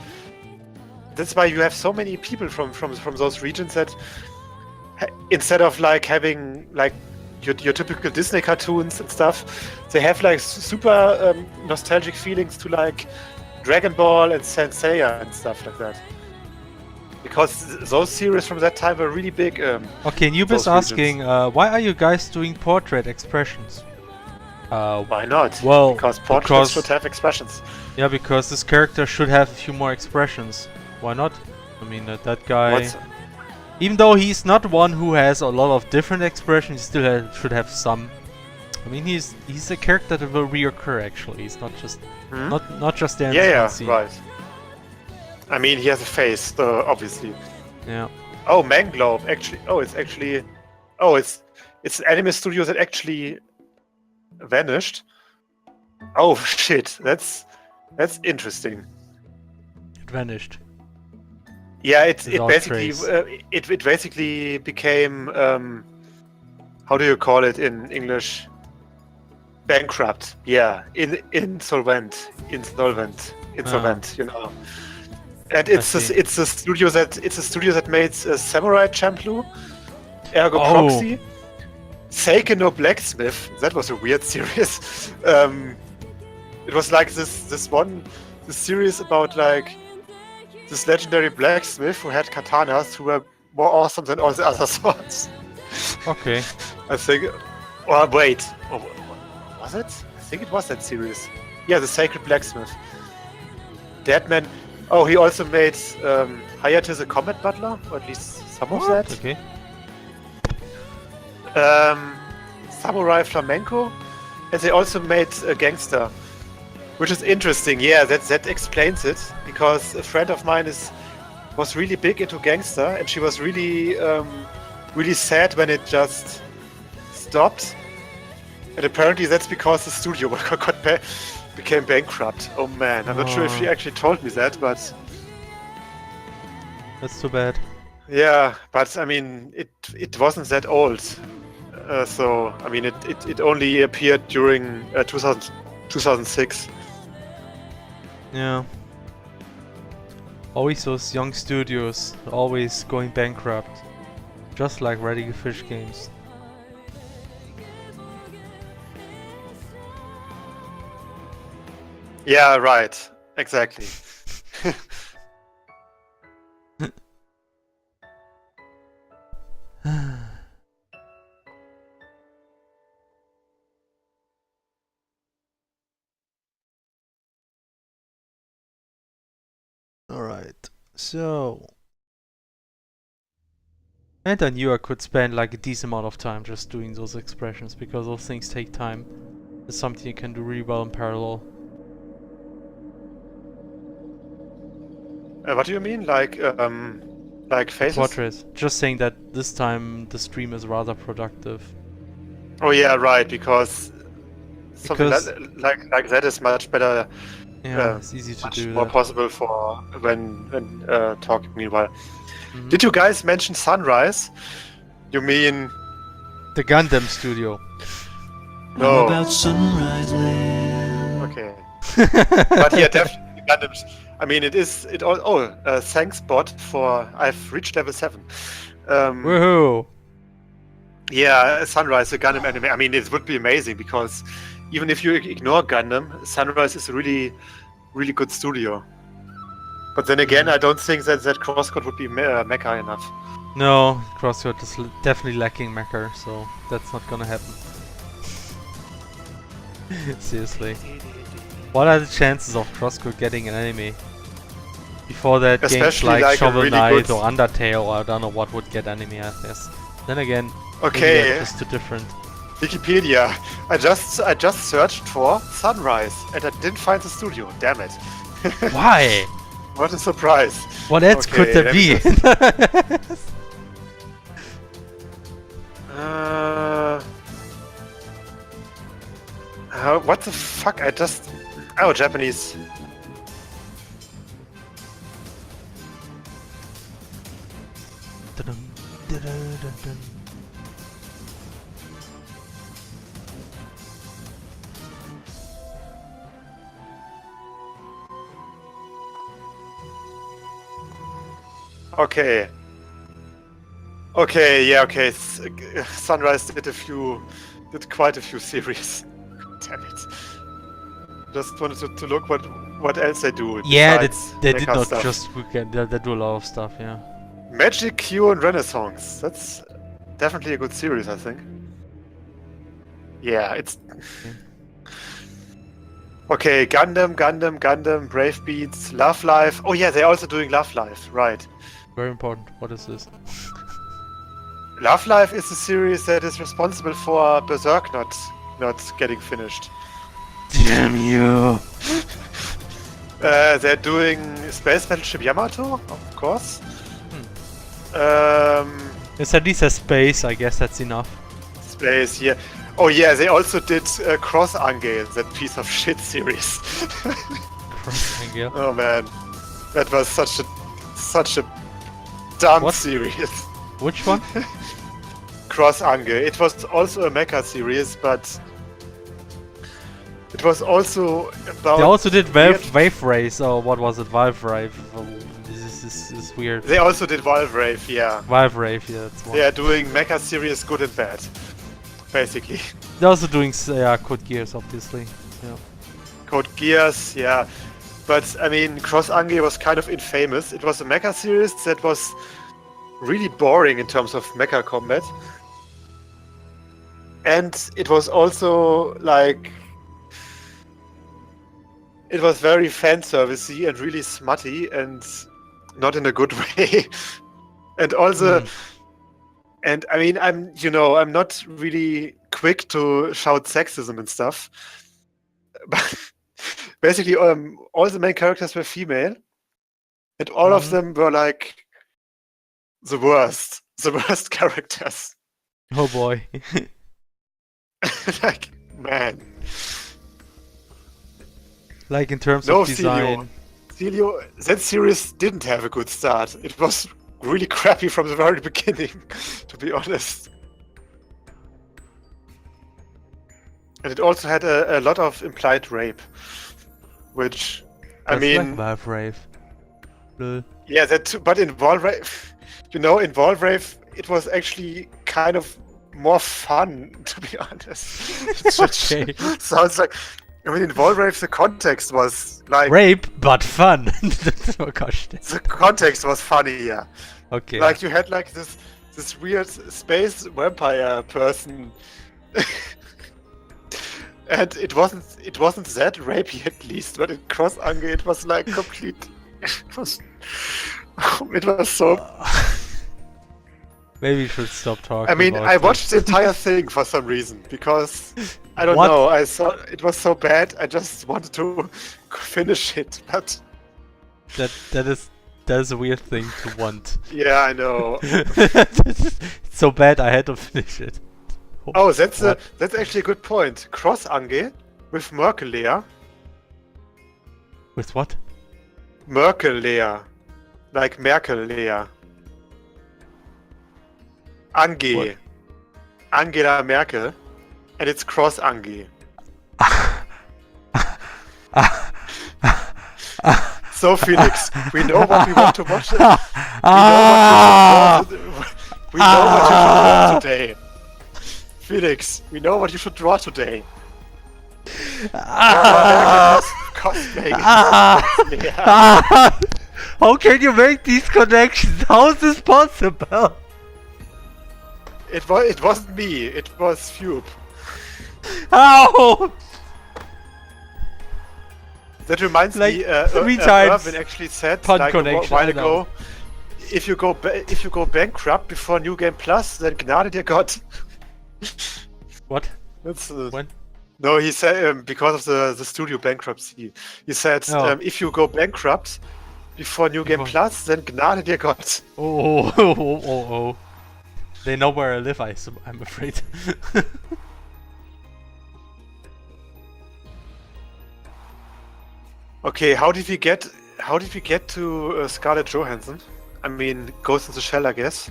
that's why you have so many people from those regions that instead of like having like your typical Disney cartoons and stuff, they have like super nostalgic feelings to like Dragon Ball and Saint Seiya and stuff like that. Because those series from that time were really big. okay, Nubis asking, why are you guys doing portrait expressions? Why not? Well, because portraits should have expressions. Yeah, because this character should have a few more expressions. Why not? I mean, that guy... Even though he's not one who has a lot of different expressions, he still should have some. I mean, he's a character that will reoccur. Actually, he's not just not just there in this one scene. Right. I mean, he has a face, obviously. Yeah. Oh, Manglobe. Actually, it's an anime studio that actually vanished. Oh shit, that's interesting. It vanished. Yeah, it basically became how do you call it in English? Bankrupt. Yeah, insolvent. You know. And it's a studio that made Samurai Champloo, Ergo Proxy, Seiken no Blacksmith. That was a weird series. It was like this series about like this legendary blacksmith who had katanas who were more awesome than all the other swords. Okay. I think. Or wait. Oh, was it? I think it was that series. Yeah, the Sacred Blacksmith. Deadman. Oh, he also made Hayate the Combat Butler, or at least some of that. Okay. Samurai Flamenco, and they also made a Gangster, which is interesting. Yeah, that explains it, because a friend of mine was really big into Gangster, and she was really really sad when it just stopped. And apparently that's because the studio became bankrupt. Oh man, I'm not sure if she actually told me that, but that's too bad. Yeah, but I mean, it wasn't that old. So I mean, it only appeared during 2006. Yeah. Always those young studios, always going bankrupt, just like Radical Fish Games. Yeah, right. Exactly. Alright, so... And I knew I could spend like a decent amount of time just doing those expressions, because those things take time. It's something you can do really well in parallel. What do you mean? Like faces? Portraits. Just saying that this time the stream is rather productive. Oh yeah, right, because something like that is much better. Yeah, it's easy to do more that. possible for when talking meanwhile. Did you guys mention Sunrise? You mean the Gundam studio? No. About Sunrise Land. Okay. But yeah, definitely Gundams. I mean, thanks bot for I've reached level 7. Woohoo! Yeah, Sunrise, the Gundam anime. I mean, it would be amazing, because even if you ignore Gundam, Sunrise is a really, really good studio. But then again, I don't think that CrossCode would be mecha enough. No, CrossCode is definitely lacking mecha, so that's not gonna happen. Seriously. What are the chances of CrossCode getting an anime? Before that, games like Shovel really Knight or Undertale or I don't know what would get anime, I guess. Then again, okay, just too different. Wikipedia. I just searched for Sunrise and I didn't find the studio. Damn it. Why? What a surprise. What else could there be? What the fuck? Oh, Japanese. Okay. Okay, yeah, okay. Sunrise did quite a few series. Damn it. Just wanted to look what else they do. Yeah, besides they did mecha not stuff. just weekend. They do a lot of stuff. Yeah. Magic, Q, and Renaissance. That's definitely a good series, I think. Yeah, it's... Okay, Gundam, Brave Beats, Love Life. Oh yeah, they're also doing Love Life, right. Very important. What is this? Love Life is the series that is responsible for Berserk not getting finished. Damn you! They're doing Space Battleship Yamato, of course. It's at least a space. I guess that's enough. Space, yeah. Oh yeah, they also did CrossCode, that piece of shit series. CrossCode. Oh man, that was such a dumb series. Which one? CrossCode. It was also a mecha series, but it was also about... They also did Wave Race, or what was it? Valve Rave. This is weird. They also did Valve Rave, yeah. Valve Rave, yeah, that's one. They are doing mecha series good and bad, basically. They're also doing Code Geass, obviously. Yeah. Code Geass, yeah. But, I mean, CrossCode was kind of infamous. It was a mecha series that was really boring in terms of mecha combat. And it was also, like... It was very fan-servicey and really smutty and not in a good way. And also... And, I mean, I'm not really quick to shout sexism and stuff. But basically, all the main characters were female. And all of them were, like, the worst characters. Oh boy. Like, man. Like in terms of design. Celio, that series didn't have a good start. It was really crappy from the very beginning, to be honest. And it also had a lot of implied rape, which, I mean... Like Valve Rave. Lol. Yeah, that too, but in Valve Rave, in Valve Rave, it was actually kind of more fun, to be honest. Okay. Sounds like... I mean, in Valve Rave, the context was like... Rape, but fun. Oh gosh. The context was funny, yeah. Okay. Like, you had like this weird space vampire person. And it wasn't that rapey at least, but in CrossCode it was like complete... It was so... Maybe you should stop talking. I mean, I watched the entire thing for some reason, because, I don't know, I saw it was so bad, I just wanted to finish it, but... That is a weird thing to want. Yeah, I know. It's so bad I had to finish it. Oh, that's actually a good point. CrossCode with Merkel layer. With what? Merkel layer. Like Merkel layer. Ange. Angela Merkel. And it's CrossCode. So, Felix, we know what we want to watch. We know what you should draw today. Felix, we know what you should draw today. Cosplay. How can you make these connections? How is this possible? It wasn't me, it was Fube. How? That reminds like me, 3 times Irvin actually said pun like connection, a while ago, if you go bankrupt before New Game Plus, then Gnade dir Gott. What? That's when? No, he said because of the studio bankruptcy. He said if you go bankrupt before New Game Plus, then Gnade dir Gott. Oh. They know where I live, I'm afraid. Okay, how did we get to Scarlett Johansson? I mean, Ghost in the Shell, I guess.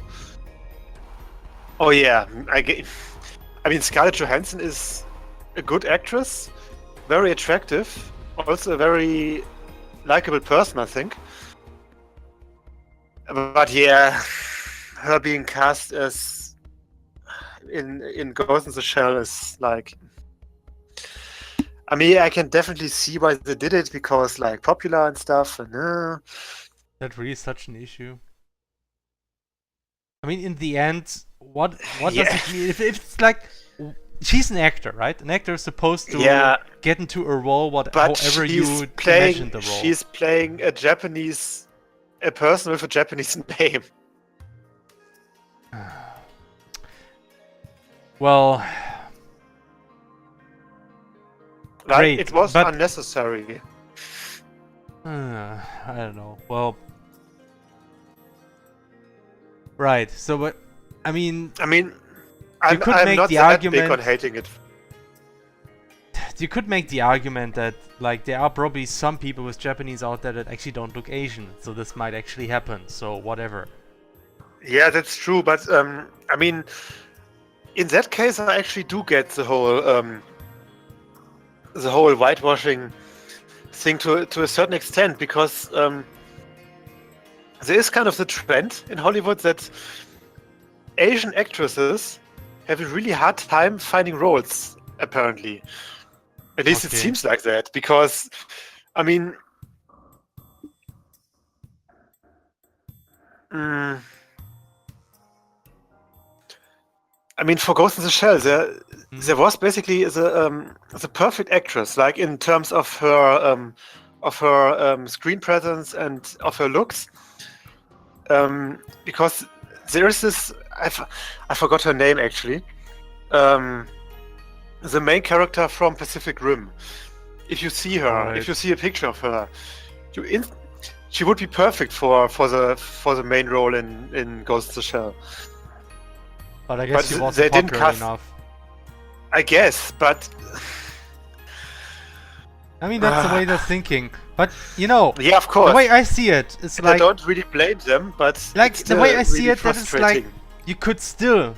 Oh yeah, I mean, Scarlett Johansson is a good actress, very attractive, also a very likable person, I think. But yeah, her being cast as in Ghost in the Shell is like. I mean, I can definitely see why they did it because like popular and stuff. And That really such an issue. I mean, in the end, what Yeah. does it mean? If it's like she's an actor, right? An actor is supposed to get into a role, however you imagine the role. She's playing a person with a Japanese name. Well, Like, great, it was but unnecessary. I don't know. Well, right. So, but I mean, I'm could make not the that big argument- on hating it. you could make the argument that like there are probably some people with Japanese out there that actually don't look Asian, so this might actually happen. So whatever. Yeah, that's true. But I mean, in that case, I actually do get the whole whitewashing thing to a certain extent because there is kind of the trend in Hollywood that Asian actresses have a really hard time finding roles, apparently. At least it Okay. seems like that, because, I mean... I mean, for Ghost in the Shell, there was basically the perfect actress, like in terms of her screen presence and of her looks, because there is this I forgot her name actually, the main character from Pacific Rim. If you see her, Right. if you see a picture of her, she would be perfect for the main role in Ghost in the Shell. But I guess But she wasn't they didn't popular cast- enough. I guess, but I mean, that's the way they're thinking. But you know, yeah, of course. the way I see it, it's And I like don't really blame them, but like it's the way still I see really it, that is like frustrating. you could still,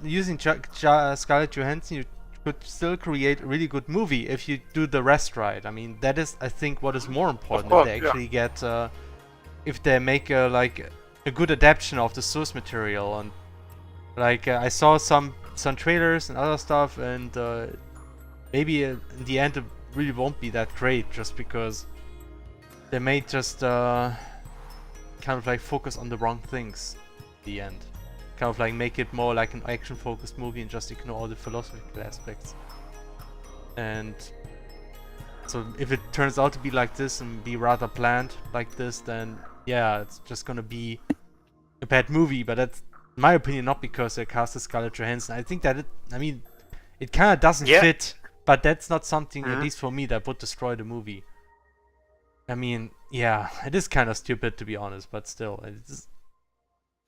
using Scarlett Johansson, you could still create a really good movie if you do the rest right. I mean, that is, I think, what is more important. course, That they yeah. actually get, if they make a good adaptation of the source material. And like I saw some trailers and other stuff, and maybe in the end it really won't be that great, just because they may just kind of like focus on the wrong things in the end. Kind of like make it more like an action-focused movie and just ignore all the philosophical aspects. And so if it turns out to be like this and be rather bland like this, then yeah, it's just gonna be a bad movie. But that's, in my opinion, not because they casted Scarlett Johansson. I think that it kind of doesn't Yeah. fit, but that's not something, at least for me, that would destroy the movie. I mean, yeah, it is kind of stupid, to be honest, but still,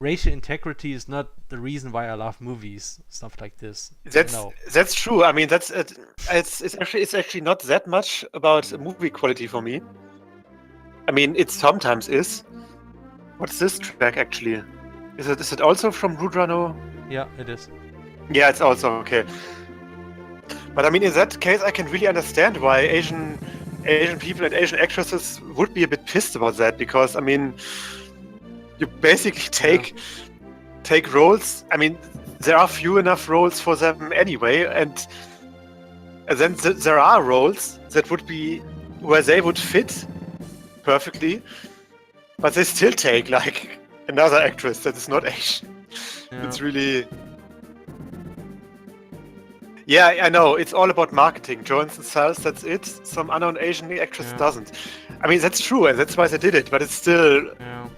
racial integrity is not the reason why I love movies, stuff like this. That's true. I mean, it's actually not that much about movie quality for me. I mean, it sometimes is. What's this track actually? Is it also from Rudrano? Yeah, it is. Yeah, it's also okay. But I mean, in that case, I can really understand why Asian people and Asian actresses would be a bit pissed about that, because I mean, you basically take roles. I mean, there are few enough roles for them anyway, and then there are roles that would be where they would fit perfectly, but they still take like another actress that is not Asian. Yeah. It's really. Yeah, I know. It's all about marketing. Johansson sells, that's it. Some unknown Asian actress doesn't. I mean, that's true, and that's why they did it, but it's still... Yeah.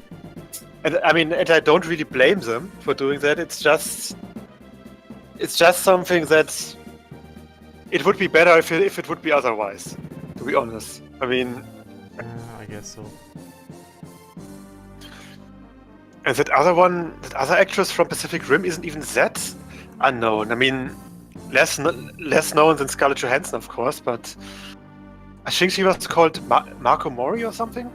And I mean, and I don't really blame them for doing that. It's just something that... It would be better if it would be otherwise, to be honest. I mean... I guess so. And that other actress from Pacific Rim isn't even that unknown. I mean... Less known than Scarlett Johansson, of course, but I think she was called Marco Mori or something.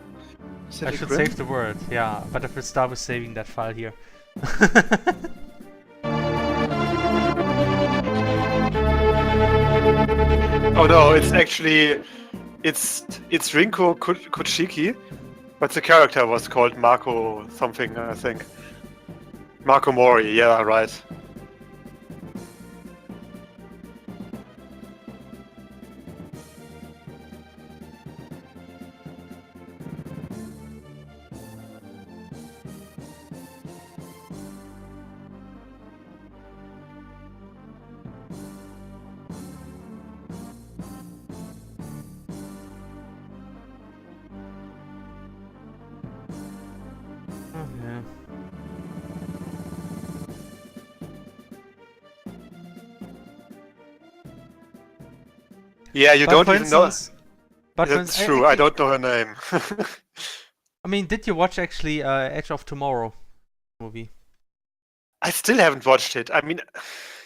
I should save the word, yeah, but if we start with saving that file here. Oh no, it's actually it's Rinko Kuchiki, But the character was called Marco something, I think. Marco Mori, yeah, right. Yeah. Yeah, you But don't for even know. instance, but for That's instance, true. I don't know her name. I mean, did you watch actually Edge of Tomorrow movie? I still haven't watched it. I mean,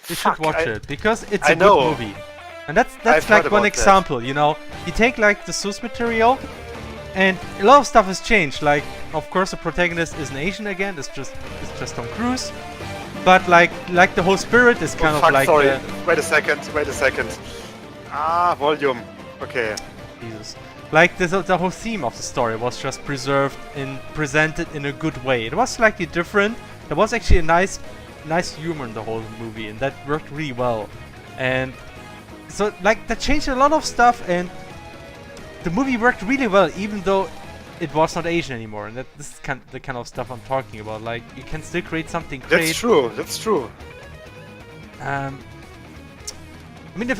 You fuck, should watch it because it's I a good know. movie. And that's I've heard like one about that. example, you know. You take like the source material and a lot of stuff has changed. Like of course the protagonist isn't Asian again, it's just Tom Cruise. But like the whole spirit is kind Oh, of fuck, like sorry. Wait a second. Ah, volume. Okay. Jesus. Like the whole theme of the story was just preserved and presented in a good way. It was slightly different. There was actually a nice humor in the whole movie, and that worked really well. And so like that changed a lot of stuff, and the movie worked really well, even though it was not Asian anymore. And this is the kind of stuff I'm talking about. Like you can still create something great. That's true. That's true. I mean,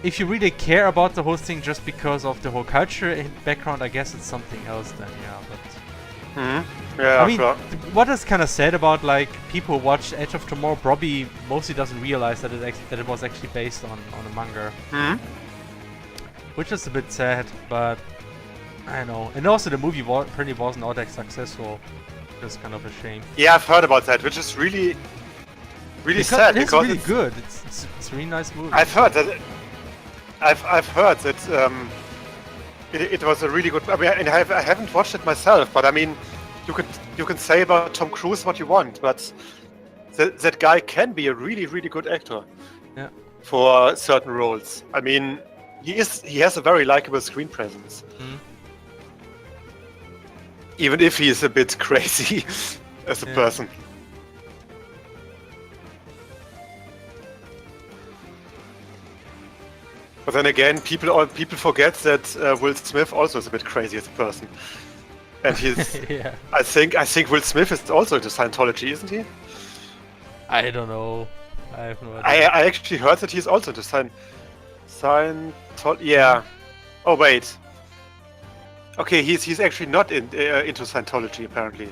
if you really care about the whole thing just because of the whole culture and background, I guess it's something else then, yeah. But Yeah, I mean, sure. what is kind of sad about like people who watch Edge of Tomorrow probably mostly doesn't realize that it was actually based on a manga, which is a bit sad. But I know, and also the movie apparently wasn't all that successful, which is kind of a shame. Yeah, I've heard about that, which is really sad It's because really good. It's a really nice movie. I've heard that. I've heard that it was a really good. I mean, and I haven't watched it myself, but I mean, you can say about Tom Cruise what you want, but that guy can be a really good actor. Yeah. For certain roles. I mean, he has a very likable screen presence. Even if he is a bit crazy as a person. But then again, people forget that Will Smith also is a bit crazy as a person, and he's. Yeah. I think Will Smith is also into Scientology, isn't he? I don't know. I have no idea. I actually heard that he's also into Scientology. Yeah. Oh wait. Okay, he's actually not into Scientology apparently.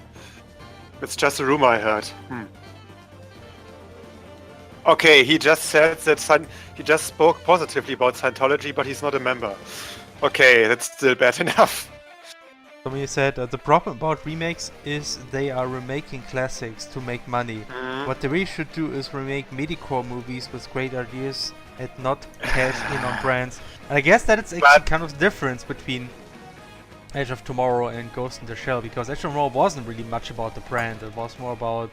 It's just a rumor I heard. Okay, he just said that he just spoke positively about Scientology, but he's not a member. Okay, that's still bad enough. Somebody said the problem about remakes is they are remaking classics to make money. What they really should do is remake mediocre movies with great ideas and not cash in on brands. And I guess that it's actually kind of the difference between Edge of Tomorrow and Ghost in the Shell, because Edge of Tomorrow wasn't really much about the brand. It was more about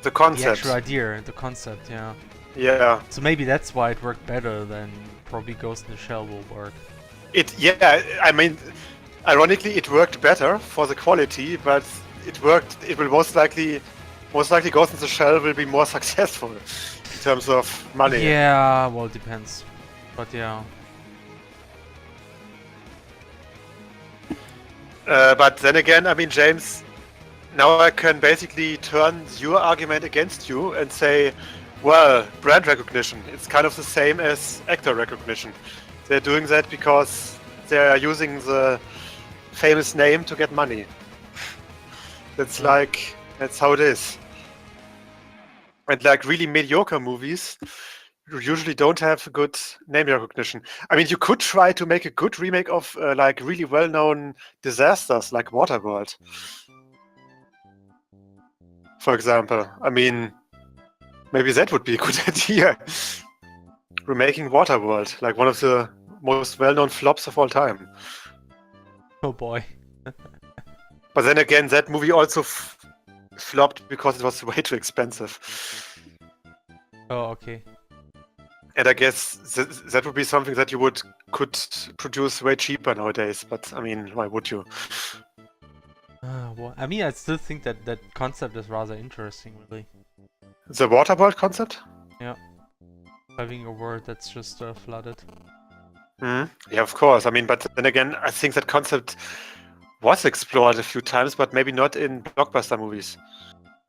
the concept, the actual idea, the concept. Yeah. Yeah. So maybe that's why it worked better than probably Ghost in the Shell will work. I mean, ironically, it worked better for the quality, but it will most likely Ghost in the Shell will be more successful in terms of money. Yeah, well, it depends. But yeah. But then again, I mean, James, now I can basically turn your argument against you and say, well, brand recognition, it's kind of the same as actor recognition. They're doing that because they're using the famous name to get money. That's how it is. And like really mediocre movies usually don't have good name recognition. I mean, you could try to make a good remake of like really well-known disasters like Waterworld, for example. I mean, maybe that would be a good idea. Remaking Waterworld, like one of the most well-known flops of all time. Oh boy. But then again, that movie also flopped because it was way too expensive. Oh, okay. And I guess that would be something that you could produce way cheaper nowadays. But I mean, why would you? well, I mean, I still think that that concept is rather interesting, really. The water world concept? Yeah. Having a world that's just flooded. Yeah, of course. I mean, but then again, I think that concept was explored a few times, but maybe not in blockbuster movies.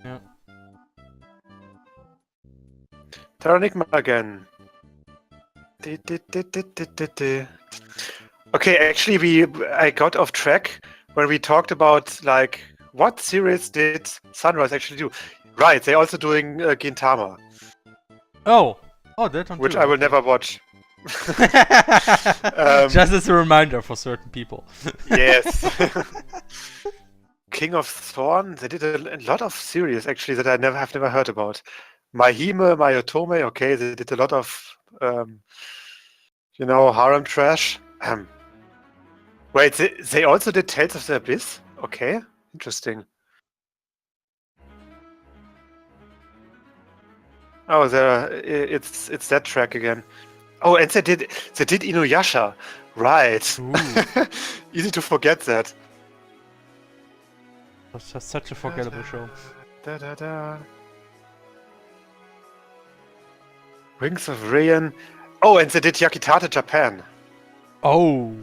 Yeah. Terranigma again. Okay, actually, I got off track when we talked about like what series did Sunrise actually do. Right, they're also doing Gintama, Oh, that one which too. I will never watch. Just as a reminder for certain people. Yes. King of Thorn. They did a lot of series actually that I have never heard about. Mahime, Mayotome. Okay, they did a lot of harem trash. Wait, they also did Tales of the Abyss. Okay, interesting. Oh, it's that track again. Oh, and they did Inuyasha. Right. Easy to forget that. That's just such a forgettable show. Wings of Rain. Oh, and they did Yakitate Japan. Oh,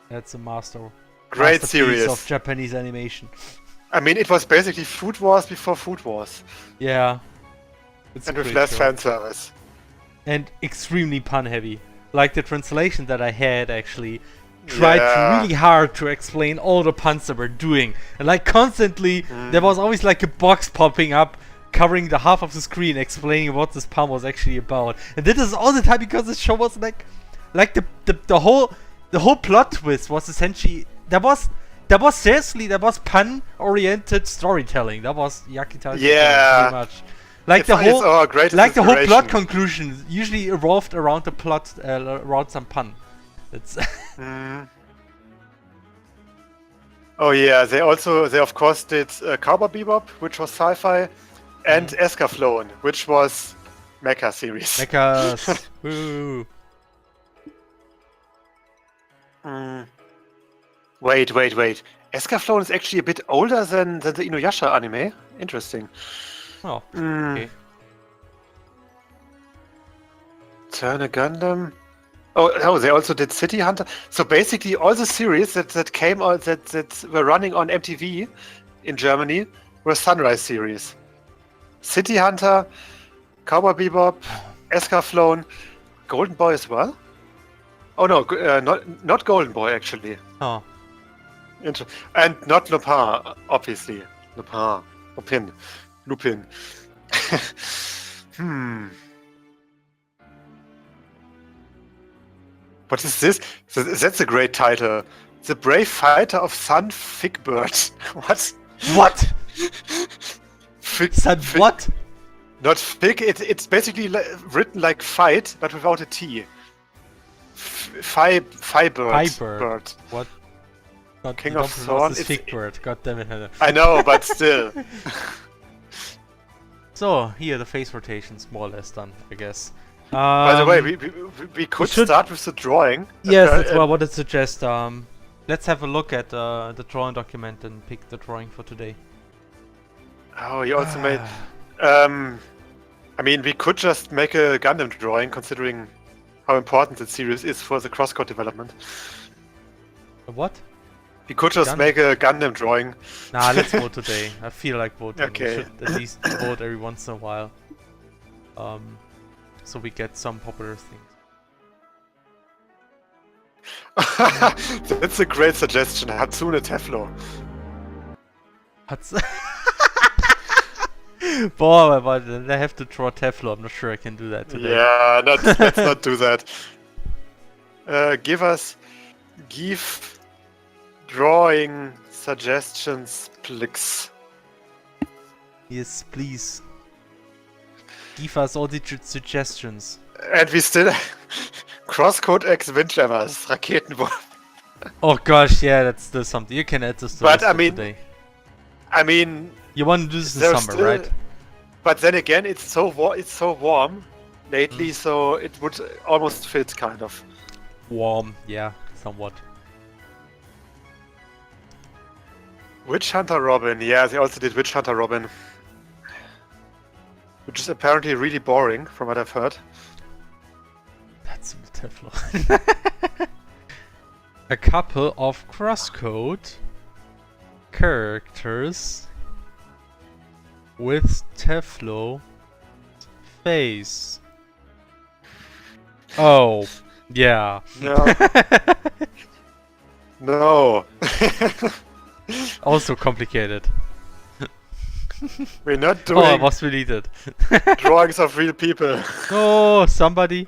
that's a Great masterpiece series of Japanese animation. I mean, it was basically Food Wars before Food Wars. Yeah. It's and a with great less show. fan service. And extremely pun heavy. Like the translation that I had actually tried really hard to explain all the puns that we're doing. And like constantly, there was always like a box popping up covering the half of the screen explaining what this pun was actually about. And this is all the time because the show was like the whole plot twist was essentially there was pun oriented storytelling. That was Yakitate pretty much. Like the whole plot conclusion usually evolved around the plot, around some pun. It's Oh yeah, they of course did Cowboy Bebop, which was sci-fi, and Escaflowne, which was mecha series. Mechas. Woo. Wait. Escaflowne is actually a bit older than the Inuyasha anime. Interesting. Oh, okay. Turn a Gundam. Oh, they also did City Hunter. So basically, all the series that came out that were running on MTV in Germany were Sunrise series. City Hunter, Cowboy Bebop, Escaflowne, Golden Boy as well. Oh no, not Golden Boy actually. Oh. And not Lupin, obviously. Lupin. What is this? That's a great title. The Brave Fighter of Sun Figbird. What? What? What? Not fig. It's basically written like fight, but without a T. Firebird. What? God, King of Thorn. It's Figbird. God damn it. I know, but still. So here the face rotations more or less done, I guess. By the way, we could start with the drawing. Yes, that's what I wanted to suggest. Let's have a look at the drawing document and pick the drawing for today. Oh, you also made. I mean, we could just make a Gundam drawing, considering how important that series is for the CrossCode development. A what? We could just make a Gundam drawing. Nah, let's vote today. I feel like voting. Okay. We should at least vote every once in a while. So we get some popular things. That's a great suggestion, Hatsune Teflo. Boy, but then I have to draw Teflo. I'm not sure I can do that today. Yeah, let's not do that. Give drawing suggestions, please. Yes, please. Give us all the suggestions. And we still CrossCode X Windjammers, Raketenwurf. Oh gosh, yeah, that's still something. You can add this to today. I mean, you want to do this in the summer, right? But then again, it's so warm lately, so it would almost fit, kind of. Warm, yeah, somewhat. Witch Hunter Robin. Yeah, they also did Witch Hunter Robin. Which is apparently really boring, from what I've heard. That's Teflon. A couple of CrossCode characters with Teflo face. Oh, yeah. No. No. Also complicated. We're not Oh, I doing was deleted. drawings of real people. Oh, somebody.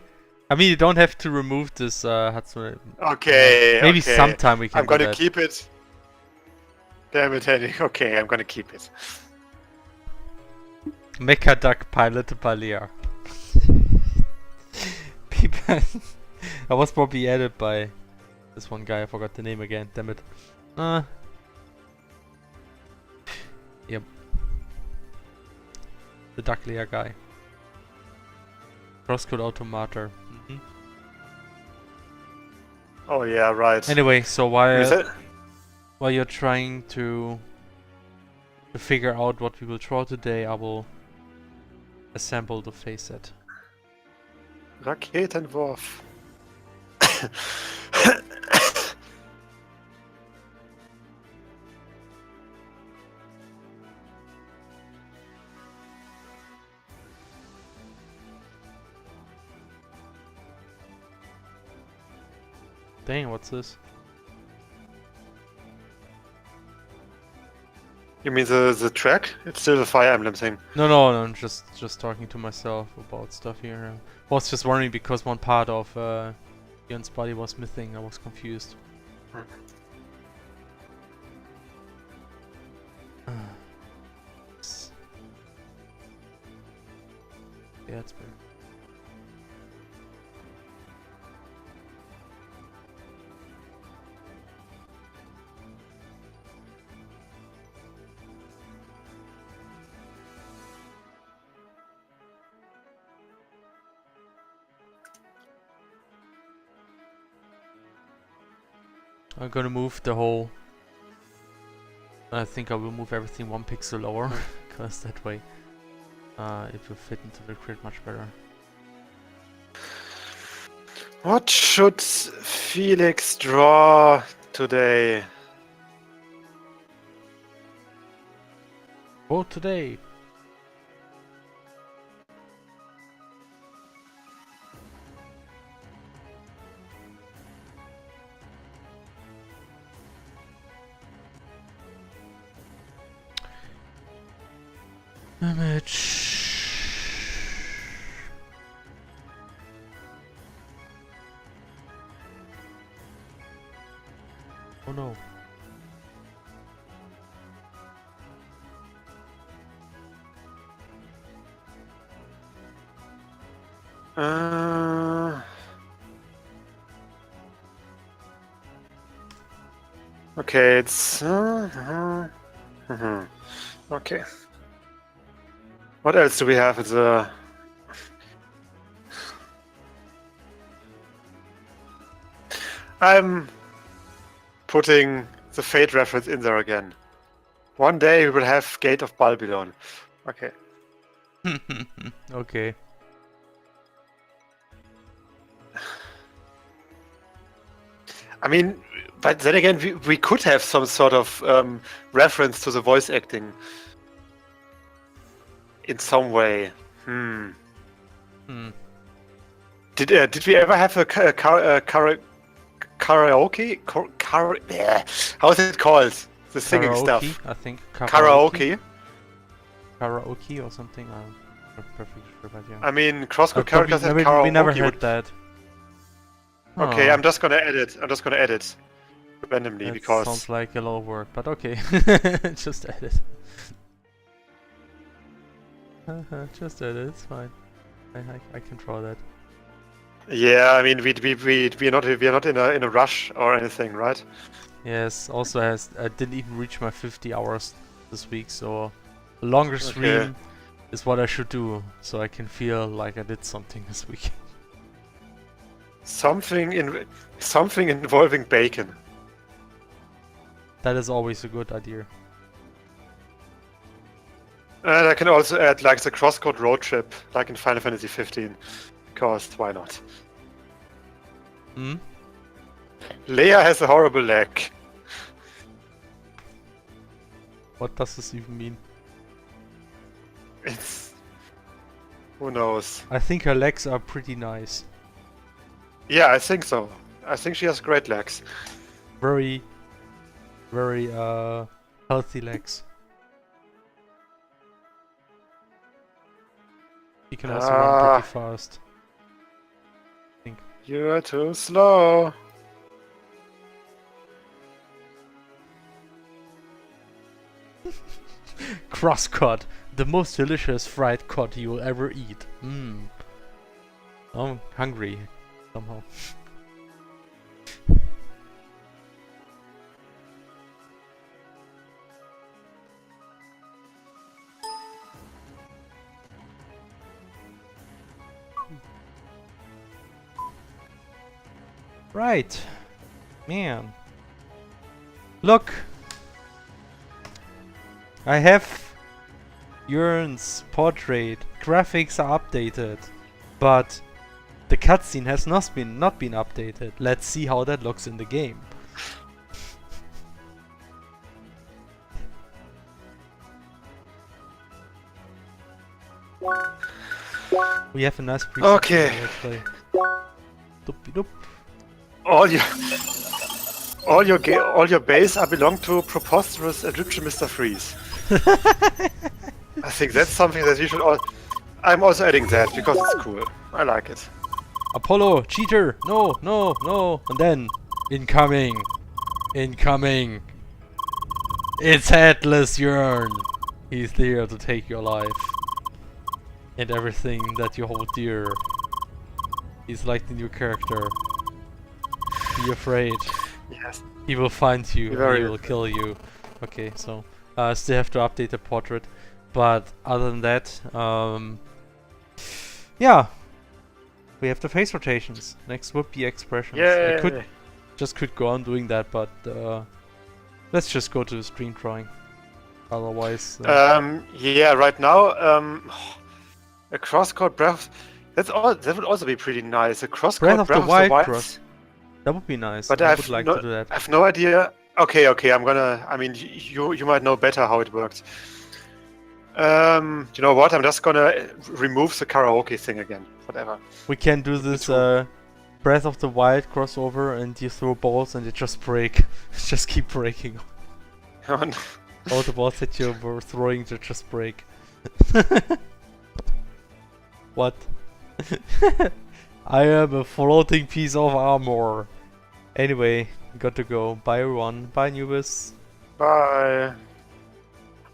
I mean, you don't have to remove this Hatsune. Okay. Maybe okay. sometime we can I'm gonna do that. keep it. Damn it, Henny. Okay, I'm gonna keep it. Mecha Duck Pilot Balia. People. I was probably added by this one guy. I forgot the name again. Damn it. Yep. The Duck Layer guy. CrossCode Automata. Oh yeah, right. Anyway, so Is it? while you're trying to figure out what we will draw today, I will assemble the face set. Raketenwurf. Dang, what's this? You mean the track? It's still the Fire Emblem thing. No, I'm just talking to myself about stuff here. I was just wondering because one part of Joern's body was missing. I was confused. Yeah, it's better. I'm gonna move the whole... I think I will move everything 1 pixel lower, because that way it will fit into the grid much better. What should Felix draw today? Oh, today! Image. Oh no. Okay, it's okay. What else do we have? It's I'm putting the Fate reference in there again. One day we will have Gate of Babylon. Okay. Okay. I mean, but then again, we could have some sort of reference to the voice acting in some way. Did we ever have a karaoke? How is it called? The singing Karaoke, stuff. I think. Karaoke. Karaoke or something. I'm not perfectly sure, but yeah. I mean, CrossCode characters have karaoke. We never heard that. Okay, Oh, I'm just gonna edit. I'm just gonna edit randomly that because sounds like a lot of work, but okay. Just edit. Just edit. It's fine. I can draw that. yeah, I mean we're not in a rush or anything, right? Yes. Also, I didn't even reach my 50 hours this week, so a longer stream is what I should do, so I can feel like I did something this week. Something involving bacon. That is always a good idea. And I can also add like the CrossCode road trip, like in Final Fantasy 15, because why not? Hmm? Leia has a horrible leg. What does this even mean? It's... Who knows? I think her legs are pretty nice. Yeah, I think so. I think she has great legs. Very, very healthy legs. She can also run pretty fast. You're too slow. CrossCode, the most delicious fried cod you will ever eat. Mmm. I'm hungry somehow. Right. Man. Look! I have Joern's portrait. Graphics are updated. But the cutscene has not been updated. Let's see how that looks in the game. We have a nice preset. Okay. Actually. Doop-de-doop. All your base are belong to preposterous Egyptian Mr. Freeze. I think that's something that you should all. I'm also adding that because it's cool. I like it. Apollo, cheater! No, no, no! And then, incoming! Incoming! It's Headless Joern! He's there to take your life. And everything that you hold dear. He's like the new character. Be afraid. Yes. He will find you and Very he will kill you. Okay, so still have to update the portrait. But other than that, yeah. We have the face rotations. Next would be expressions. Yay. I could go on doing that, but let's just go to the screen drawing. Otherwise, yeah, right now, a CrossCode Breath. That would also be pretty nice. A CrossCode Breath of the Wild Wilds. cross. That would be nice. But I would like to do that. I have no idea. Okay, I'm gonna. I mean, you might know better how it works. You know what? I'm just gonna remove the karaoke thing again. Whatever. We can do this Breath of the Wild crossover, and you throw balls and they just break. Just keep breaking. All the balls that you were throwing, they just break. What? I am a floating piece of armor. Anyway, got to go. Bye everyone. Bye Nubis. Bye.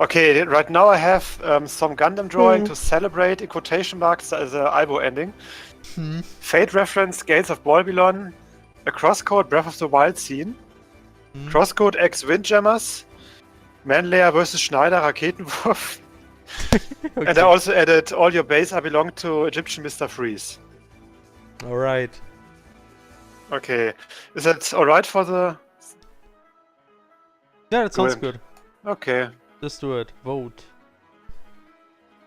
Okay, right now I have some Gundam drawing to celebrate in quotation marks as a Ibo ending. Fate reference Gates of Babylon, a CrossCode Breath of the Wild scene, CrossCode X Windjammers, Manlayer vs Schneider Raketenwurf. Okay. And I also added all your base I belong to Egyptian Mr. Freeze. Alright. Okay, is that alright for the... Yeah, that sounds Good. good. Okay. Just do it. Vote.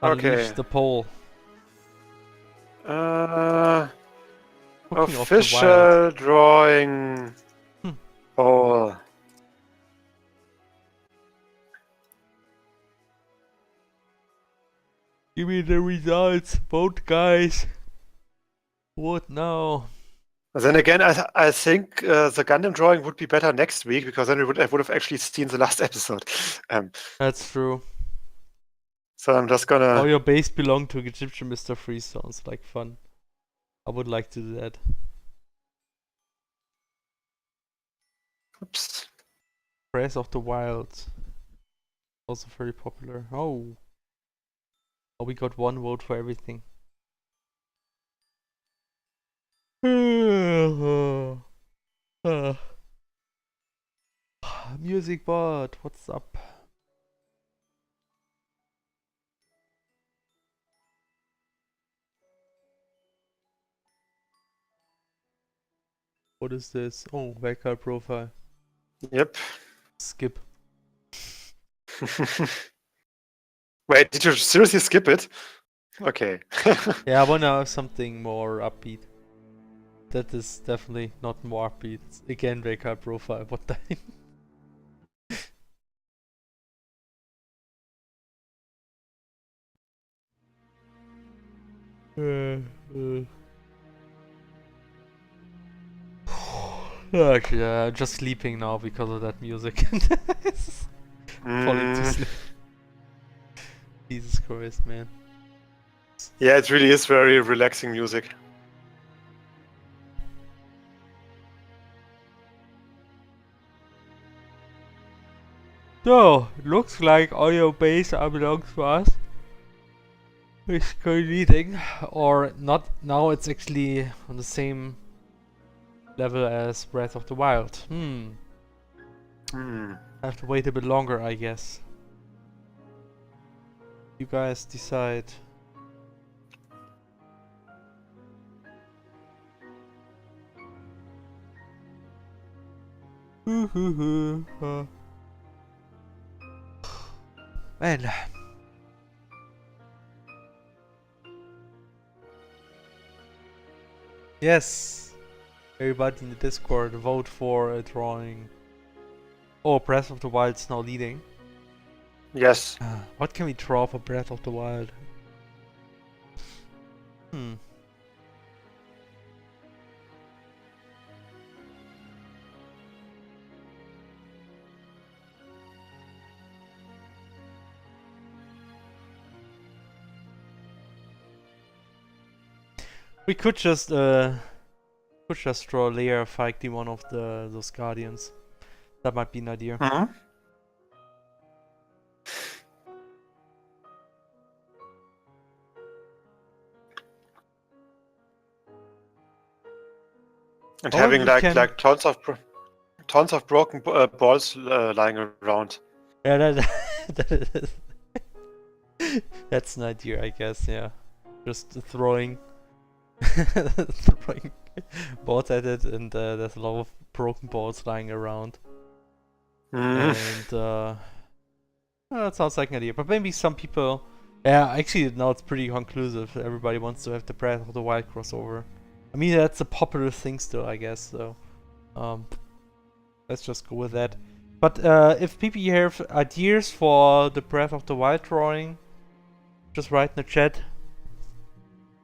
Okay. Unleash the poll. Cooking of the Official Wild. drawing. Oh. Give me the results. Vote, guys. Vote now. Then again, I think the Gundam drawing would be better next week because then I would have actually seen the last episode. That's true. So I'm just gonna. Oh, your base belonged to Egyptian Mr. Freeze sounds like fun. I would like to do that. Oops. Breath of the Wild. Also very popular. Oh. Oh, we got one vote for everything. Music bot, what's up? What is this? Oh, backup profile. Yep. Skip. Wait, did you seriously skip it? Okay. Yeah, I wanna have something more upbeat. That is definitely not more upbeat. Again, Wake profile. What the? Actually, I'm just sleeping now because of that music. Falling to sleep. Jesus Christ, man. Yeah, it really is very relaxing music. So, looks like audio base belongs to us. It's reading, or not. Now it's actually on the same level as Breath of the Wild. I have to wait a bit longer, I guess. You guys decide. Well. Yes. Everybody in the Discord vote for a drawing. Oh, Breath of the Wild's now leading. Yes. What can we draw for Breath of the Wild? We could just draw Leia fighting one of those guardians. That might be an idea. And Or having we like can- tons of broken balls lying around. Yeah, that's an idea, I guess. Yeah, just throwing throwing balls at it, and there's a lot of broken balls lying around. And that sounds like an idea. But maybe some people, yeah, actually now it's pretty conclusive. Everybody wants to have the Breath of the Wild crossover. I mean, that's a popular thing still, I guess. So, let's just go with that. But if people have ideas for the Breath of the Wild drawing, just write in the chat.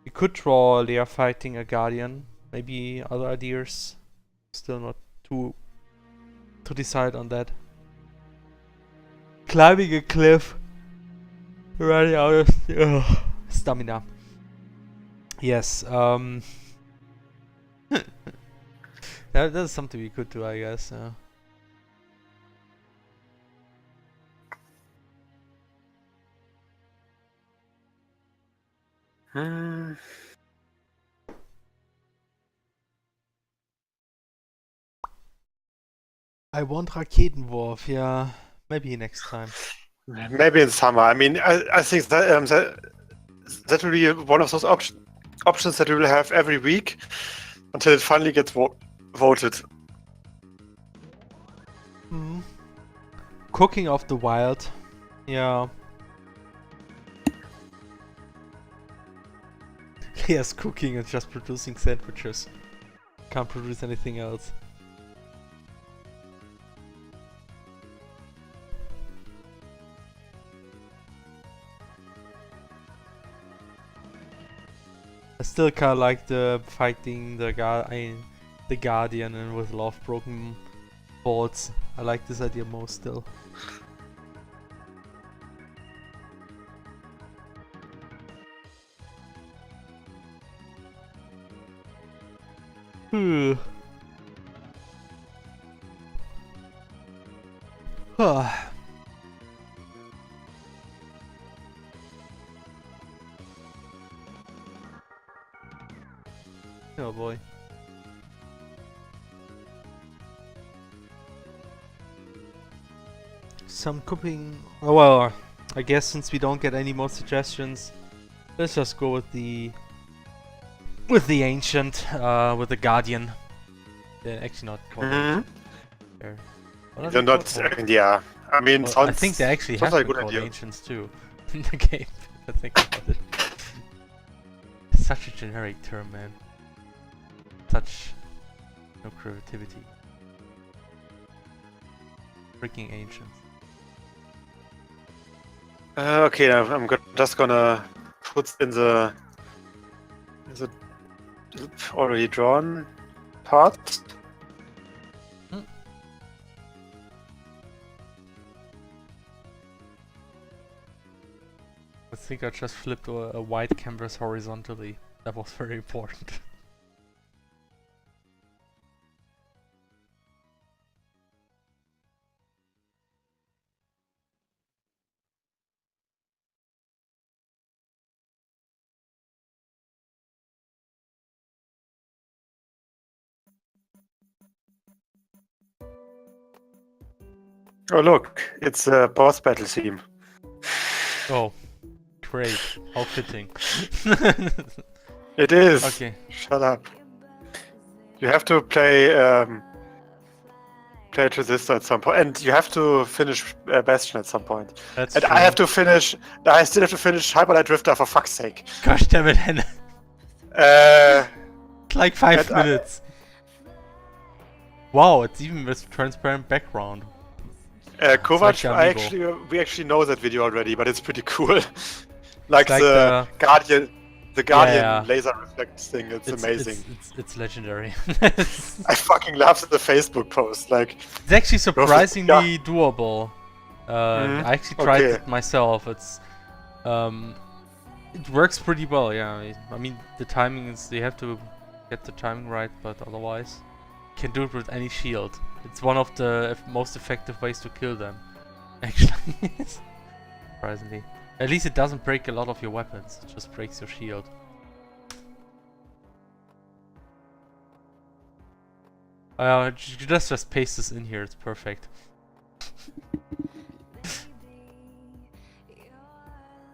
We could draw Leia fighting a guardian. Maybe other ideas. Still not to decide on that. Climbing a cliff. Running out of stamina. Yes. That's something we could do, I guess. I want Raketenwurf, yeah. Maybe next time. Maybe in summer. I mean, I think that will be one of those options that we will have every week until it finally gets voted. Cooking of the Wild. Yeah. Yes, cooking and just producing sandwiches. Can't produce anything else. I still kinda like the fighting the guardian and with a lot of broken balls. I like this idea most still. Oh boy. Some cooking. Oh well, I guess since we don't get any more suggestions, let's just go with the ancient, with the guardian. They're actually not called. They're not. Yeah. I mean, well, I think they actually have like been good called idea. ancients too. in the game, if I think about it. Such a generic term, man. Such no creativity. Freaking ancients. Okay, I'm just gonna put in the already drawn part. I think I just flipped a white canvas horizontally. That was very important. Oh look, it's a boss battle theme. Oh, great. How fitting. It is. Okay. Shut up. You have to play Transistor at some point, and you have to finish Bastion at some point. That's and true. I still have to finish Hyperlight Drifter for fuck's sake. Gosh damn it, Hannah. Like 5 minutes. Wow, it's even with transparent background. Kovac, like we actually know that video already, but it's pretty cool. like like the Guardian yeah. laser reflect thing. It's amazing. It's legendary. I fucking love the Facebook post. Like, it's actually surprisingly doable. I actually tried Okay. it myself. It's it works pretty well. Yeah, I mean the timing is, you have to get the timing right, but otherwise you can do it with any shield. It's one of the most effective ways to kill them, actually. Surprisingly. At least it doesn't break a lot of your weapons, it just breaks your shield. Just paste this in here, it's perfect.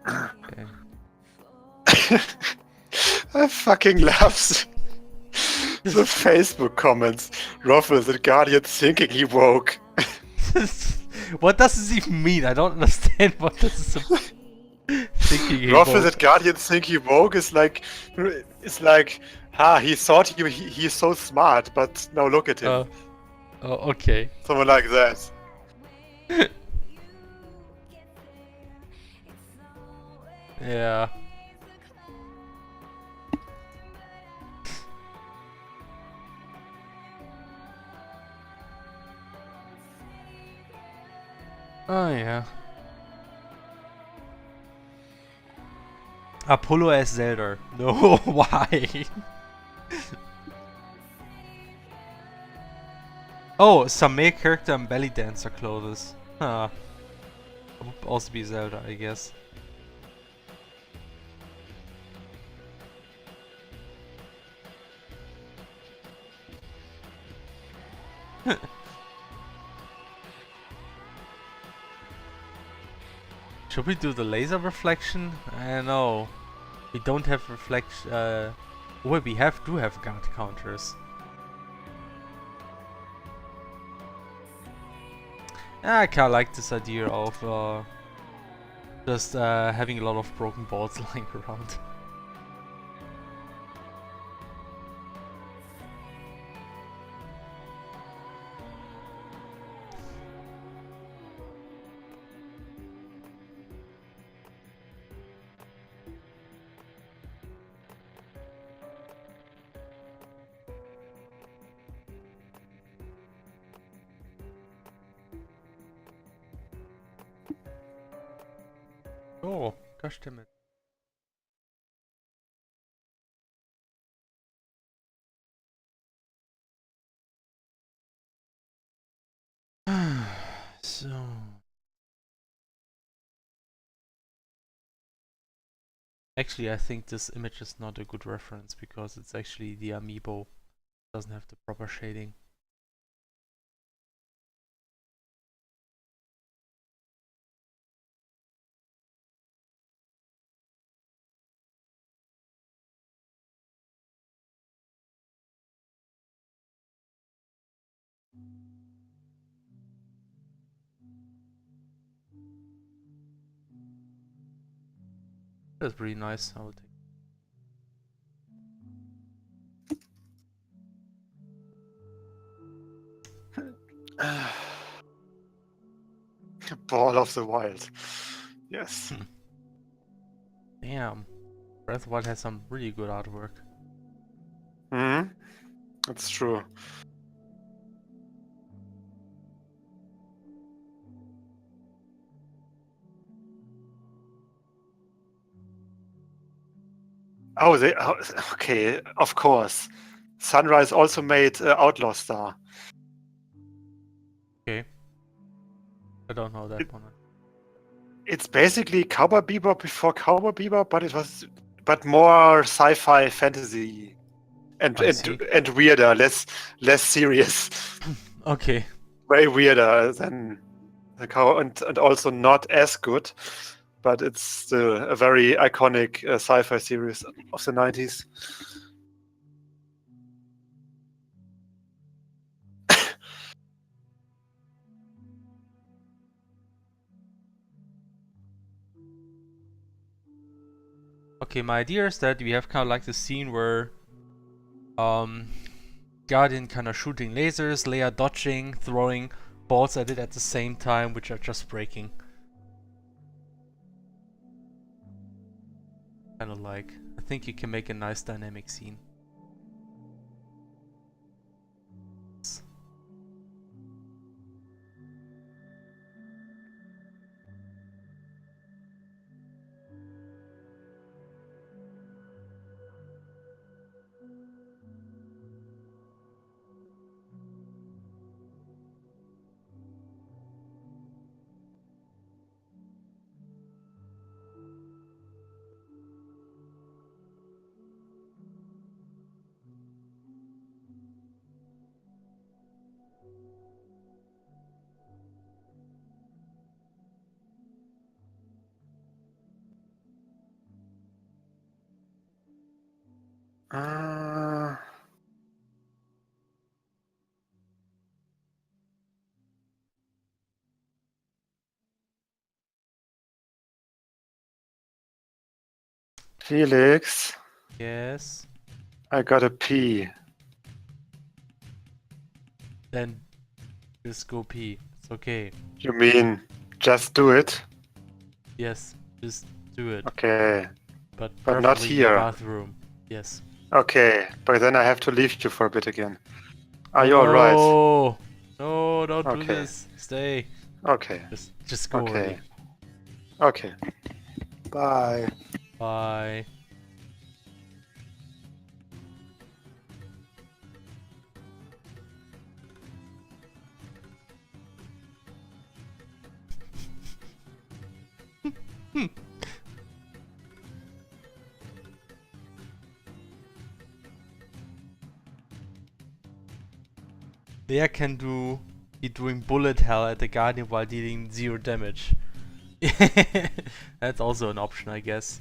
Okay. I fucking love the Facebook comments. Ruffle, the Guardian thinking he woke. What does this even mean? I don't understand what this is. Thinking he Ruffle, woke. that Guardian think he woke is like, he thought he's so smart, but now look at him. Oh, okay. Someone like that. Yeah. Oh yeah. Apollo as Zelda. No, why? Oh, some male character in belly dancer clothes. Huh. Would also be Zelda, I guess. Should we do the laser reflection? I don't know. We don't have reflection. Well, we do have guard counters. I kinda like this idea of just having a lot of broken balls lying around. Oh, gosh damn it. So... Actually, I think this image is not a good reference because it's actually the amiibo. It doesn't have the proper shading. That's pretty nice. I will take. Ball of the Wild. Yes. Damn. Breath of the Wild has some really good artwork. Hmm. That's true. Oh, they. Oh, okay, of course. Sunrise also made Outlaw Star. Okay. I don't know that one. It's basically Cowboy Bebop before Cowboy Bebop, but more sci-fi fantasy and I see. and weirder, less serious, Okay. way weirder than the cow, and also not as good, but it's still a very iconic sci-fi series of the 90s. Okay, my idea is that we have kind of like the scene where Guardian kind of shooting lasers, Leia dodging, throwing balls at it at the same time, which are just breaking. Kind of like, I think you can make a nice dynamic scene. Felix, Yes. I got a pee. Then just go pee. It's okay. You mean just do it? Yes, just do it. Okay. But But not preferably in the here. bathroom. Yes. Okay, but then I have to leave you for a bit again. Are you alright? No, no, don't do Okay. this. Stay. Okay. Just go Okay. already. Okay. Bye. Bye. Leia can be doing bullet hell at the Guardian while dealing 0 damage. That's also an option, I guess.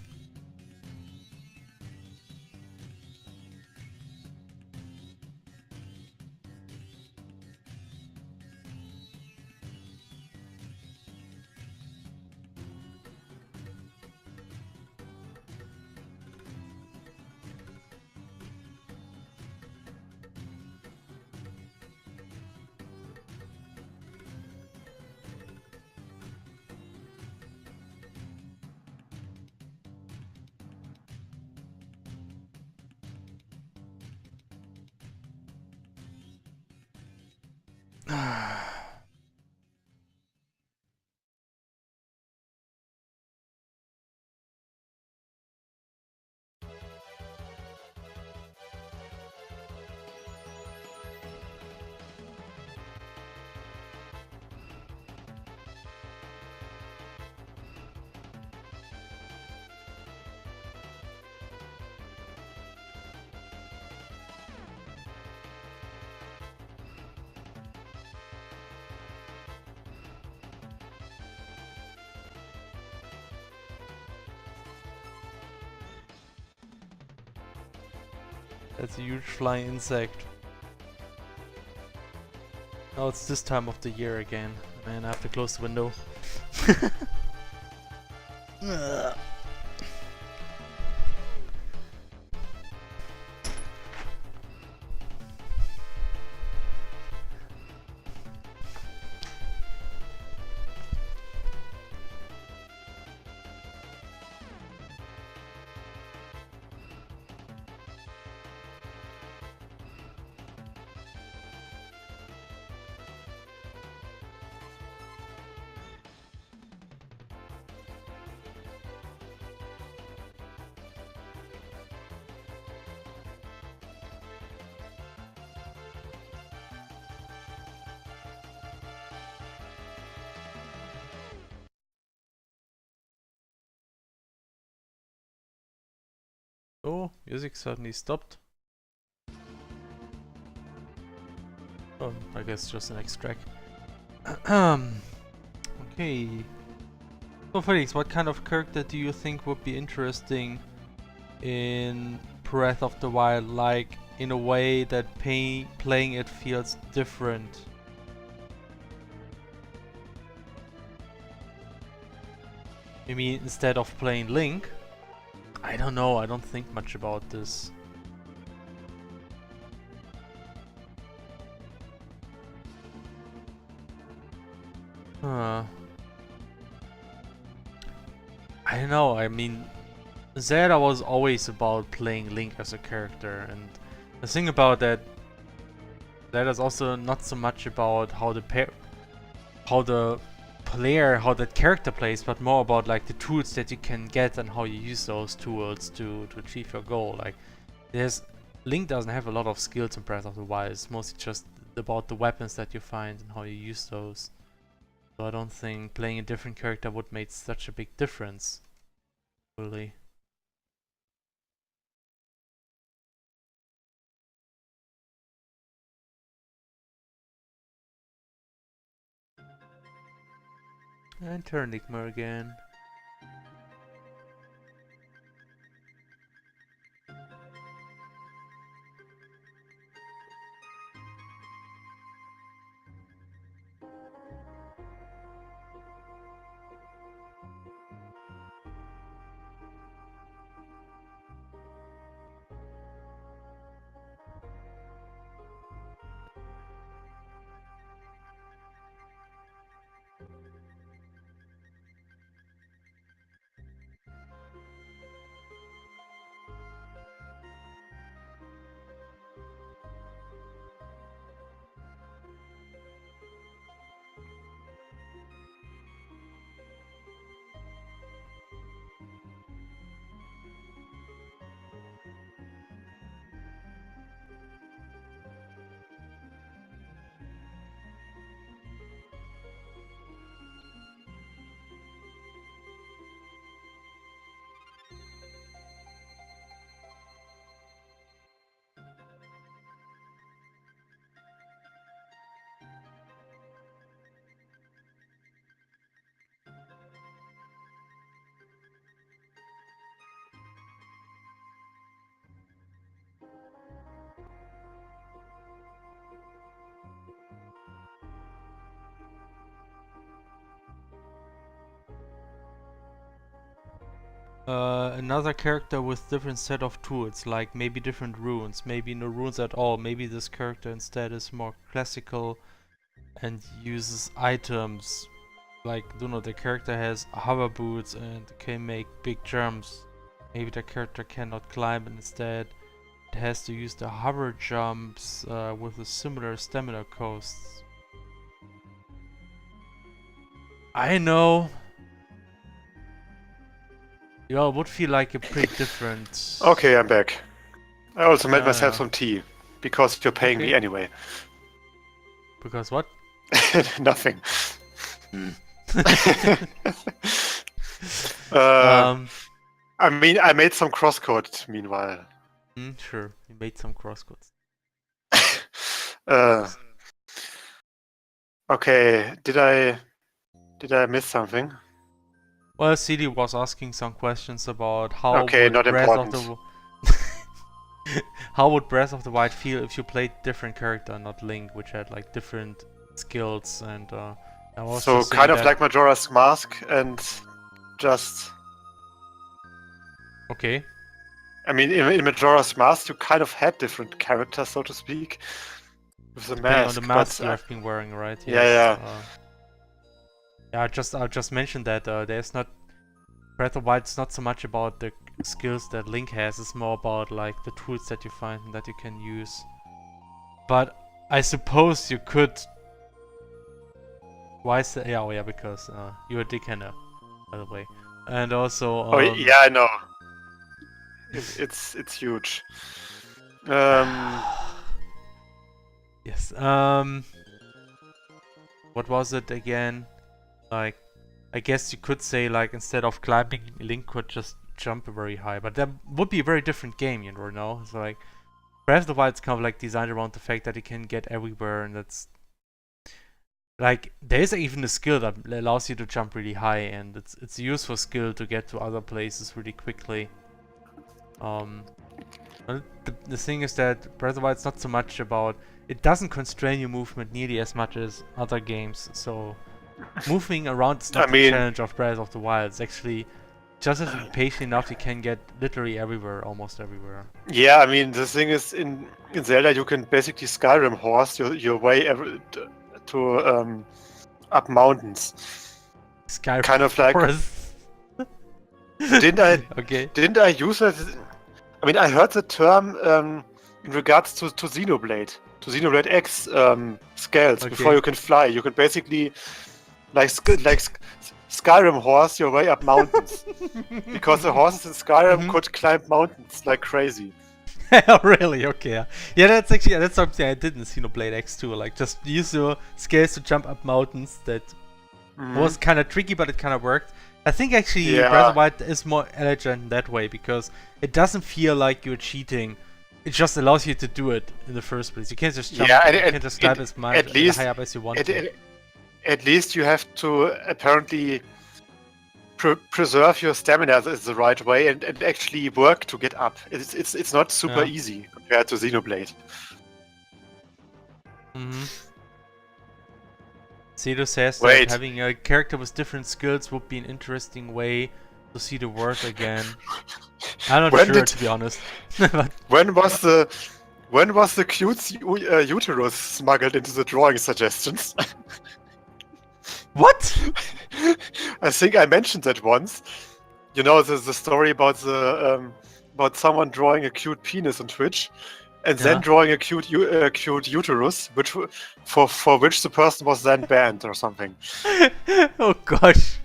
That's a huge flying insect. Oh, it's this time of the year again. Man, I have to close the window. Ugh. Oh, music suddenly stopped. Oh, I guess just an extract. Okay. So Felix, what kind of character do you think would be interesting in Breath of the Wild, like in a way that playing it feels different? Maybe instead of playing Link? I don't know, I don't think much about this. I don't know, I mean, Zelda was always about playing Link as a character, and the thing about that, Zelda's also not so much about how the character plays, but more about like the tools that you can get and how you use those tools to achieve your goal. Like, Link doesn't have a lot of skills in Breath of the Wild. It's mostly just about the weapons that you find and how you use those. So I don't think playing a different character would make such a big difference, really. And Terranigma again. Another character with different set of tools, like maybe different runes, maybe no runes at all. Maybe this character instead is more classical and uses items. Like, don't know, the character has hover boots and can make big jumps. Maybe the character cannot climb and instead it has to use the hover jumps with a similar stamina costs. I know. Yeah, it would feel like a pretty different. Okay, I'm back. I also made myself some tea, because you're paying me Okay. anyway. Because what? Nothing. I mean, I made some crosscode meanwhile. Sure, you made some crosscodes. Okay, did I miss something? Well, CD was asking some questions about how Okay, would not Breath of important. the how would Breath of the Wild feel if you played different character, not Link, which had like different skills and I was So just kind saying of that- like Majora's Mask and just... Okay. I mean, in Majora's Mask you kind of had different characters, so to speak, with the Depending mask. on the mask but, you have been wearing, right? Yeah, yeah. Yeah, I just mentioned that there's not Breath of the Wild is not so much about the skills that Link has, it's more about like the tools that you find and that you can use. But I suppose you could. Why is that? Yeah, oh yeah, because you're a dickhander, by the way. And also oh yeah, I know. It's huge. Yes. What was it again? Like, I guess you could say like instead of climbing, Link could just jump very high, but that would be a very different game, you know. So like Breath of the Wild is kind of like designed around the fact that you can get everywhere, and that's like there's even a skill that allows you to jump really high, and it's a useful skill to get to other places really quickly. Well, the thing is that Breath of the Wild is not so much about, it doesn't constrain your movement nearly as much as other games, so moving around is not the challenge of Breath of the Wild. It's actually just if you're patient enough, you can get literally everywhere, almost everywhere. Yeah, I mean, the thing is, in Zelda, you can basically Skyrim horse your way to up mountains. Skyrim kind of like. Didn't I use it? I mean, I heard the term in regards to Xenoblade X scales. Before you can fly, you can basically like Skyrim horse your way up mountains, because the horses in Skyrim could climb mountains like crazy. Oh, really? Okay. Yeah, that's something I did in Xenoblade X too. Like, just use your scales to jump up mountains. That was kind of tricky, but it kind of worked. I think actually Breath of the Wild is more elegant in that way, because it doesn't feel like you're cheating. It just allows you to do it in the first place. You can't just jump. You can't just climb as much high up as you want to. At least you have to apparently preserve your stamina the right way and actually work to get up. It's not super easy compared to Xenoblade. Cedo says that having a character with different skills would be an interesting way to see the world again. I'm not sure, to be honest. When was the cute uterus smuggled into the drawing suggestions? What? I think I mentioned that once. You know, the story about about someone drawing a cute penis on Twitch, and then drawing a cute uterus, which for which the person was then banned or something. Oh gosh.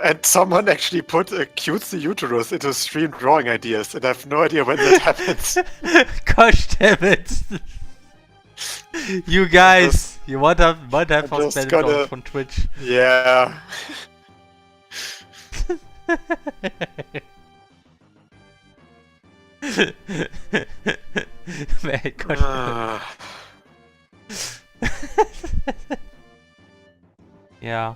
And someone actually put a cutesy uterus into stream drawing ideas, and I have no idea when that happens. Gosh damn it! You guys, you might have suspended off from Twitch. Yeah. Man, gosh. Yeah.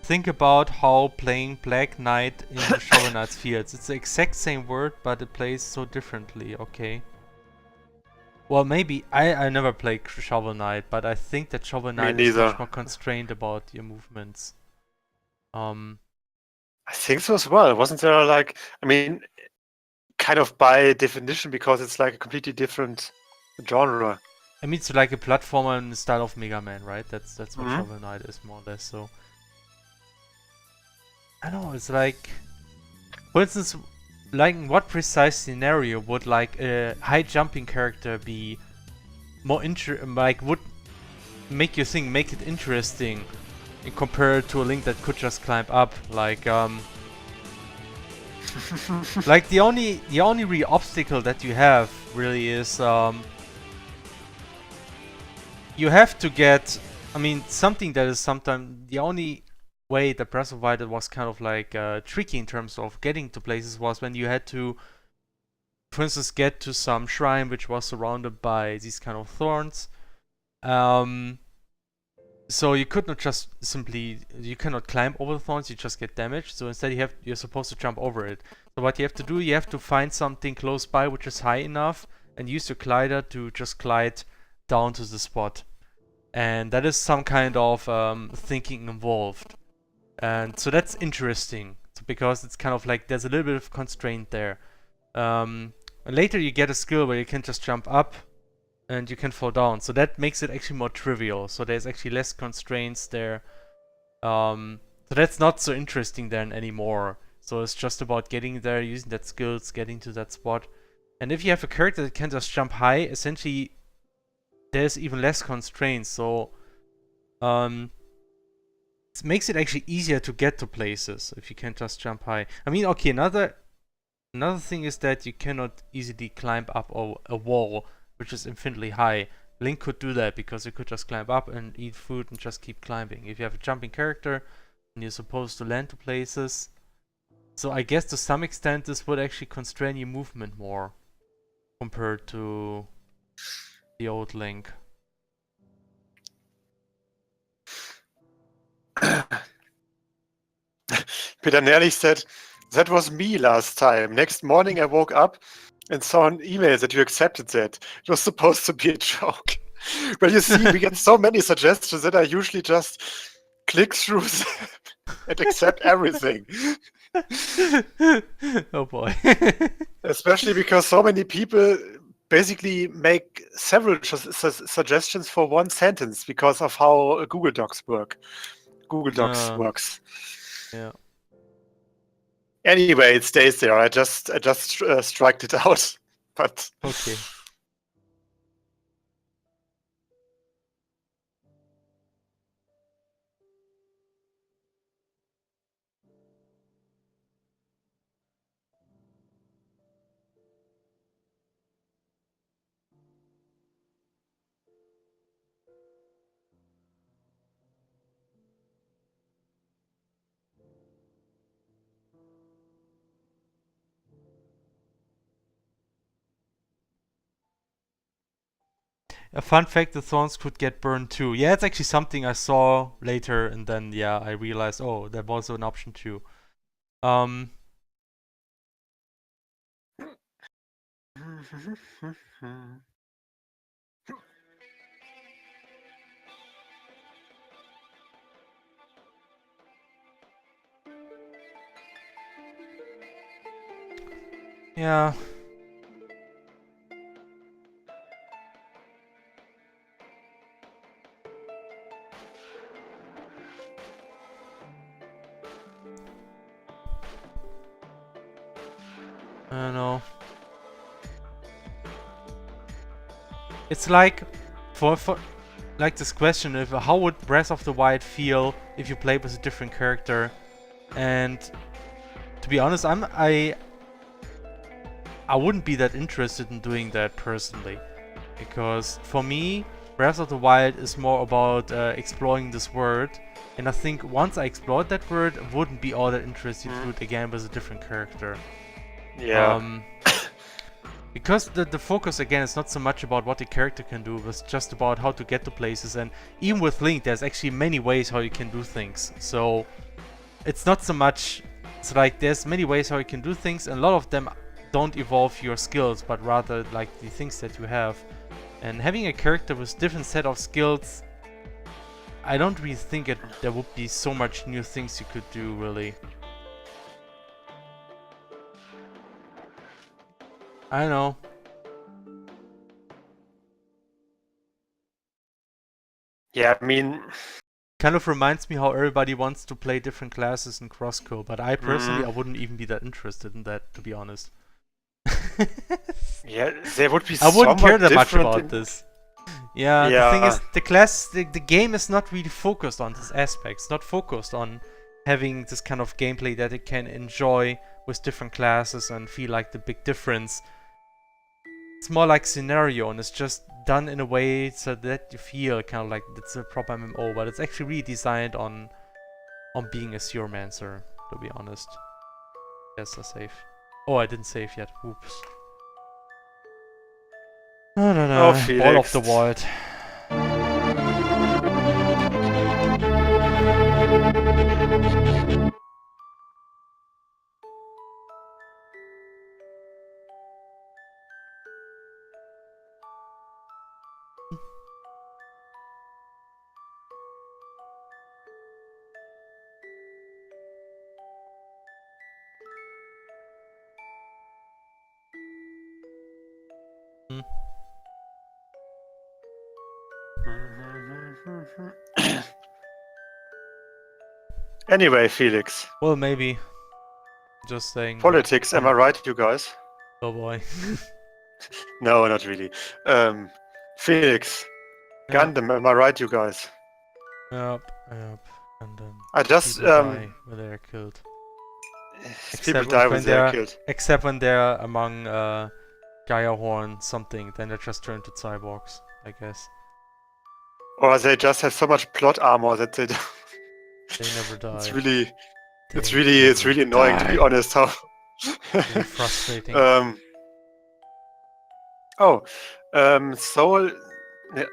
Think about how playing Black Knight in the Shovel Knight's fields. It's the exact same word, but it plays so differently. Okay. Well, maybe I never played Shovel Knight, but I think that Shovel Knight is much more constrained about your movements. I think so as well. Wasn't there like, I mean, kind of by definition, because it's like a completely different genre. I mean, it's like a platformer in the style of Mega Man, right? That's what Shovel Knight is, more or less. So I don't know. It's like, for instance, like in what precise scenario would like a high jumping character be more would make you think, make it interesting, compared to a Link that could just climb up, like like the only real obstacle that you have really is you have to get, I mean, something that is sometimes the only way that Breath of the Wild was kind of like tricky in terms of getting to places was when you had to, for instance, get to some shrine which was surrounded by these kind of thorns. So you could not just simply, you cannot climb over the thorns, you just get damaged. So instead you're supposed to jump over it. So what you have to do, you have to find something close by which is high enough and use your glider to just glide down to the spot. And that is some kind of thinking involved. And so that's interesting, because it's kind of like there's a little bit of constraint there. And later you get a skill where you can just jump up and you can fall down, so that makes it actually more trivial. So there's actually less constraints there. So that's not so interesting then anymore. So it's just about getting there, using that skills, getting to that spot. And if you have a character that can just jump high, essentially there's even less constraints. So it makes it actually easier to get to places if you can just jump high. I mean, okay, another thing is that you cannot easily climb up a wall which is infinitely high. Link could do that because you could just climb up and eat food and just keep climbing. If you have a jumping character and you're supposed to land to places, so I guess to some extent this would actually constrain your movement more compared to the old Link. Peter nearly said, that was me last time. Next morning I woke up and saw an email that you accepted that. It was supposed to be a joke. But you see, we get so many suggestions that I usually just click through them and accept everything. Oh boy. Especially because so many people basically make several suggestions for one sentence because of how Google Docs work. Google Docs works. Yeah. Anyway, it stays there. I just striked it out. But okay. A fun fact, the thorns could get burned too. Yeah, it's actually something I saw later, and then yeah, I realized, oh, that was an option too. Yeah. I don't know. It's like for like this question of how would Breath of the Wild feel if you played with a different character, and to be honest, I wouldn't be that interested in doing that personally, because for me Breath of the Wild is more about exploring this world, and I think once I explored that world, I wouldn't be all that interested to do it again with a different character. Yeah. Because the focus again is not so much about what the character can do, but just about how to get to places, and even with Link there's actually many ways how you can do things. So it's not so much, it's like there's many ways how you can do things, and a lot of them don't evolve your skills, but rather like the things that you have. And having a character with different set of skills, I don't really think there would be so much new things you could do, really. I don't know. Yeah, I mean, kind of reminds me how everybody wants to play different classes in CrossCode, but I personally I wouldn't even be that interested in that, to be honest. Yeah, there would be. I wouldn't care that much different about this. Yeah, the thing is, the game is not really focused on this aspect. It's not focused on having this kind of gameplay that it can enjoy with different classes and feel like the big difference. It's more like scenario, and it's just done in a way so that you feel kind of like it's a proper MMO, but it's actually really designed on being a Seomancer, to be honest. Yes, I save. Oh, I didn't save yet. Oops. No, no, no. Oh, Ball of the Wild. Anyway, Felix. Well, maybe. Just saying. Politics, am I right, you guys? Oh boy. No, not really. Felix. Gundam, am I right, you guys? Yep. Gundam. I just when they're killed. People die when they're killed. Except when they're among Gaia Horn something, then they just turn to cyborgs. I guess. Or they just have so much plot armor that they don't. They never die. It's really They it's really annoying to be die. honest. How Really frustrating. Soul. Yeah.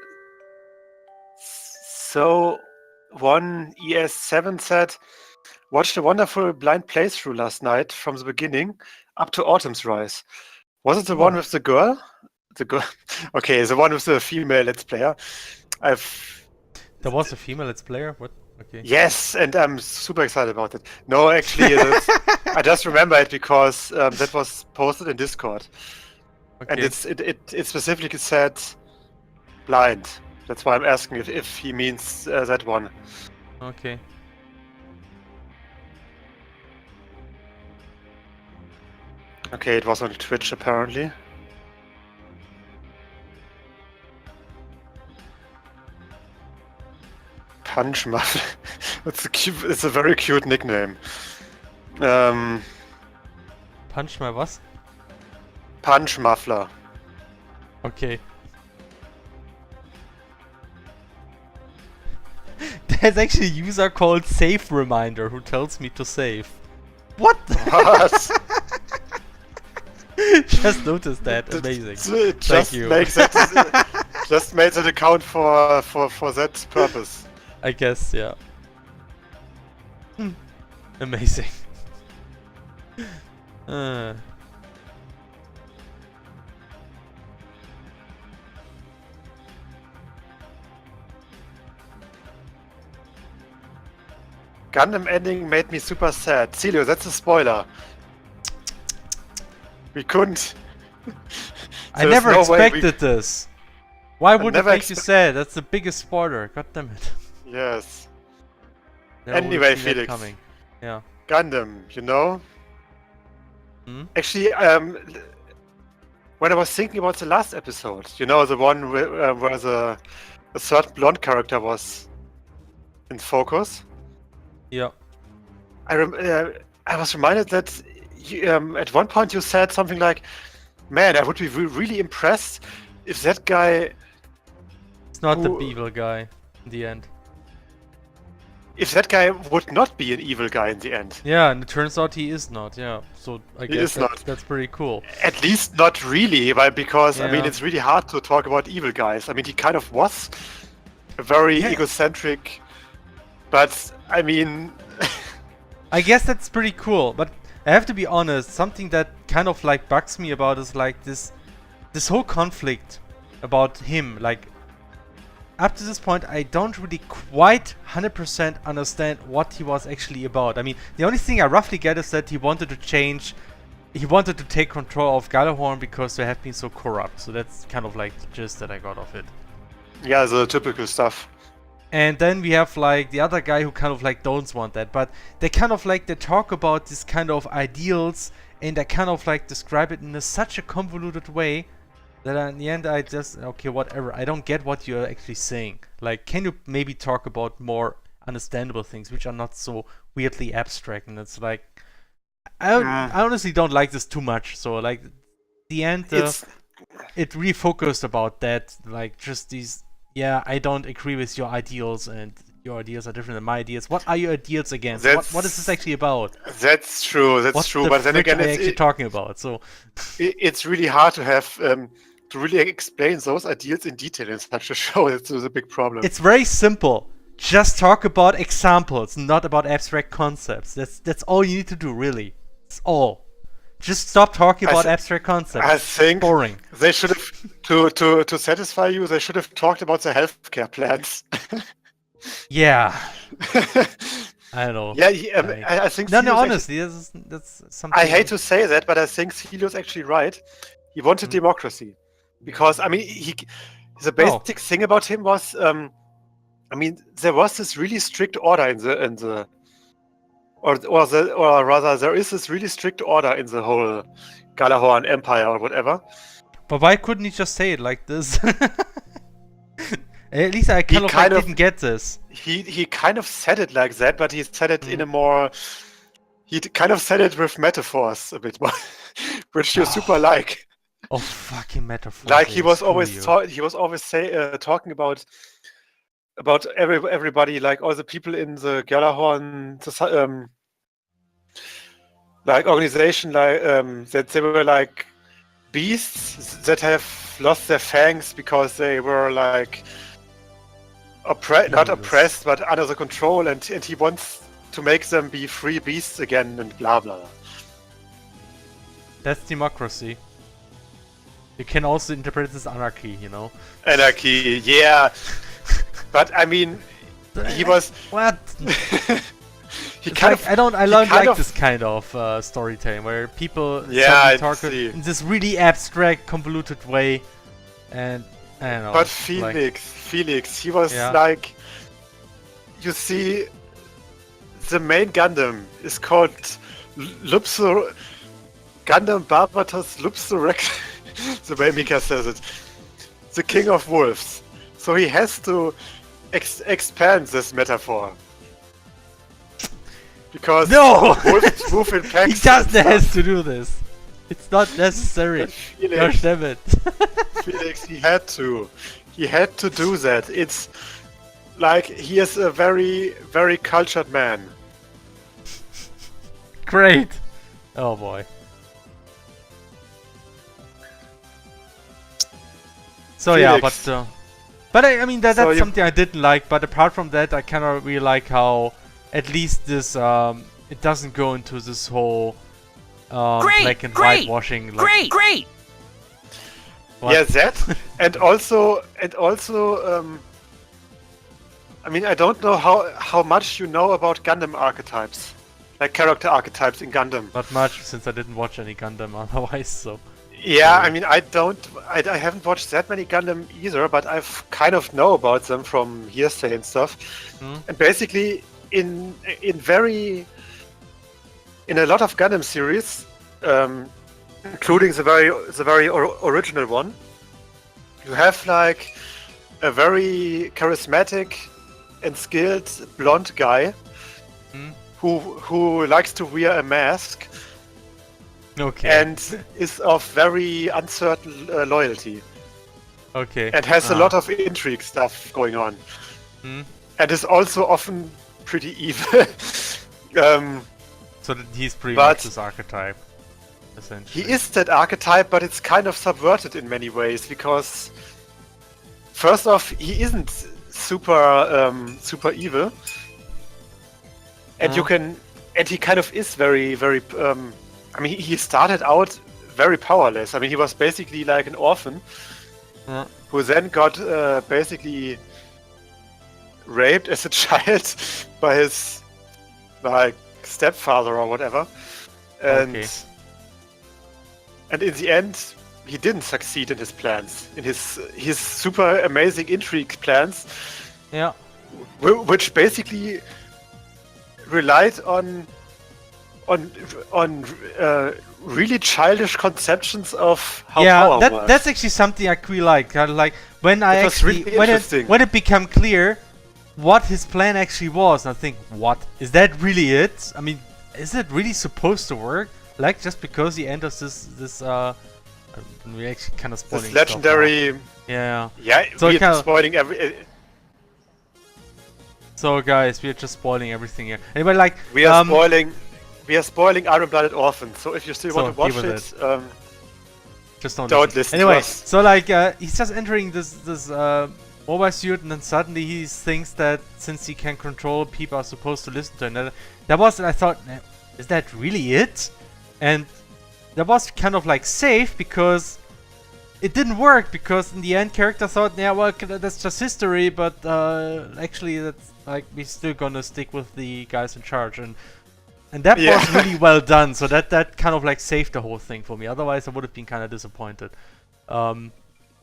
So one ES7 said, watched a wonderful blind playthrough last night from the beginning up to Autumn's Rise. Was it the one with the girl? The girl. Okay, the one with the female Let's Player. There was a female Let's Player? What? Okay. Yes, and I'm super excited about it. No, actually, I just remember it because that was posted in Discord, Okay. and it specifically said blind. That's why I'm asking if he means that one. Okay. Okay, it was on Twitch apparently. Punch Muffler. It's a very cute nickname. Punch my was? Punch Muffler. Okay. There's actually a user called Save Reminder who tells me to save. What? What? Just noticed that. Amazing. Just you. Makes that, just made that account for that purpose. I guess, yeah. Amazing. Gundam ending made me super sad. Celio, that's a spoiler. We couldn't. I never expected this. Why would it make you sad? That's the biggest spoiler. God damn it. Yes. Never would've Anyway, seen that Felix. coming. Yeah. Gundam, you know? Hmm? Actually, when I was thinking about the last episode, you know, the one where a certain blonde character was in focus, Yeah. I was reminded that at one point you said something like, man, I would be really impressed if that guy... It's not the who- evil guy in the end. If that guy would not be an evil guy in the end. Yeah, and it turns out he is not, yeah. So I He guess is not. that's pretty cool. At least not really, because I mean Yeah. it's really hard to talk about evil guys. I mean he kind of was a very egocentric, but I mean I guess that's pretty cool, but I have to be honest, something that kind of like bugs me about is like this whole conflict about him. Like, up to this point, I don't really quite 100% understand what he was actually about. I mean, the only thing I roughly get is that he wanted to take control of Gjallarhorn because they have been so corrupt. So that's kind of like the gist that I got of it. yeah, the typical stuff. And then we have like the other guy who kind of like don't want that, but they kind of like they talk about this kind of ideals and they kind of like describe it in such a convoluted way that in the end I just, okay, whatever, I don't get what you're actually saying. Like, can you maybe talk about more understandable things which are not so weirdly abstract? And it's like, I honestly don't like this too much. So like, the end, it really focused about that, like just these. Yeah, I don't agree with your ideals, and your ideas are different than my ideas. What are your ideals against? What is this actually about? That's true. That's What true. the But then frick again, are you actually talking about? So it's really hard to have to really explain those ideas in detail in such a show. It's a big problem. it's very simple. Just talk about examples, not about abstract concepts. That's all you need to do, really. It's all. Just stop talking about abstract concepts. I think boring. They should have to satisfy you. They should have talked about the healthcare plans. Yeah. I don't know. Yeah, I think. No, Celio's honestly, that's something. I hate to say that, but I think Celio's actually right. He wanted democracy, because I mean, the basic thing about him was, I mean, there was this really strict order in the. Or rather, there is this really strict order in the whole Gjallarhorn Empire or whatever. But why couldn't he just say it like this? At least I kind of didn't get this. He kind of said it like that, but he said it in a more. He kind of said it with metaphors a bit more, which you super like. Oh, fucking metaphor. Like he was always talking about everybody, like all the people in the Gjallarhorn like organization, like that they were like beasts that have lost their fangs because they were like not oppressed but under the control, and he wants to make them be free beasts again, and blah blah blah. That's democracy. You can also interpret it as anarchy, you know. Anarchy, yeah. But I mean, he was what? he It's kind like, of I don't like this kind of storytelling where people suddenly talk in this really abstract, convoluted way, and I don't know. But Felix, he was like, you see, the main Gundam is called Gundam Barbatos Lupsurek. The way Mika says it, the King of Wolves. So he has to expand this metaphor. Because wolves move in packs. He doesn't have to do this. It's not necessary. Gosh damn it. Felix, he had to. He had to do that. It's like he is a very, very cultured man. Great. Oh boy. So Felix. yeah, but I mean that's something I didn't like. But apart from that, I cannot really like how at least this it doesn't go into this whole black and white washing. Like, Great. what? Yeah, that and also I mean, I don't know how much you know about Gundam archetypes, like character archetypes in Gundam. Not much, since I didn't watch any Gundam otherwise. So. Yeah, I mean, I haven't watched that many Gundam either, but I've kind of know about them from hearsay and stuff. And basically, in a lot of Gundam series, including the very original one, you have like a very charismatic and skilled blonde guy who likes to wear a mask. Okay. And is of very uncertain loyalty. Okay. And has a lot of intrigue stuff going on. And is also often pretty evil. So that he's pretty much this archetype, essentially. He is that archetype, but it's kind of subverted in many ways, because first off, he isn't super evil. And he kind of is very, very I mean, he started out very powerless. I mean, he was basically like an orphan who then got basically raped as a child by his like stepfather or whatever, and in the end, he didn't succeed in his plans, in his super amazing intrigue plans. Yeah, which basically relied on really childish conceptions of how power works. That's actually something I really like. Like when I actually when it became clear what his plan actually was, and I think, what is that really it? I mean, is it really supposed to work? Like just because he enters this we actually kind of spoiling this legendary. Yeah. So we're spoiling every. So guys, we are just spoiling everything here. Anyway, like we are spoiling Iron-Blooded Orphan. So if you still want to watch it, just don't listen. Anyway, to us. so like he's just entering this mobile suit, and then suddenly he thinks that since he can control, people are supposed to listen to him. And that was, and I thought, is that really it? And that was kind of like safe, because it didn't work, because in the end character thought, yeah, well, that's just history, but actually that's like, we're still gonna stick with the guys in charge, and that was really well done. So that kind of like saved the whole thing for me. Otherwise I would have been kind of disappointed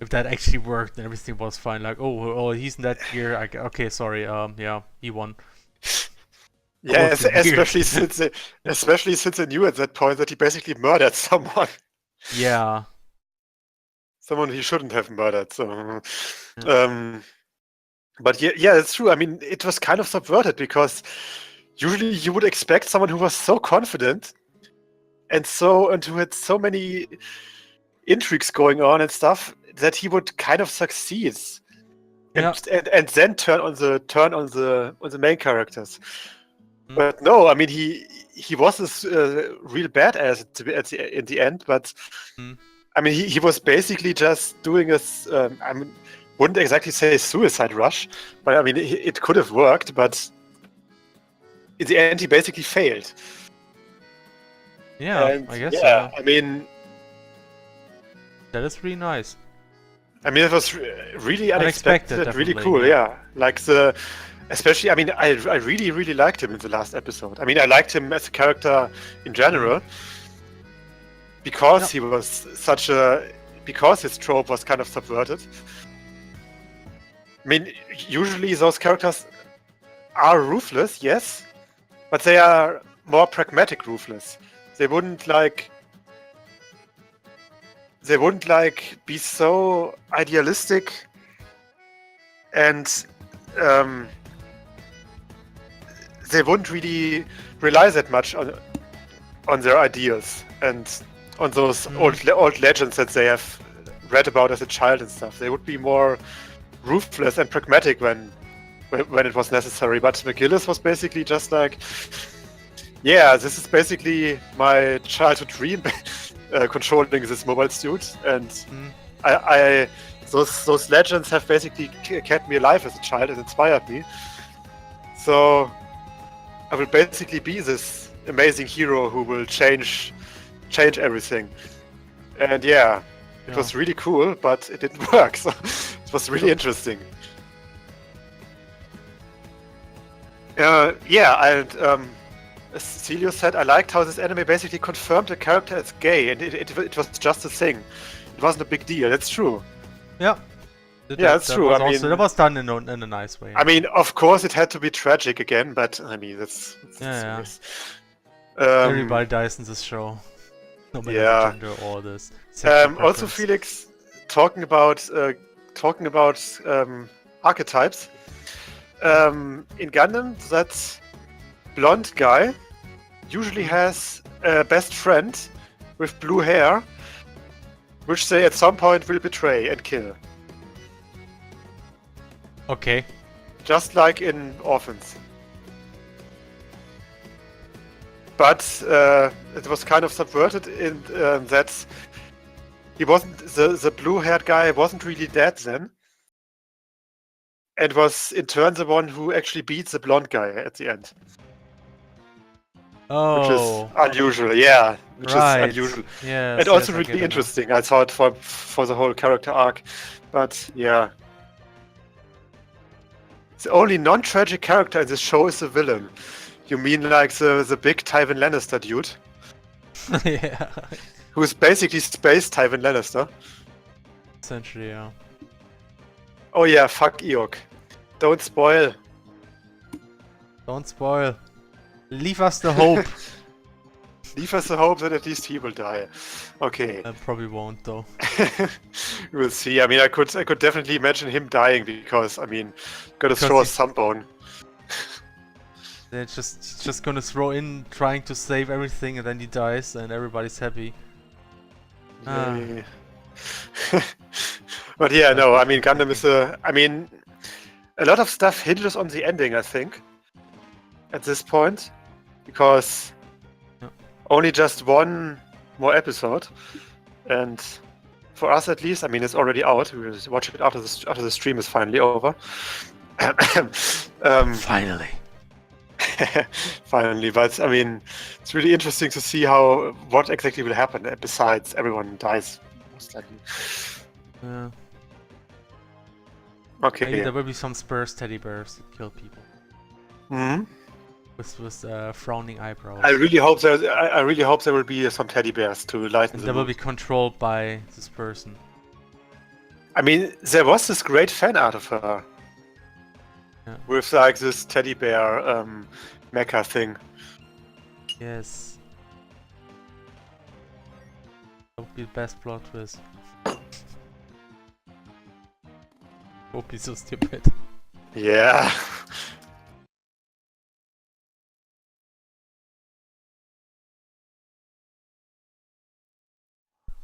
if that actually worked and everything was fine. Like, oh, he's in that gear. Okay, sorry. Yeah, he won. Yeah, especially since I knew at that point that he basically murdered someone. Yeah. Someone he shouldn't have murdered. So, but yeah, it's true. I mean, it was kind of subverted, because usually you would expect someone who was so confident and who had so many intrigues going on and stuff, that he would kind of succeed, and then turn on the main characters. But no, I mean he was this real badass in the end. But I mean he was basically just doing this. I mean, wouldn't exactly say suicide rush, but I mean it could have worked. But in the end, he basically failed. Yeah, and I guess yeah, so. I mean that is really nice. I mean, it was really unexpected, really cool. Yeah, like especially. I mean, I really really liked him in the last episode. I mean, I liked him as a character in general because he was because his trope was kind of subverted. I mean, usually those characters are ruthless, yes, but they are more pragmatic ruthless. They wouldn't be so idealistic and they wouldn't really rely that much on their ideals and on those old legends that they have read about as a child and stuff. They would be more ruthless and pragmatic when it was necessary. But McGillis was basically just like, yeah, this is basically my childhood dream, controlling this mobile suit, and those legends have basically kept me alive as a child and inspired me. So I will basically be this amazing hero who will change everything. And yeah, it was really cool, but it didn't work. So it was really interesting. As Celio said, I liked how this anime basically confirmed the character as gay, and it was just a thing. It wasn't a big deal. That's true. Yeah. That's true. I mean, that was done in a nice way. I mean, of course, it had to be tragic again, but I mean, that's serious. Everybody dies in this show. No matter the gender or this. Also, Felix, talking about archetypes. In Gundam, that blonde guy usually has a best friend with blue hair, which they at some point will betray and kill. Okay. Just like in Orphans. But it was kind of subverted in that he wasn't the blue-haired guy wasn't really dead then, and was in turn the one who actually beat the blonde guy at the end. Oh. Which is unusual, yeah. Which is unusual. Yes, and also really interesting. I thought for the whole character arc, but yeah. The only non-tragic character in this show is the villain. You mean like the big Tywin Lannister dude? Yeah. Who is basically space Tywin Lannister. Essentially, yeah. Oh yeah, fuck Eok. Don't spoil. Don't spoil. Leave us the hope. Leave us the hope that at least he will die. Okay. I probably won't though. We'll see. I mean, I could definitely imagine him dying because I mean, gotta throw a sunbone. They're just gonna throw in trying to save everything and then he dies and everybody's happy. But yeah, no, I mean Gundam is I mean a lot of stuff hinges on the ending, I think. At this point. Because only just one more episode. And for us at least, I mean it's already out. We will watch it after the stream is finally over. Finally. Finally, but I mean, it's really interesting to see what exactly will happen. Besides, everyone dies most likely. Yeah. Okay. Maybe there will be some Spurs teddy bears that kill people. Hmm. With frowning eyebrows. I really hope there will be some teddy bears to lighten the mood. They will be controlled by this person. I mean, there was this great fan art of her. Yeah. With like this teddy bear mecha thing. Yes. That would be the best plot twist. Would be so stupid. Yeah.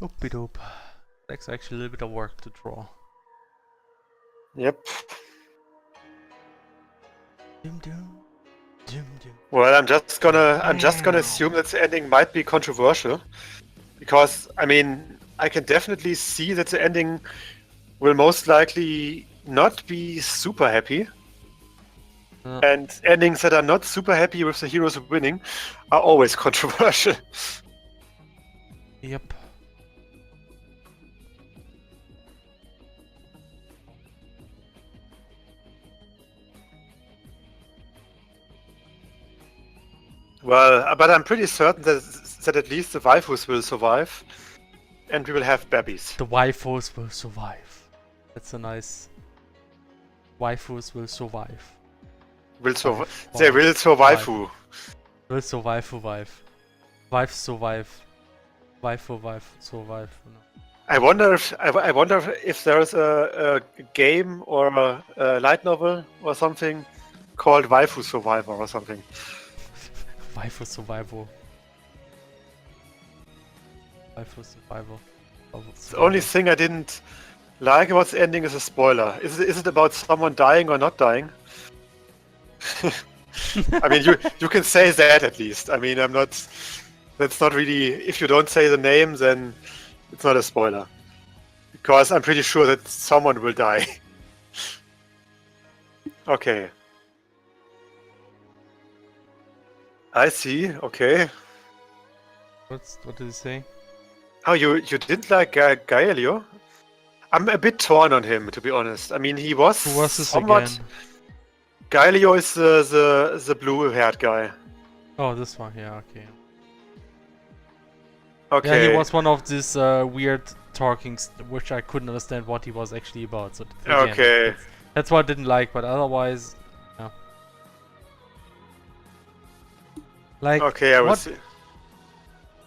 Oopie doop. That's actually a little bit of work to draw. Yep. Dum dum. Dum dum. Well, I'm just gonna assume that the ending might be controversial, because I mean I can definitely see that the ending will most likely not be super happy. And endings that are not super happy with the heroes winning are always controversial. Yep. Well, but I'm pretty certain that at least the waifus will survive, and we will have babies. The waifus will survive. That's a nice. Waifus will survive. Will survive. Wife. They will survive. Will survive. Wife survive. Wife survive. No. I wonder if there is a game or a light novel or something called Waifu Survivor or something. Waifu survival. Waifu survival. The only thing I didn't like about the ending is a spoiler. Is it about someone dying or not dying? I mean, you can say that at least. I mean, I'm not. That's not really. If you don't say the name, then it's not a spoiler. Because I'm pretty sure that someone will die. Okay. I see. Okay. What did he say? Oh, you didn't like Gaelio? I'm a bit torn on him, to be honest. I mean, he was Who was this somewhat. again? Gaelio is the blue-haired guy. Oh, this one. Yeah. Okay. Okay. Yeah, he was one of these weird talkings, which I couldn't understand what he was actually about. So again, Okay. that's what I didn't like. But otherwise, yeah. Like, Okay, I will what? see.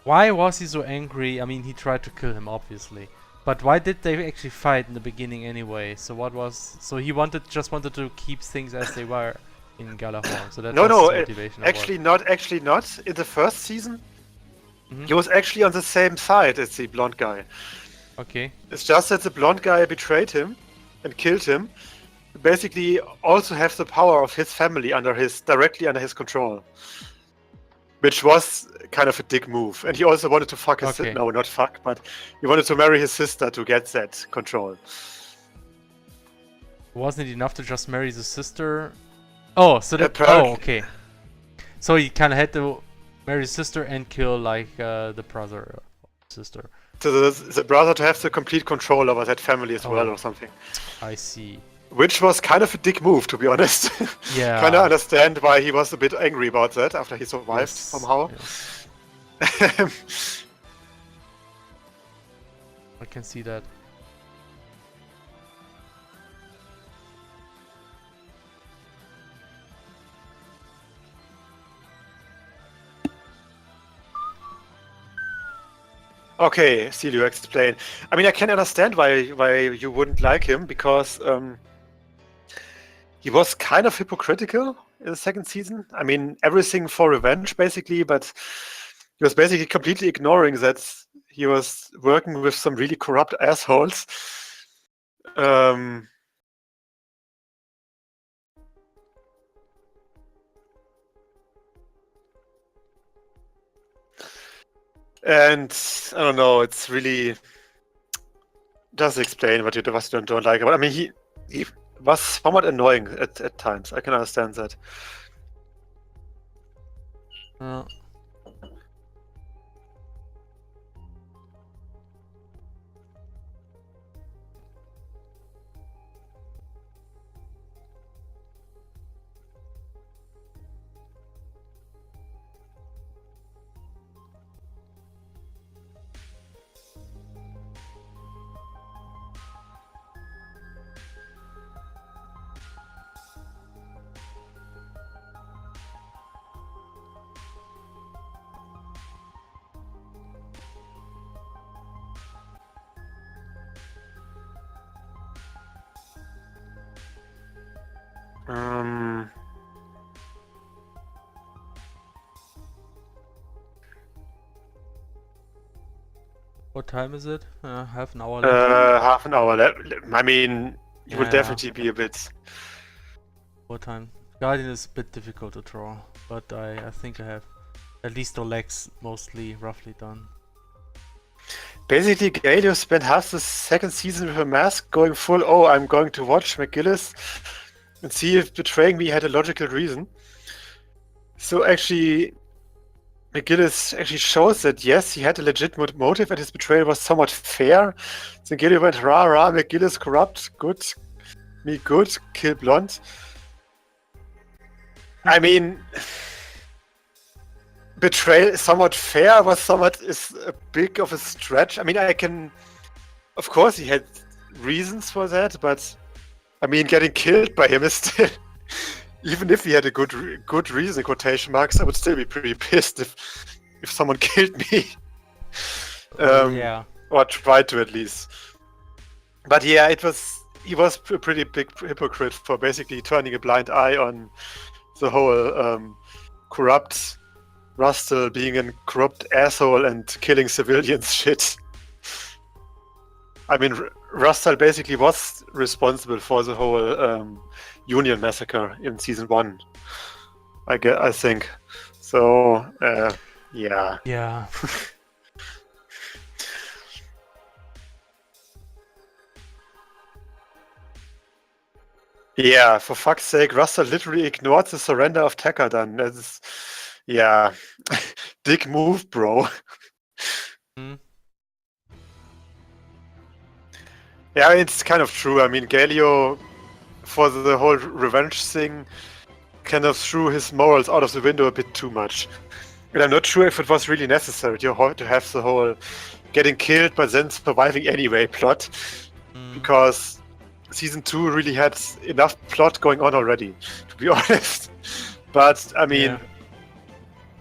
Why was he so angry? I mean, he tried to kill him, obviously. But why did they actually fight in the beginning anyway? So what was? So he just wanted to keep things as they were in Galahorn. So that was No, his motivation. or actually not. Actually not. In the first season, Mhm. he was actually on the same side as the blonde guy. what? Okay. It's just that the blonde guy betrayed him and killed him. Basically, also have the power of his family directly under his control, which was kind of a dick move. And he also wanted to fuck his Okay. no, not fuck, but he wanted to marry his sister to get that control. Wasn't it enough to just marry the sister? Oh, so that. Apparently. Oh, okay. So he kind of had to marry his sister and kill like the brother, or sister. To the brother to have the complete control over that family as well, Oh. or something. I see. Which was kind of a dick move, to be honest. Yeah. Kind of understand why he was a bit angry about that after he survived Yes, somehow. yes. I can see that. Okay, Celio, explain. I mean, I can understand why you wouldn't like him, because he was kind of hypocritical in the second season. I mean, everything for revenge, basically, but he was basically completely ignoring that he was working with some really corrupt assholes. And I don't know, it's really just explain what you don't like about. I mean, he was somewhat annoying at times. I can understand that. What time is it? Half an hour left. Half an hour left. I mean, you will Yeah. definitely be a bit. What time? Guardian is a bit difficult to draw, but I think I have at least the legs mostly roughly done. Basically, Galio spent half the second season with a mask going full, oh, I'm going to watch McGillis and see if betraying me had a logical reason. So actually, McGillis actually shows that yes, he had a legitimate motive and his betrayal was somewhat fair. So Galio went, rah rah, McGillis corrupt, good, me good, kill blonde. I mean, betrayal is somewhat fair, was somewhat is a big of a stretch. I mean, I can, of course, he had reasons for that, but I mean, getting killed by him is still, even if he had a good reason, quotation marks, I would still be pretty pissed if someone killed me. Yeah. Or tried to at least. But yeah, he was a pretty big hypocrite for basically turning a blind eye on the whole corrupt Rustle being a corrupt asshole and killing civilians shit. I mean, Rustle basically was responsible for the whole Union massacre in season 1. I think. So, yeah. Yeah. Yeah, for fuck's sake, Rustle literally ignored the surrender of Tekadan. That's, yeah. Dick move, bro. Mm. Yeah, it's kind of true. I mean, Galio, for the whole revenge thing, kind of threw his morals out of the window a bit too much. And I'm not sure if it was really necessary to have the whole getting killed but then surviving anyway plot. Because season 2 really had enough plot going on already, to be honest. But, I mean,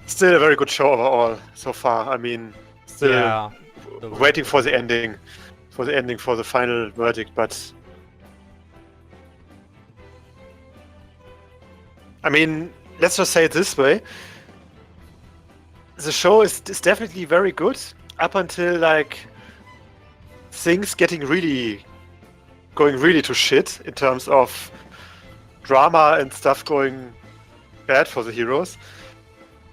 still a very good show overall so far. I mean, still waiting for the ending. For the final verdict, but I mean, let's just say it this way. The show is definitely very good up until like things going really to shit in terms of drama and stuff going bad for the heroes.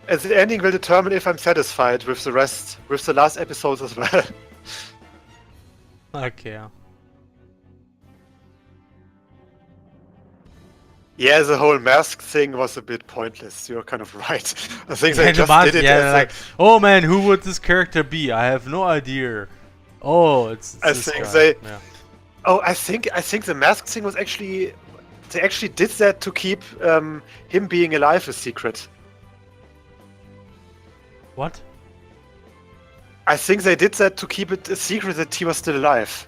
And the ending will determine if I'm satisfied with the last episodes as well. Okay. Yeah, the whole mask thing was a bit pointless. You're kind of right. I think they just did it as like, oh man, who would this character be? I have no idea. Oh, it's this guy. Oh, I think the mask thing was actually they actually did that to keep him being alive a secret. What? I think they did that to keep it a secret that he was still alive.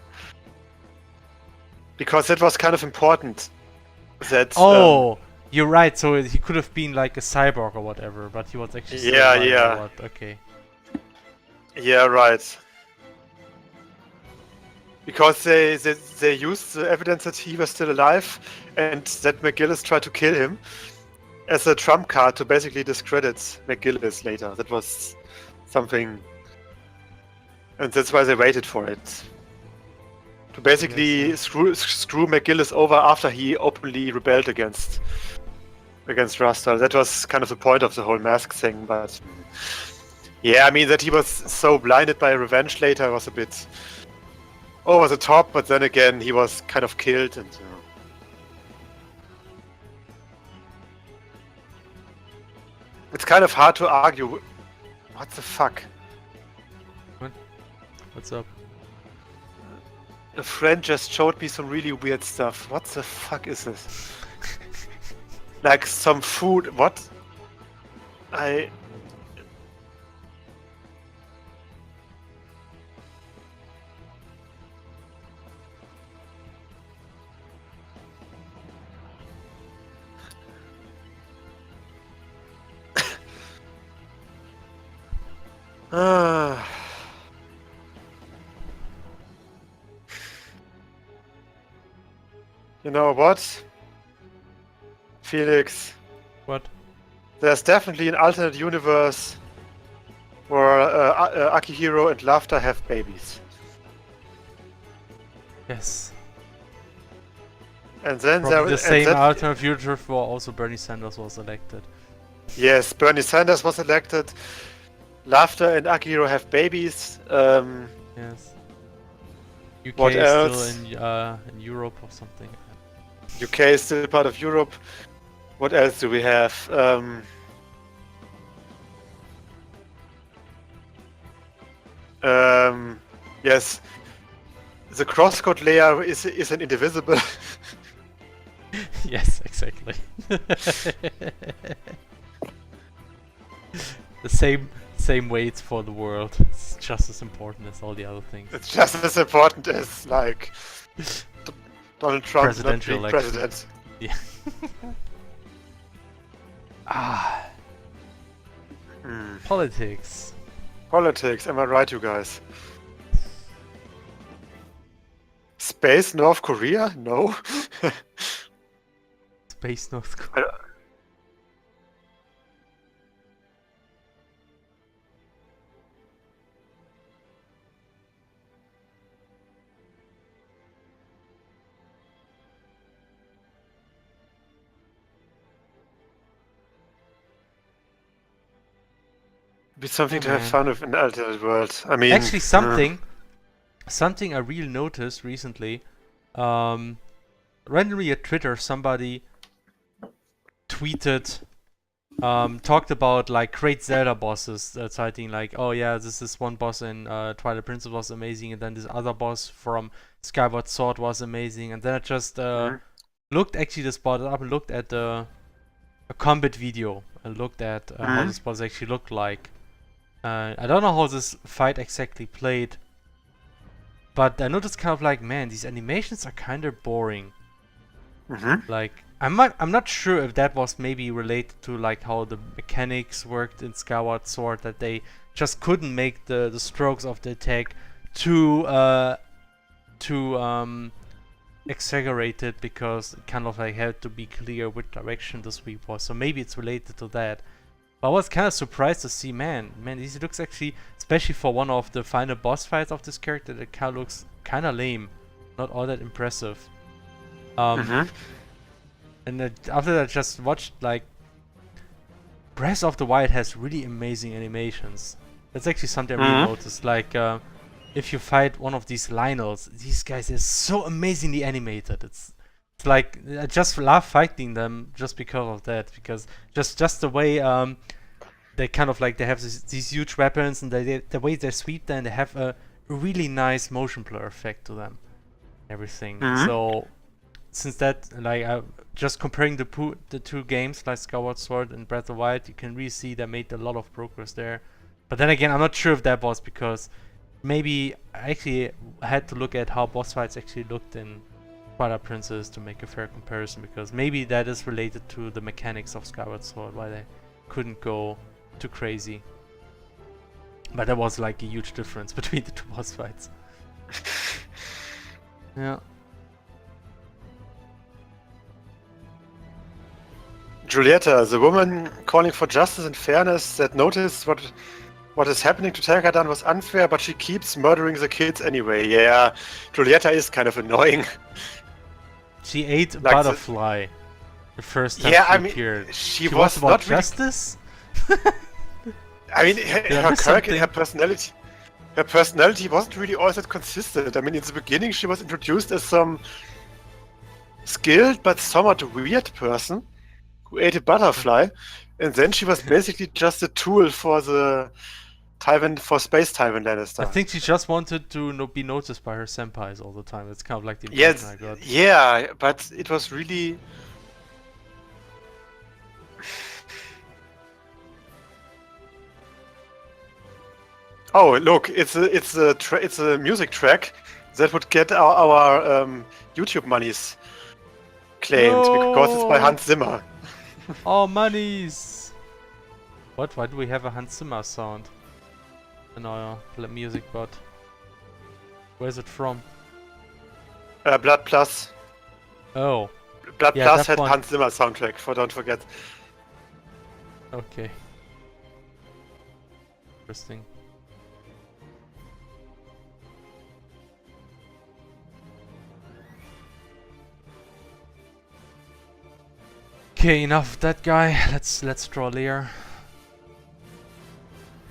Because that was kind of important. That you're right. So he could have been like a cyborg or whatever, but he was actually still alive or what? Okay. Yeah, right. Because they used the evidence that he was still alive and that McGillis tried to kill him as a trump card to basically discredit McGillis later. That was something. And that's why they waited for it. To basically screw McGillis over after he openly rebelled against Rustle. That was kind of the point of the whole mask thing, but yeah, I mean that he was so blinded by revenge later was a bit over the top, but then again he was kind of killed and it's kind of hard to argue. What the fuck? What's up? A friend just showed me some really weird stuff. What the fuck is this? Like some food. What? You know what? Felix. What? There's definitely an alternate universe where Akihiro and Laughter have babies. Yes. And then Probably the same then, alternate future for also Bernie Sanders was elected. yes, Bernie Sanders was elected. Laughter and Akihiro have babies. Yes. UK What is else? still in Europe or something. UK is still part of Europe. What else do we have? Yes, the CrossCode layer is an indivisible. Yes, exactly. The same weight for the world. It's just as important as all the other things. It's just as important as like Donald Trump not Presidential being election. president. Yeah. Politics. Politics, am I right, you guys? Space North Korea? No. Space North Korea. Be something to man. have fun with in the alternate world. I mean, Actually, something I really noticed recently. Randomly at Twitter, somebody tweeted, talked about like great Zelda bosses, citing like, oh yeah, this one boss in Twilight Princess was amazing, and then this other boss from Skyward Sword was amazing, and then I just looked actually this bot up and looked at a combat video and looked at how this boss actually looked like. I don't know how this fight exactly played, but I noticed kind of like, man, these animations are kind of boring. Like, I'm not sure if that was maybe related to like how the mechanics worked in Skyward Sword, that they just couldn't make the strokes of the attack too exaggerated, because it kind of like had to be clear which direction the sweep was. So maybe it's related to that. But I was kind of surprised to see, man, this looks actually, especially for one of the final boss fights of this character, that kind of looks kind of lame, not all that impressive. And after that, I just watched like Breath of the Wild has really amazing animations. That's actually something I really noticed. Like if you fight one of these Lionels, these guys are so amazingly animated. It's like I just love fighting them just because of that. Because just the way they kind of like, they have these huge weapons, and the way they sweep them, they have a really nice motion blur effect to them. Everything. So since that, like, just comparing the two games, like Skyward Sword and Breath of the Wild, you can really see they made a lot of progress there. But then again, I'm not sure if that was because maybe I actually had to look at how boss fights actually looked in Twilight Princess to make a fair comparison, because maybe that is related to the mechanics of Skyward Sword, why they couldn't go too crazy. But there was like a huge difference between the two boss fights. Yeah. Julieta, the woman calling for justice and fairness that noticed what is happening to Terkadan was unfair, but she keeps murdering the kids anyway. Yeah, Julieta is kind of annoying. She ate a Like butterfly the first time Yeah, she I mean, appeared. she was was about not really- justice? I mean, I her miss character, something? her personality wasn't really all that consistent. I mean, in the beginning, she was introduced as some skilled but somewhat weird person who ate a butterfly, and then she was basically just a tool for the Space Tywin Lannister. I think she just wanted to be noticed by her senpais all the time. It's kind of like the impression I got. Yeah, but it was really. Oh, look! It's a music track that would get our YouTube monies claimed because it's by No! Hans Zimmer. Oh, monies! What? Why do we have a Hans Zimmer sound in our music bot? Where's it from? Blood Plus. Oh, Blood Yeah, Plus that had one. Hans Zimmer soundtrack. Don't forget. okay. Interesting. Okay, enough of that guy. Let's draw Lear.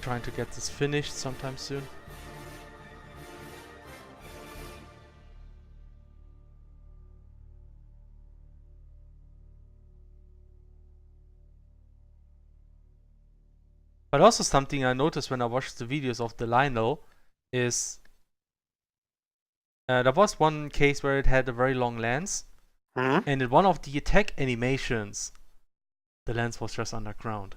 Trying to get this finished sometime soon. But also something I noticed when I watched the videos of the Lionel is there was one case where it had a very long lens, and in one of the attack animations, the lens was just underground.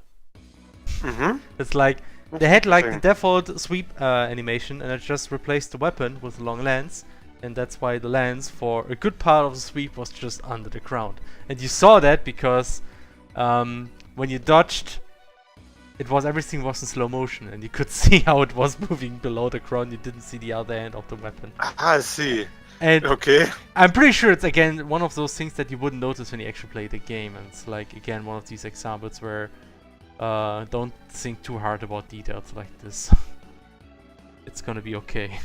It's like they had like the default sweep animation, and it just replaced the weapon with a long lens, and that's why the lens for a good part of the sweep was just under the ground. And you saw that because when you dodged, everything was in slow motion, and you could see how it was moving below the ground. You didn't see the other end of the weapon. I see. And okay. I'm pretty sure it's again one of those things that you wouldn't notice when you actually play the game. And it's like again one of these examples where don't think too hard about details like this. It's gonna be okay.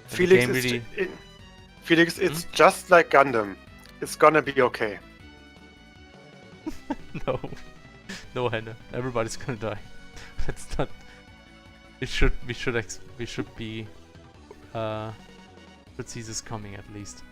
Felix, it's just like Gundam. It's gonna be okay. No, Hannah. Everybody's gonna die. That's not. We should see this coming at least.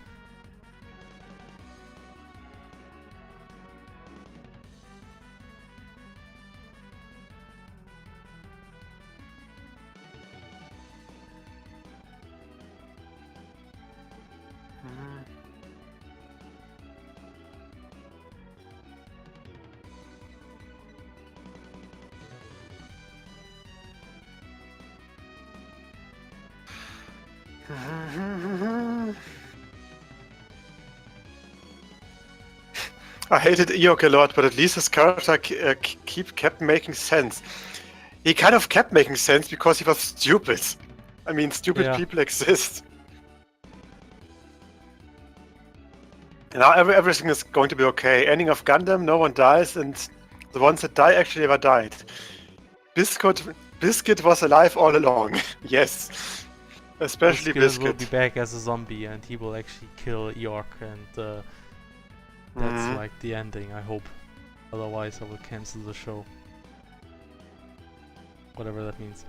I hated Eok a lot, but at least his character kept making sense. He kind of kept making sense because he was stupid. I mean, stupid people exist. Now everything is going to be okay. Ending of Gundam, no one dies, and the ones that die actually never died. Biscuit was alive all along. Yes. Especially Biscuit. Will be back as a zombie, and he will actually kill Eok, and that's like the ending, I hope. Otherwise I will cancel the show. Whatever that means.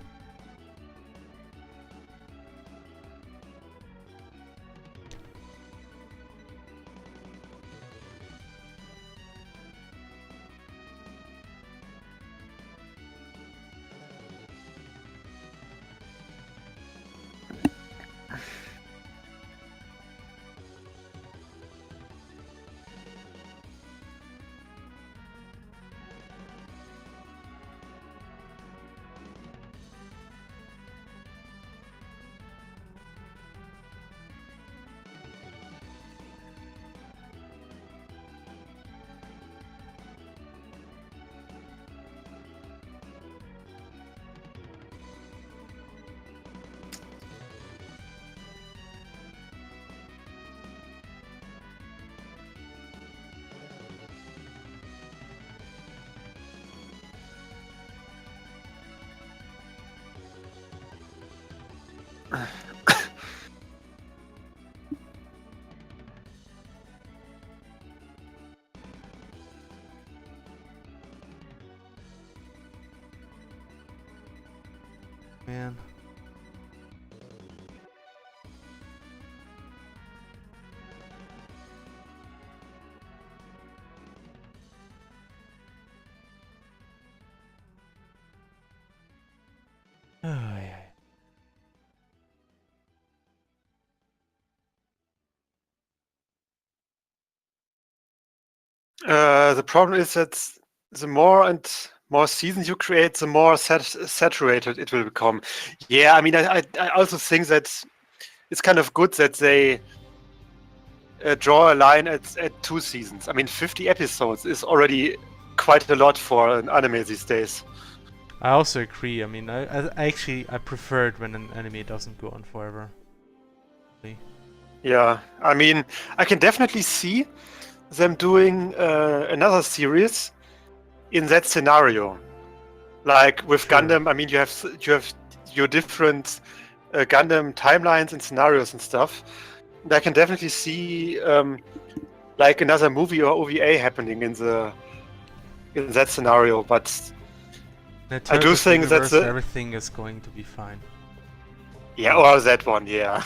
Man. Oh, yeah. The problem is that the more and more seasons you create, the more saturated it will become. Yeah, I mean, I also think that it's kind of good that they draw a line at 2 seasons. I mean, 50 episodes is already quite a lot for an anime these days. I also agree. I mean, I prefer it when an anime doesn't go on forever. Yeah, I mean, I can definitely see them doing another series in that scenario. Like with Gundam, I mean, you have your different Gundam timelines and scenarios and stuff. I can definitely see like another movie or OVA happening in that scenario, but In a I do Turtles think universe, that's everything is going to be fine. yeah, or that one, yeah.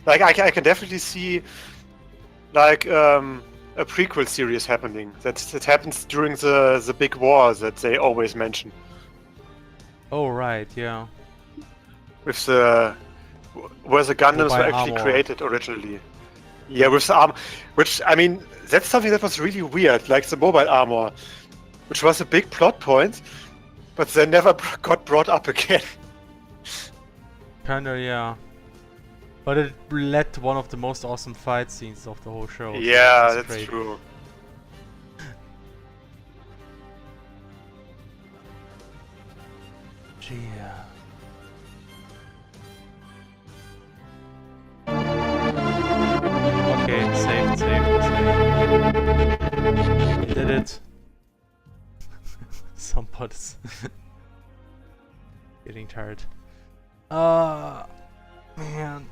Like I can definitely see like a prequel series happening. That happens during the big war that they always mention. Oh right, yeah. With where the Gundams Mobile were actually armor. created originally. Yeah, with the arm, which I mean, that's something that was really weird, like the mobile armor, which was a big plot point, but then never got brought up again. Kinda, yeah. But it led to one of the most awesome fight scenes of the whole show. Yeah, so that's great. true. Yeah. Okay, saved. We did it. Somebody's getting tired. Man.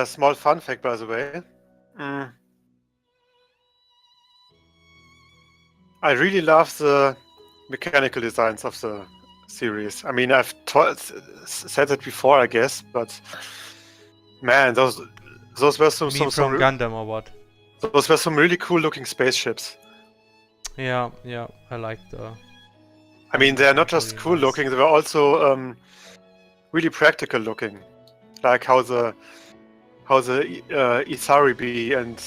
Small fun fact, by the way. I really love the mechanical designs of the series. I mean, I've said it before, I guess, but man, those were some from Gundam or what? Those were some really cool looking spaceships. Yeah, I like the. I mean, they're not just cool looking; they were also really practical looking, like how the Isaribi and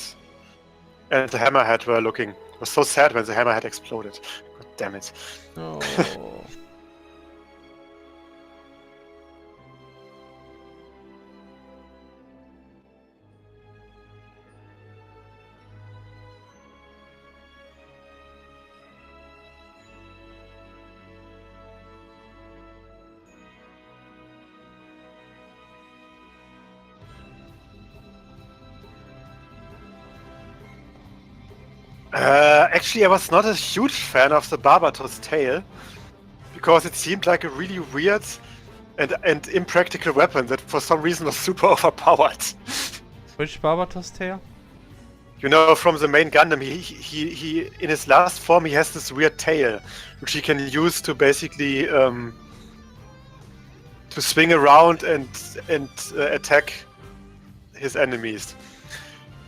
the Hammerhead were looking. It was so sad when the Hammerhead exploded. God damn it! Oh. Actually, I was not a huge fan of the Barbatos tail because it seemed like a really weird and impractical weapon that for some reason was super overpowered. Which Barbatos tail? You know, from the main Gundam, he in his last form he has this weird tail, which he can use to basically to swing around and attack his enemies.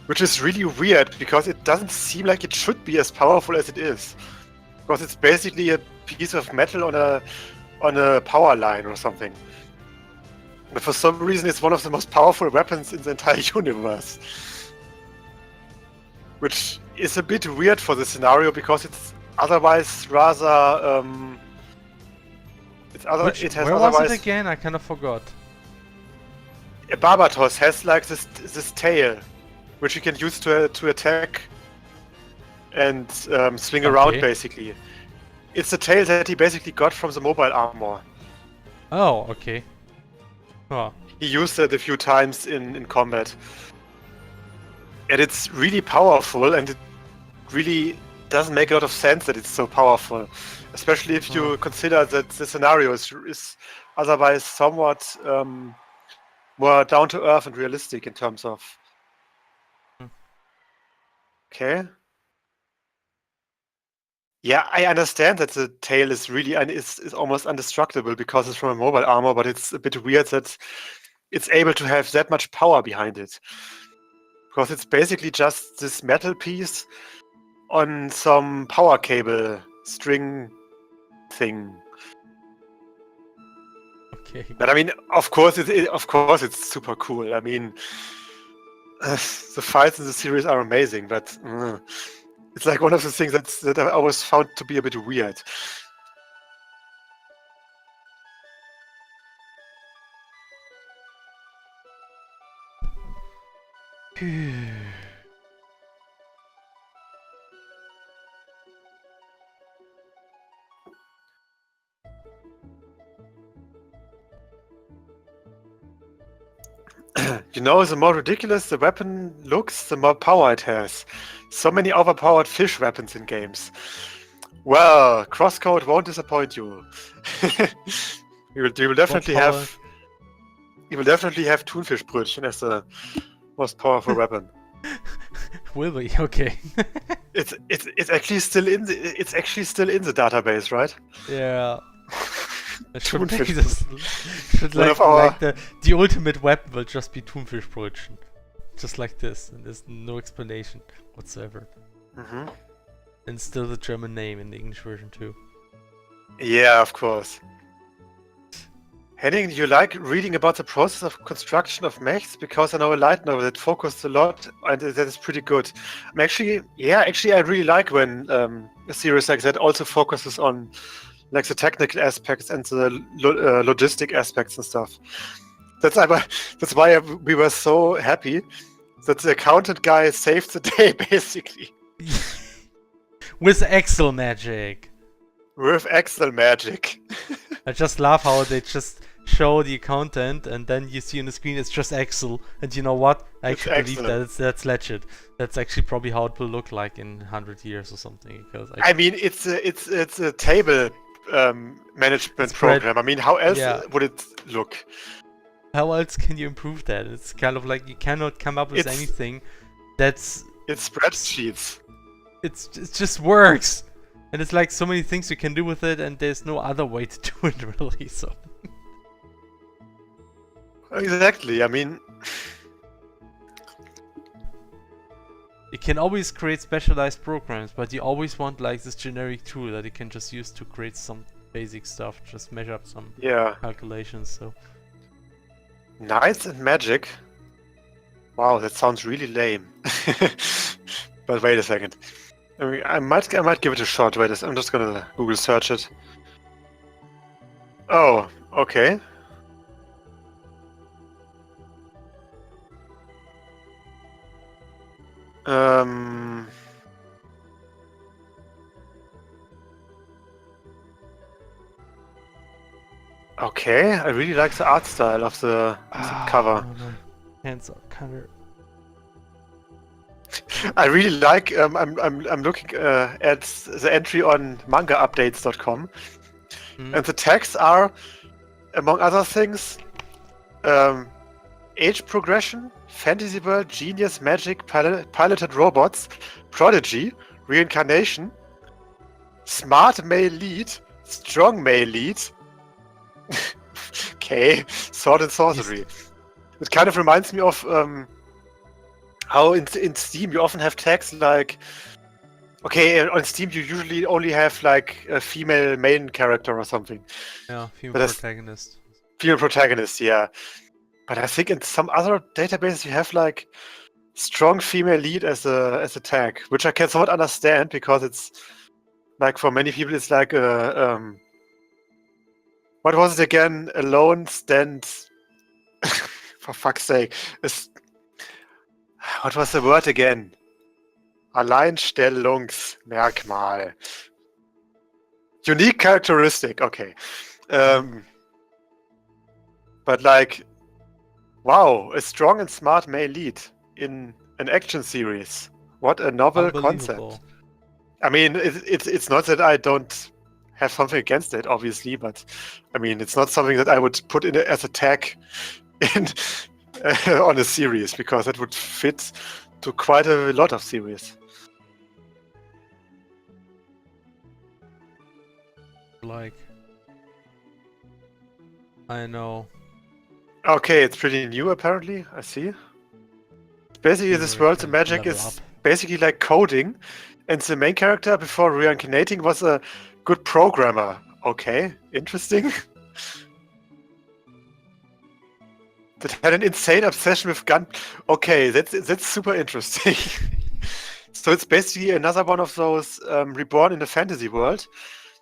Which is really weird because it doesn't seem like it should be as powerful as it is. Because it's basically a piece of metal on a power line or something. But for some reason it's one of the most powerful weapons in the entire universe. Which is a bit weird for the scenario because it's otherwise rather Where was it again? I kind of forgot. Barbatos has like this tail, which you can use to attack and swing around, basically. It's the tail that he basically got from the mobile armor. Oh, okay. Oh. He used it a few times in combat. And it's really powerful, and it really doesn't make a lot of sense that it's so powerful. Especially if you consider that the scenario is otherwise somewhat more down-to-earth and realistic in terms of... Okay. Yeah, I understand that the tail is really is almost indestructible because it's from a mobile armor, but it's a bit weird that it's able to have that much power behind it. Because it's basically just this metal piece on some power cable string thing. Okay. But I mean, of course it's super cool. I mean, the fights in the series are amazing, but it's like one of the things that I always found to be a bit weird. You know, the more ridiculous the weapon looks, the more power it has. So many overpowered fish weapons in games. Well, CrossCode won't disappoint you. you will definitely have Thunfischbrötchen as the most powerful weapon. Will we? Okay. It's actually still in the database, right? Yeah. It should make Thunfisch. this, should One like, of our- like the ultimate weapon will just be Thunfischbrötchen. Just like this, and there's no explanation whatsoever. Mhm. And still the German name in the English version too. Yeah, of course. Henning, you like reading about the process of construction of mechs? Because I know a light novel that focused a lot, and that is pretty good. Actually, I really like when a series like that also focuses on like the technical aspects and the logistic aspects and stuff. That's why we were so happy that the accountant guy saved the day, basically. With Excel magic. With Excel magic. I just love how they just show the accountant and then you see on the screen it's just Excel. And you know what? I It's actually believe excellent. that's legit. That's actually probably how it will look like in 100 years or something. Because I mean, it's a table management Spread- program. I mean, how else yeah. would it look? How else can you improve that? It's kind of like you cannot come up with It's- anything that's It's spreadsheets. it just works. And it's like so many things you can do with it and there's no other way to do it really. So Exactly. I mean, you can always create specialized programs, but you always want like this generic tool that you can just use to create some basic stuff, just measure up some yeah. calculations. So Knights and magic. Wow, that sounds really lame. But wait a second. I mean, I might give it a shot. Wait, I'm just gonna Google search it. Oh, okay. Okay, I really like the art style of the cover. no. Hands are kind I really like. I'm looking at the entry on mangaupdates.com, and the tags are, among other things, age progression, fantasy world, genius, magic, piloted robots, prodigy, reincarnation, smart male lead, strong male lead. Okay, sword and sorcery. It kind of reminds me of how in Steam you often have tags like, okay, on Steam you usually only have like a female main character or something. yeah, female But that's- protagonist. Female protagonist, yeah. But I think in some other databases you have like strong female lead as a tag, which I can somewhat understand because it's like for many people it's like a what was it again? Alone stand. For fuck's sake. What was the word again? Alleinstellungsmerkmal. Unique characteristic. Okay. But like, wow, a strong and smart male lead in an action series. What a novel concept. Unbelievable. I mean, it's not that I don't have something against it, obviously, but I mean, it's not something that I would put in as a tag in on a series because that would fit to quite a lot of series. Like, I know. Okay, it's pretty new apparently. I see. Basically, You this really world of can magic level is up. basically like coding, and the main character before reincarnating was a good programmer. Okay, interesting. That had an insane obsession with gun. Okay, that's super interesting. So it's basically another one of those reborn in a fantasy world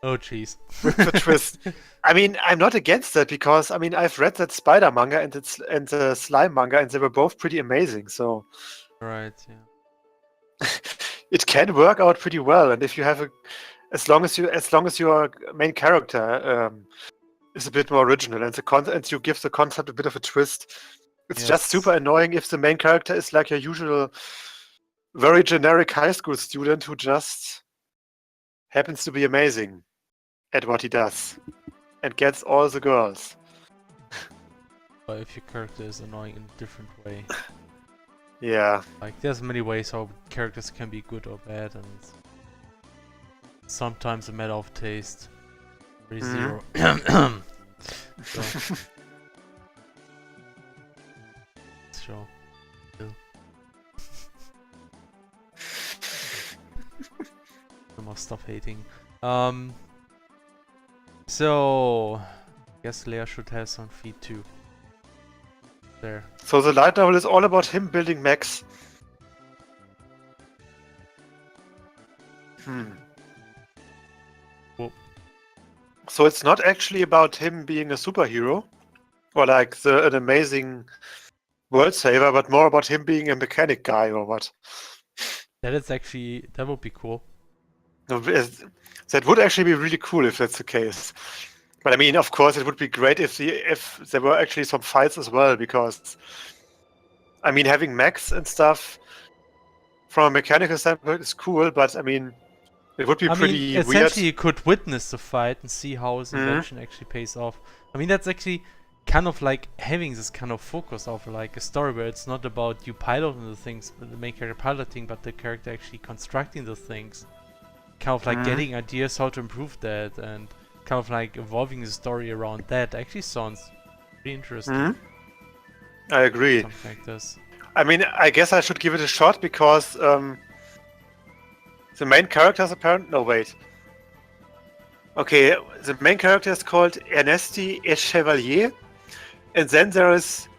Oh jeez. with the twist. I mean, I'm not against that because I mean I've read that spider manga and the slime manga, and they were both pretty amazing. So Right, yeah. it can work out pretty well. And if you have as long as your main character is a bit more original and and you give the concept a bit of a twist, It's just super annoying if the main character is like your usual, very generic high school student who just happens to be amazing at what he does and gets all the girls. Or if your character is annoying in a different way. Yeah. Like, there's many ways how characters can be good or bad, and sometimes a matter of taste. Zero. So. Sure. I must stop hating. So I guess Leia should have some feet too. There. So the light novel is all about him building mechs. Whoop. So it's not actually about him being a superhero or like an amazing world saver, but more about him being a mechanic guy or what? That would be cool. No, that would actually be really cool if that's the case. But I mean, of course, it would be great if there were actually some fights as well, because I mean, having mechs and stuff from a mechanical standpoint is cool, but I mean, it would be pretty weird. Essentially, you could witness the fight and see how his invention actually pays off. I mean, that's actually kind of like having this kind of focus of like a story where it's not about you piloting the things, but the main character piloting, but the character actually constructing the things. Kind of like getting ideas how to improve that and kind of like evolving the story around that actually sounds pretty interesting. I agree. Something like this. I mean, I guess I should give it a shot because the main character is apparently... No, wait. Okay, the main character is called Ernesti Chevalier, and then there is...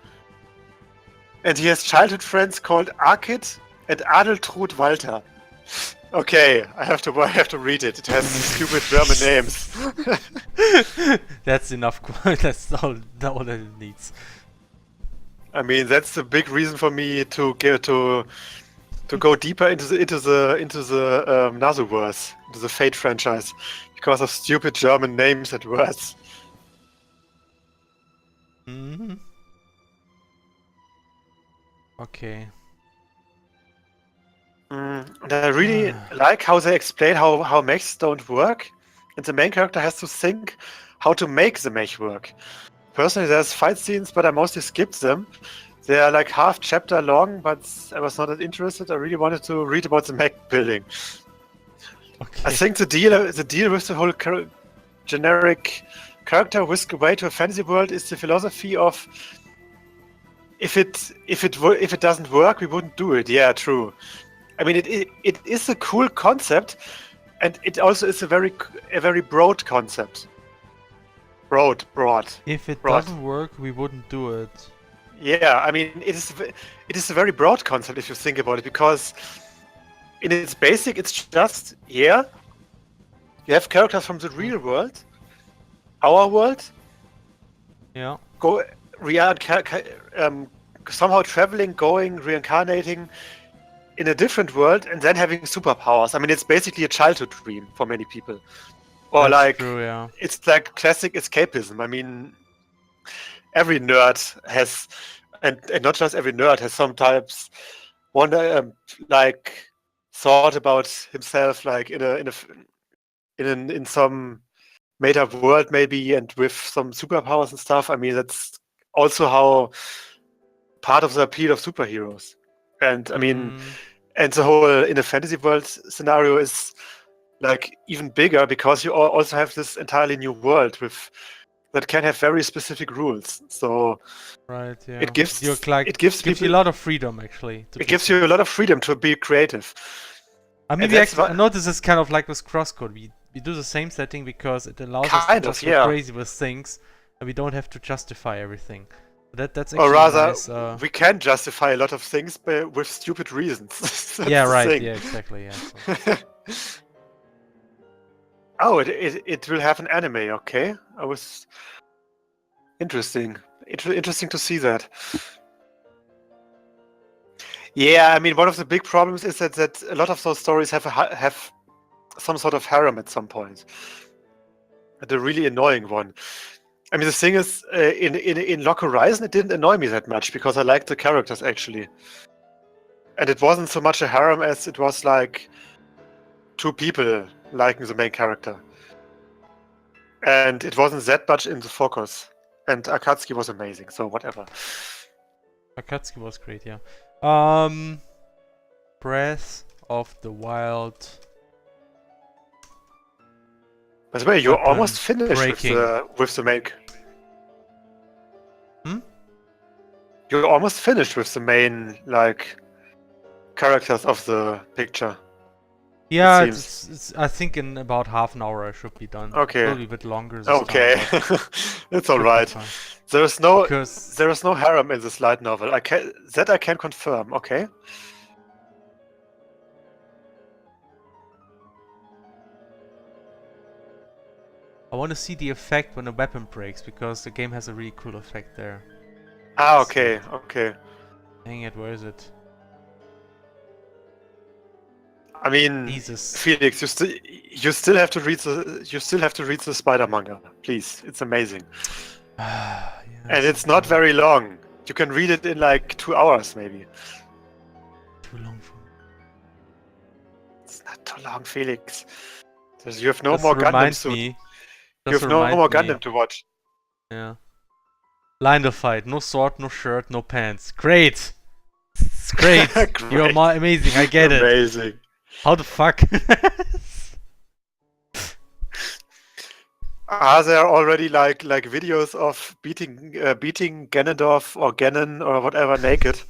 And he has childhood friends called Arkit and Adeltrud Walter. Okay, I have to read it. It has stupid German names. That's enough. That's all that it needs. I mean, that's the big reason for me to go deeper into the Nazuverse, into the Fate franchise, because of stupid German names and words. Okay. And I really like how they explain how mechs don't work, and the main character has to think how to make the mech work. Personally, there's fight scenes, but I mostly skipped them. They are like half chapter long, but I was not that interested. I really wanted to read about the mech building. Okay. I think the deal with the whole generic character whisk away to a fantasy world is the philosophy of if it doesn't work, we wouldn't do it. Yeah, true. I mean, it is a cool concept, and it also is a very broad concept. Broad. If it doesn't work, we wouldn't do it. Yeah, I mean, it is a very broad concept if you think about it, because in its basic, it's just you have characters from the real world, our world. Yeah. Somehow traveling, going, reincarnating in a different world, and then having superpowers. I mean, it's basically a childhood dream for many people. Or That's true, yeah. It's like classic escapism. I mean, every nerd has, and not just every nerd has sometimes thought about himself like in some made up world maybe, and with some superpowers and stuff. I mean, that's also how part of the appeal of superheroes. And I mean, and the whole in a fantasy world scenario is like even bigger, because you also have this entirely new world that can have very specific rules. So right, yeah. It gives you a lot of freedom actually. It gives you a lot of freedom to be creative. I mean, I notice this kind of like with CrossCode. We do the same setting because it allows us to just go crazy with things, and we don't have to justify everything. That's actually or rather, nice, we can justify a lot of things with stupid reasons. Yeah, right. Yeah, exactly. Yeah. So. Oh, it will have an anime. Okay, I was interesting. Interesting to see that. Yeah, I mean, one of the big problems is that a lot of those stories have some sort of harem at some point. The really annoying one. I mean, the thing is, in Lock Horizon, it didn't annoy me that much because I liked the characters actually, and it wasn't so much a harem as it was like two people liking the main character, and it wasn't that much in the focus. And Akatsuki was amazing, so whatever. Akatsuki was great, yeah. Breath of the Wild. By the way, you're Weapon almost finished breaking. with the main. Hmm? You're almost finished with the main like characters of the picture. Yeah, It it's, I think in about half an hour I should be done. Okay. Maybe a bit longer this Okay, time, but it's should all be right. fine. There is no Because harem in this light novel. I can confirm. Okay. I want to see the effect when a weapon breaks, because the game has a really cool effect there. Ah, okay, okay. Dang it, where is it? I mean, Jesus. Felix, you still have to read the Spider manga, please. It's amazing, Yeah, and it's not very long. You can read it in like 2 hours, maybe. too long for me. It's not too long, Felix. You have no Just more Gundam remind soon. me. You Just have no remind more me. Gundam to watch. Yeah. Line of fight. No sword, no shirt, no pants. Great. It's great. You're Great. amazing. I get it. Amazing. How the fuck? Are there already like videos of beating Ganondorf or Ganon or whatever naked?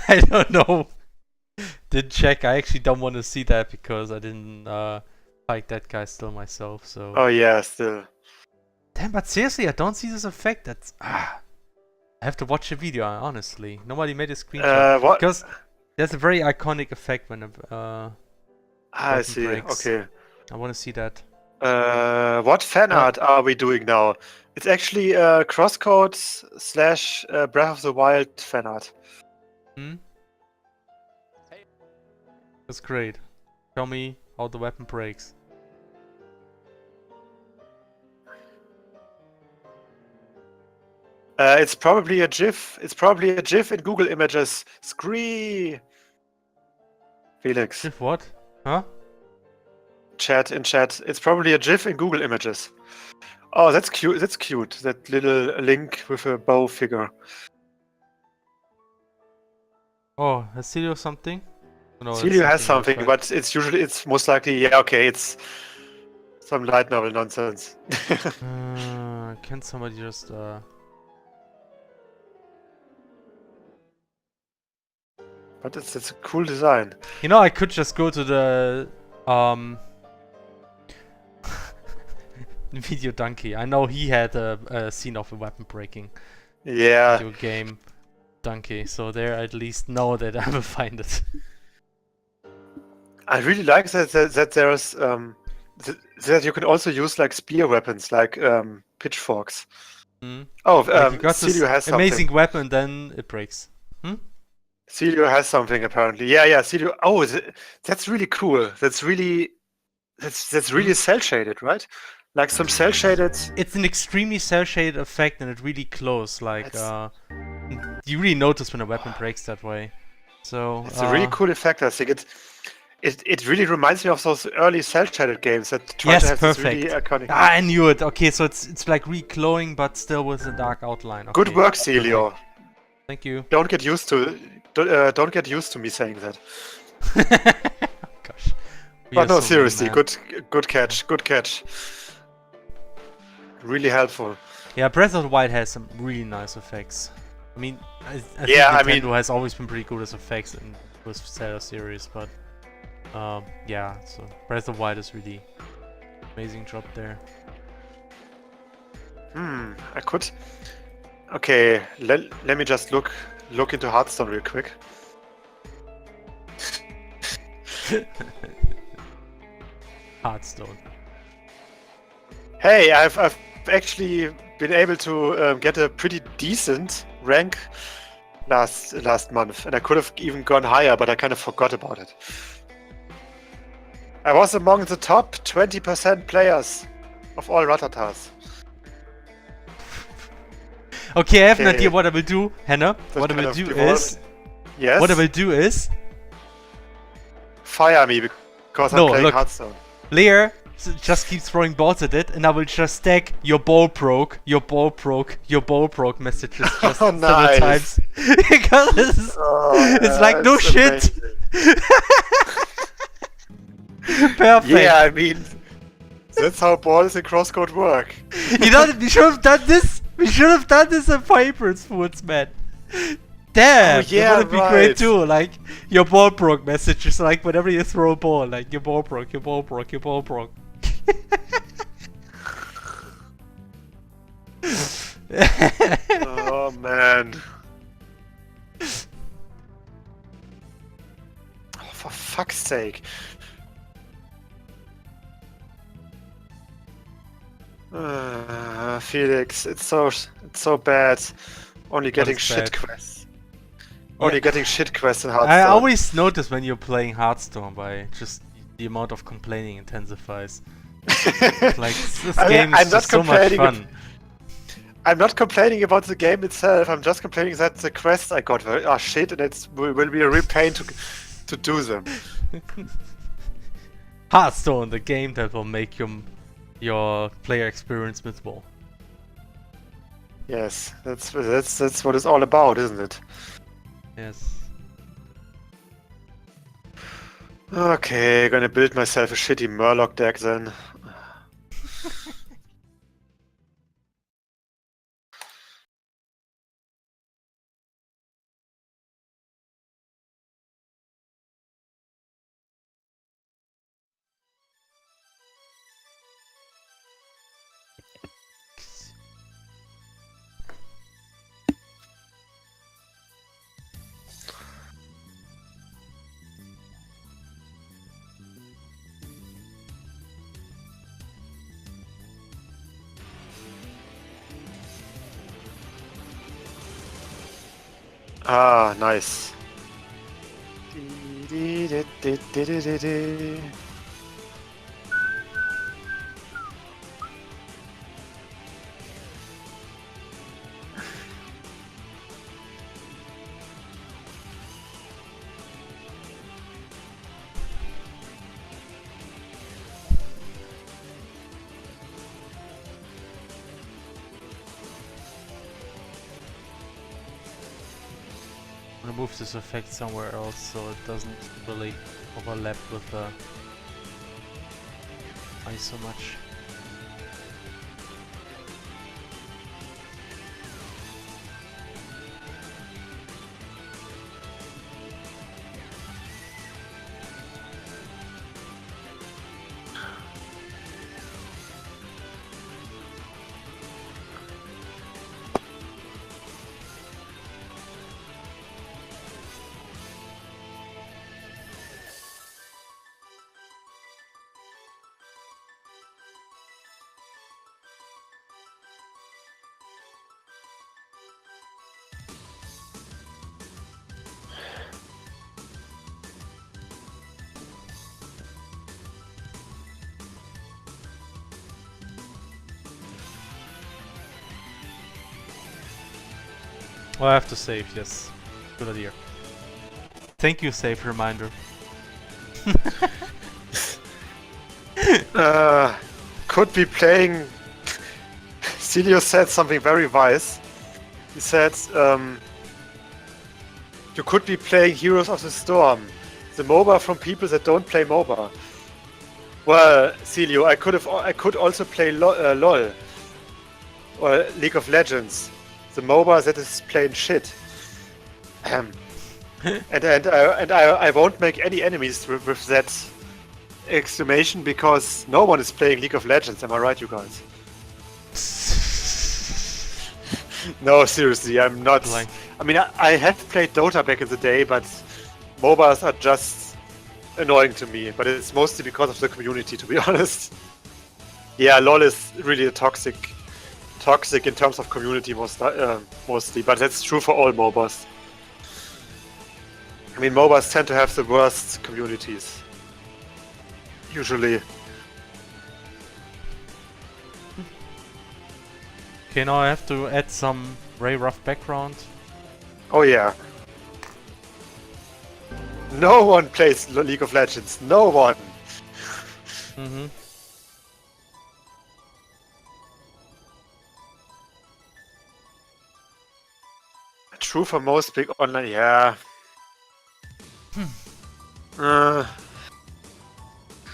I don't know. Didn't check. I actually don't want to see that because I didn't fight that guy still myself. So. Oh yeah, still. Damn, but seriously, I don't see this effect. That's I have to watch the video. Honestly, nobody made a screenshot What? because there's a very iconic effect when a I weapon see. breaks. Okay. I want to see that. What fan art are we doing now? It's actually CrossCode / Breath of the Wild fan art. Hmm. That's great. Tell me how the weapon breaks. It's probably a GIF. It's probably a GIF in Google Images. Scree. Felix. If what? Huh? In chat. It's probably a GIF in Google Images. Oh, that's cute. That's cute. That little Link with a bow figure. Oh, has Celio something? No, it's Celio has something, else, but it's most likely, yeah, okay, it's some light novel nonsense. right? Can somebody just But it's a cool design. You know, I could just go to the Video Donkey. I know he had a scene of a weapon breaking Yeah. video game Donkey, so there I at least know that I will find it. I really like that there's that you can also use like spear weapons, like pitchforks. Hmm? Oh, Like you got this Celio has something. amazing weapon, then it breaks. Celio has something apparently. Yeah, Celio. Oh, that's really cool. That's really cell shaded, right? Like some cell shaded. It's an extremely cel-shaded effect, and it's really close. Like you really notice when a weapon breaks that way. So It's a really cool effect. I think it really reminds me of those early cell shaded games that try Yes, to have perfect. this really iconic. Ah, I knew it. Okay, so it's like re-glowing, but still with a dark outline. Good Okay. work, Celio. Thank you. Don't get used to me saying that. Gosh. We But are no, so seriously, mean, man. good catch. Really helpful. Yeah, Breath of the Wild has some really nice effects. I mean, I think Yeah, I Nintendo mean- has always been pretty good as effects in with Zelda series, but yeah, so Breath of the Wild is really amazing job there. I could. Okay, let me just look into Hearthstone real quick. Hearthstone. Hey, I've actually been able to get a pretty decent rank last month, and I could have even gone higher, but I kind of forgot about it. I was among the top 20% players of all Ratatas. Okay, I have an Okay. idea what I will do, Hannah. That What I kind will of do devolved. is... Yes. What I will do is... Fire me because No, I'm playing look. Hearthstone. Lear just keeps throwing balls at it, and I will just stack your ball broke, your ball broke, your ball broke messages just Oh, several nice. times. Because it's, Oh, it's like, no that's shit! amazing. Perfect! Yeah, I mean, that's how balls in CrossCode work. You know, we should have done this! We should have done this in Vibrance Foods, man! Damn! Oh, yeah, that would be right. great too, like, your ball broke messages, like, whenever you throw a ball, like, your ball broke, your ball broke, your ball broke. Oh, man. Oh, for fuck's sake. Felix, it's so bad. Only getting is shit bad? quests. Only getting shit quests in Hearthstone. I always notice when you're playing Hearthstone by just the amount of complaining intensifies. Like, this game is just so much fun. I'm not complaining about the game itself. I'm just complaining that the quests I got are shit, and it will be a real pain to do them. Hearthstone, the game that will make your player experience miserable. Yes, that's what it's all about, isn't it? Yes. Okay, gonna build myself a shitty Murloc deck then. Ah, nice. I'm gonna move this effect somewhere else so it doesn't really overlap with the ice so much. Oh, I have to save, yes. Good idea. Thank you, save reminder. Could be playing... Celio said something very wise. He said, you could be playing Heroes of the Storm, the MOBA from people that don't play MOBA. Well, Celio, I could also play LOL or League of Legends, the MOBA that is plain shit. And I won't make any enemies with that exclamation because no one is playing League of Legends. Am I right, you guys? No, seriously, I'm not. Like, I mean, I have played Dota back in the day, but MOBAs are just annoying to me. But it's mostly because of the community, to be honest. Yeah, LoL is really toxic in terms of community mostly, but that's true for all MOBAs. I mean, MOBAs tend to have the worst communities, usually. okay, now I have to add some very rough background. Oh yeah. No one plays League of Legends. No one. Mm-hmm. True for most big online. Yeah. Uh,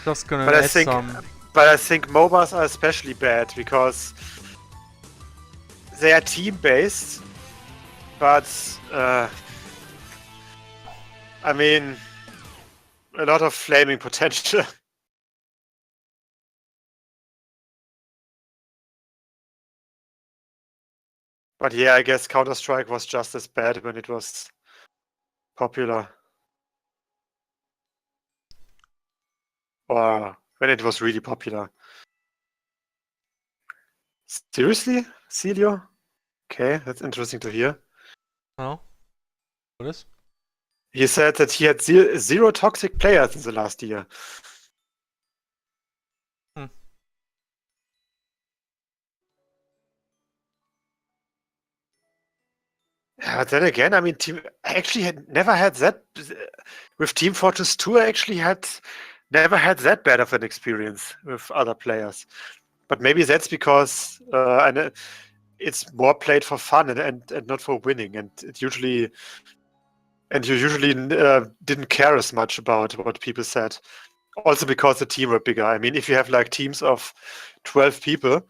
Just gonna but add some. I think MOBAs are especially bad because they are team-based. But I mean, a lot of flaming potential. But yeah, I guess Counter-Strike was just as bad when it was popular. Or when it was really popular. Seriously? Celio? Okay, that's interesting to hear. Oh, what is? He said that he had zero toxic players in the last year. Hmm. Yeah, but then again, I mean, I actually had never had that with Team Fortress 2. I actually never had that bad of an experience with other players. But maybe that's because it's more played for fun and not for winning, and you usually didn't care as much about what people said. Also because the team were bigger. I mean, if you have like teams of 12 people,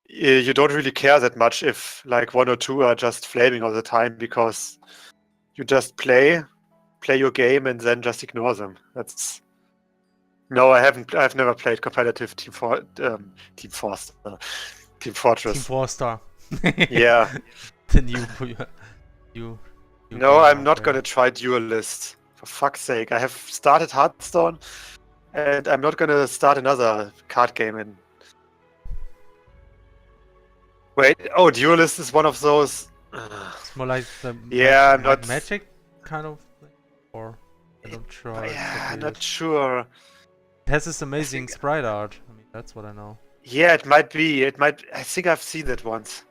you don't really care that much if like one or two are just flaming all the time, because you just play your game and then just ignore them. No, I haven't. I've never played competitive Team Fortress. Team 4-star. Yeah. The new No, game I'm out not there. gonna try Duelist. For fuck's sake, I have started Hearthstone, and I'm not gonna start another card game in. Wait, oh, Duelist is one of those. It's more like the Yeah, I'm like not. magic kind of thing, or I'm not sure Yeah, exactly. I'm It not is. sure. It has this amazing think- sprite art. I mean, that's what I know. Yeah, it might be. It might. I think I've seen that once.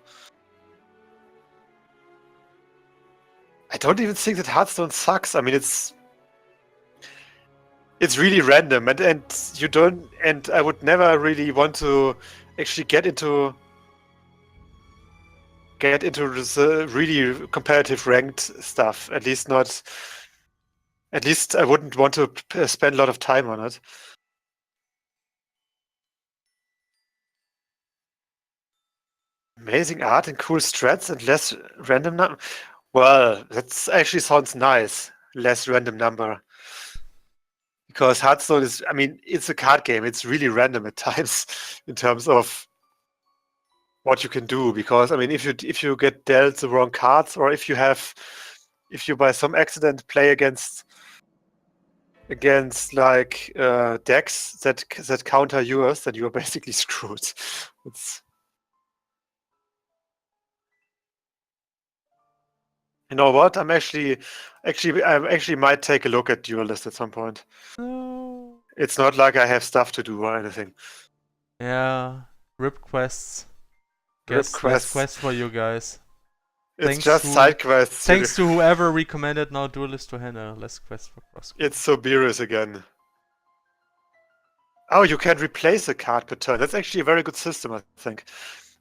I don't even think that Hearthstone sucks. I mean, it's really random, and you don't. And I would never really want to actually get into this really competitive ranked stuff. At least not. At least I wouldn't want to spend a lot of time on it. Amazing art and cool strats and less random number. Well, that actually sounds nice. Less random number. Because Hearthstone is, I mean, it's a card game. It's really random at times in terms of what you can do. Because I mean, if you get dealt the wrong cards, or if you by some accident play against like decks that counter yours, then you are basically screwed. It's, you know what? I actually might take a look at Duelist at some point. No. It's not like I have stuff to do or anything. Yeah, rip quests. Rip Guess less quests. quests for you guys. It's Thanks just to- side quests. Thanks to whoever recommended now Duelist to Hannah. Less quests for CrossCode. It's Soberus again. Oh, you can replace a card per turn. That's actually a very good system, I think.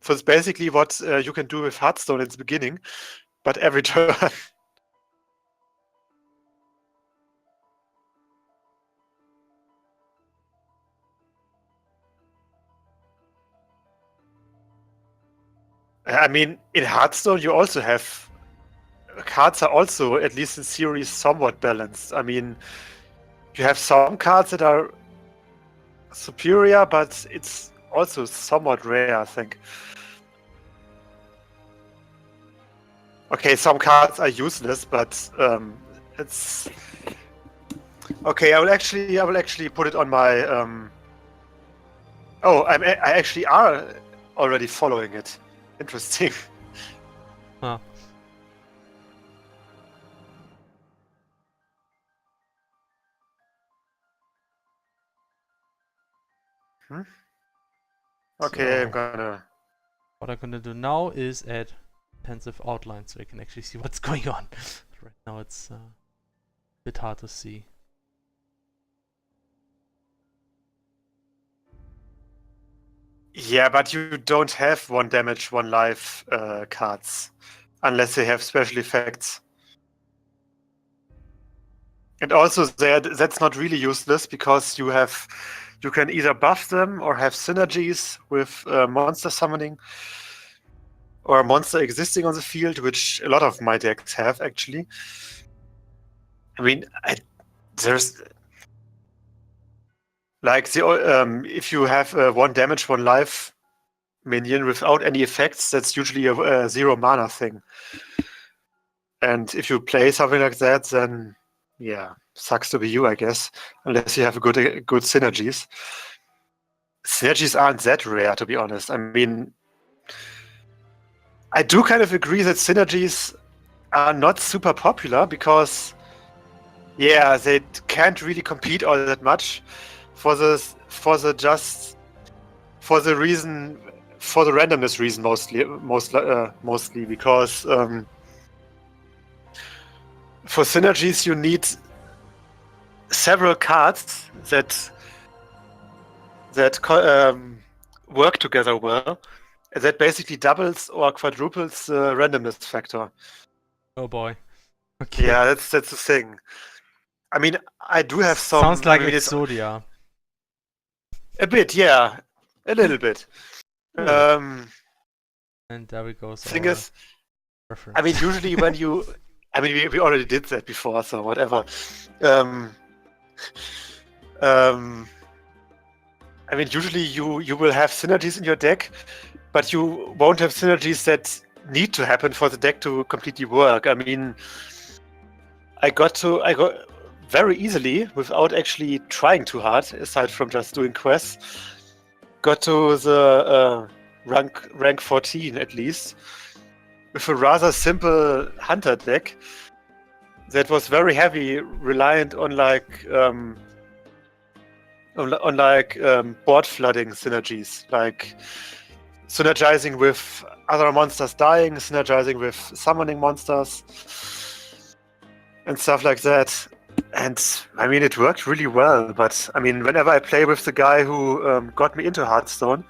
So it's basically what you can do with Hearthstone in the beginning, but every turn. I mean, in Hearthstone, you also have cards are also, at least in theory, somewhat balanced. I mean, you have some cards that are superior, but it's also somewhat rare, I think. Okay, some cards are useless, but it's okay. I will actually put it on my. Oh, I actually are already following it. Interesting. Huh. Okay, I'm So, gonna. What I'm gonna do now is add intensive outline so you can actually see what's going on. Right now it's a bit hard to see. Yeah, but you don't have 1 damage, 1 life cards unless they have special effects. And also that's not really useless because you can either buff them or have synergies with monster summoning or a monster existing on the field, which a lot of my decks have actually. I mean, there's like if you have 1 damage, 1 life minion without any effects, that's usually a 0 mana thing. And if you play something like that, then yeah, sucks to be you, I guess, unless you have good synergies. Synergies aren't that rare, to be honest. I mean, I do kind of agree that synergies are not super popular because, yeah, they can't really compete all that much for the randomness reason mostly because for synergies you need several cards that work together well. That basically doubles or quadruples the randomness factor. Oh boy. Okay. Yeah, that's the thing. I mean, I do have some. Sounds like I mean, Exodia. A bit, yeah, a little bit. And there we go. Thing is, reference. I mean, usually when you, I mean, we already did that before, so whatever. I mean, usually you will have synergies in your deck, but you won't have synergies that need to happen for the deck to completely work. I mean, I got very easily, without actually trying too hard, aside from just doing quests, got to the rank 14 at least, with a rather simple hunter deck that was very heavy, reliant on board flooding synergies, like synergizing with other monsters dying, synergizing with summoning monsters, and stuff like that. And I mean, it worked really well, but I mean, whenever I play with the guy who got me into Hearthstone,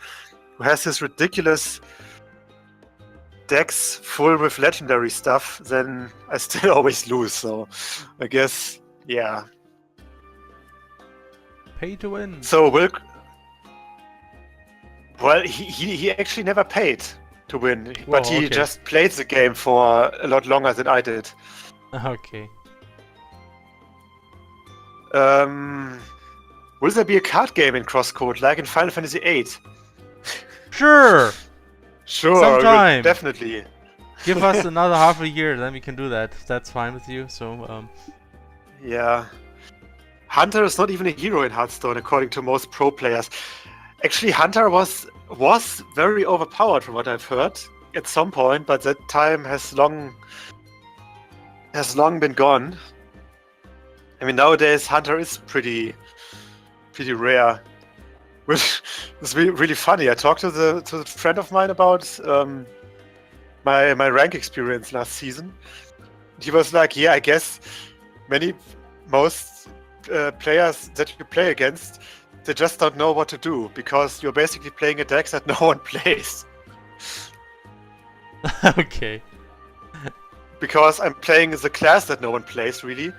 who has this ridiculous decks full with legendary stuff, then I still always lose. So I guess, yeah. Pay to win. So well, he actually never paid to win, but he just played the game for a lot longer than I did. Okay. Will there be a card game in CrossCode like in Final Fantasy VIII? Sure. Sure, sometime. Definitely. Give us another half a year, then we can do that. If that's fine with you. So yeah. Hunter is not even a hero in Hearthstone, according to most pro players. Actually, Hunter was very overpowered from what I've heard at some point, but that time has long been gone. I mean, nowadays Hunter is pretty rare, which is really funny. I talked to the friend of mine about my rank experience last season. He was like, "Yeah, I guess most players that you play against, they just don't know what to do because you're basically playing a deck that no one plays." Okay. Because I'm playing the class that no one plays, really.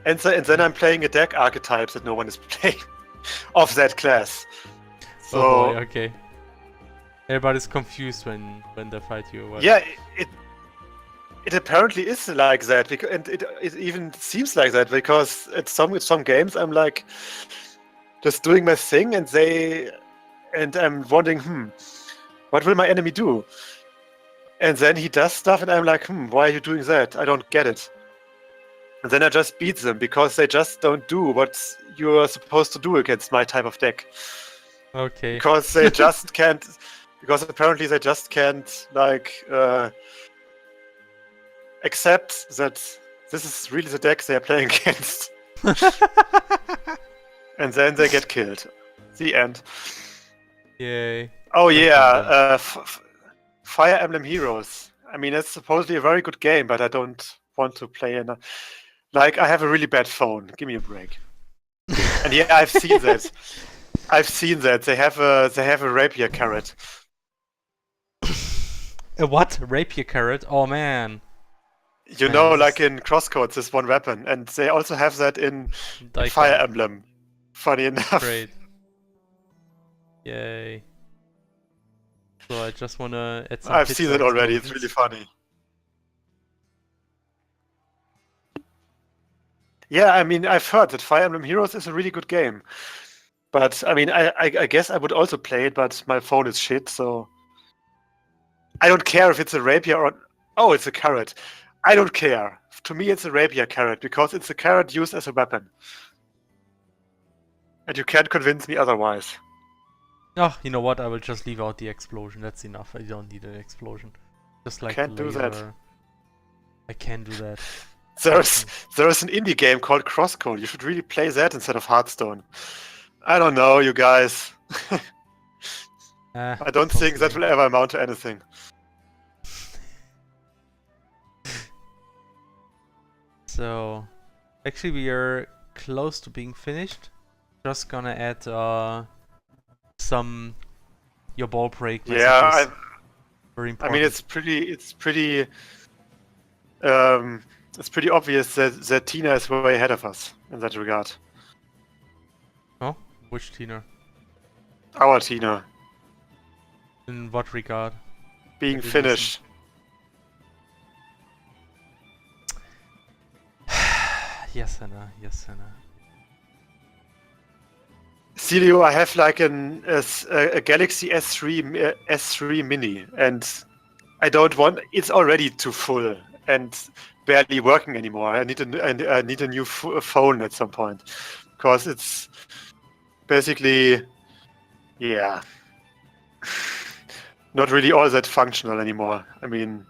And then I'm playing a deck archetype that no one is playing of that class. So oh boy, okay. Everybody's confused when they fight you. What? Yeah, it apparently is like that, and it even seems like that because at some games I'm like just doing my thing, and I'm wondering, what will my enemy do? And then he does stuff, and I'm like, why are you doing that? I don't get it. And then I just beat them because they just don't do what you're supposed to do against my type of deck. Okay. Because they just can't. Because apparently they just can't accept that this is really the deck they're playing against. And then they get killed. The end. Yay. Oh yeah. Fire Emblem Heroes. I mean, it's supposedly a very good game, but I don't want to play it. Like, I have a really bad phone. Give me a break. And yeah, I've seen that. I've seen that. They have a rapier carrot. A what? Rapier carrot? Oh man. You Man, know, this like is- in CrossCode, this one weapon, and they also have that in Daikon. Fire Emblem. Funny enough. Great. Yay. So I just wanna add some I've seen it pixel already. It's explosions. really funny. Yeah, I mean, I've heard that Fire Emblem Heroes is a really good game. But, I mean, I guess I would also play it, but my phone is shit, so... I don't care if it's a rapier or... Oh, it's a carrot. I don't care. To me, it's a rapier carrot, because it's a carrot used as a weapon. And you can't convince me otherwise. Oh, you know what? I will just leave out the explosion. That's enough. I don't need an explosion. Just like Can't the do that. laser. I can do that. There's an indie game called CrossCode. You should really play that instead of Hearthstone. I don't know, you guys. I don't think that will ever amount to anything. So, actually we are close to being finished. Just gonna add some your ball break messages. Yeah, Very I important. mean, it's pretty obvious that Tina is way ahead of us in that regard. Oh, which Tina? Our Tina In what regard? being I didn't finished. Yes, Anna. Yes, Anna. Celio, I have like a Galaxy S3 Mini, and I don't want. It's already too full and barely working anymore. I need a new phone at some point, because it's basically, yeah, not really all that functional anymore. I mean.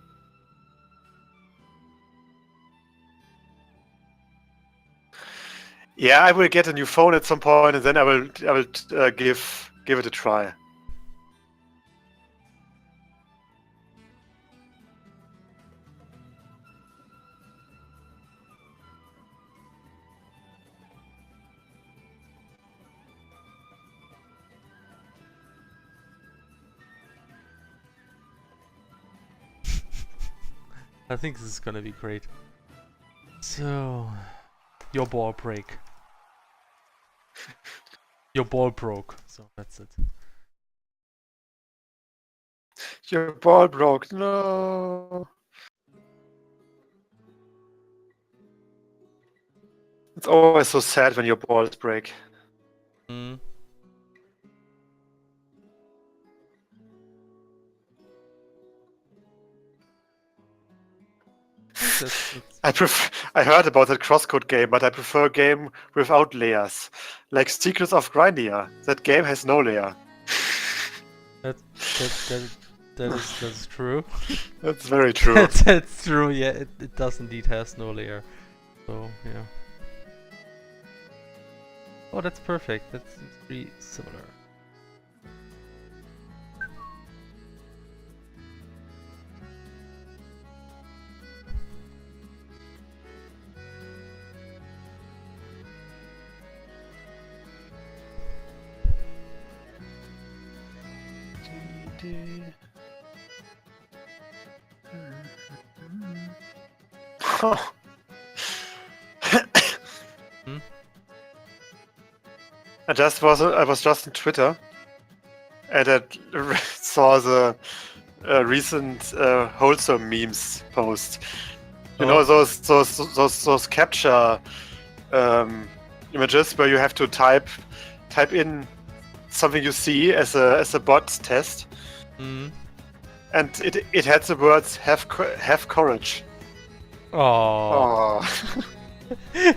Yeah, I will get a new phone at some point, and then I will give it a try. I think this is gonna be great. So, your ball break. Your ball broke, so that's it. Your ball broke. No. It's always so sad when your balls break. Mm. I heard about that CrossCode game, but I prefer a game without layers, like Secrets of Grindia. That game has no layer. That is true. That's very true. That's true. Yeah, it does indeed has no layer. So yeah. Oh, that's perfect. That's pretty similar. Hmm? I was just on Twitter, and I saw the recent wholesome memes post. You know, those capture images where you have to type in something you see as a bot test, Mm. and it had the words "have courage." Oh. Oh.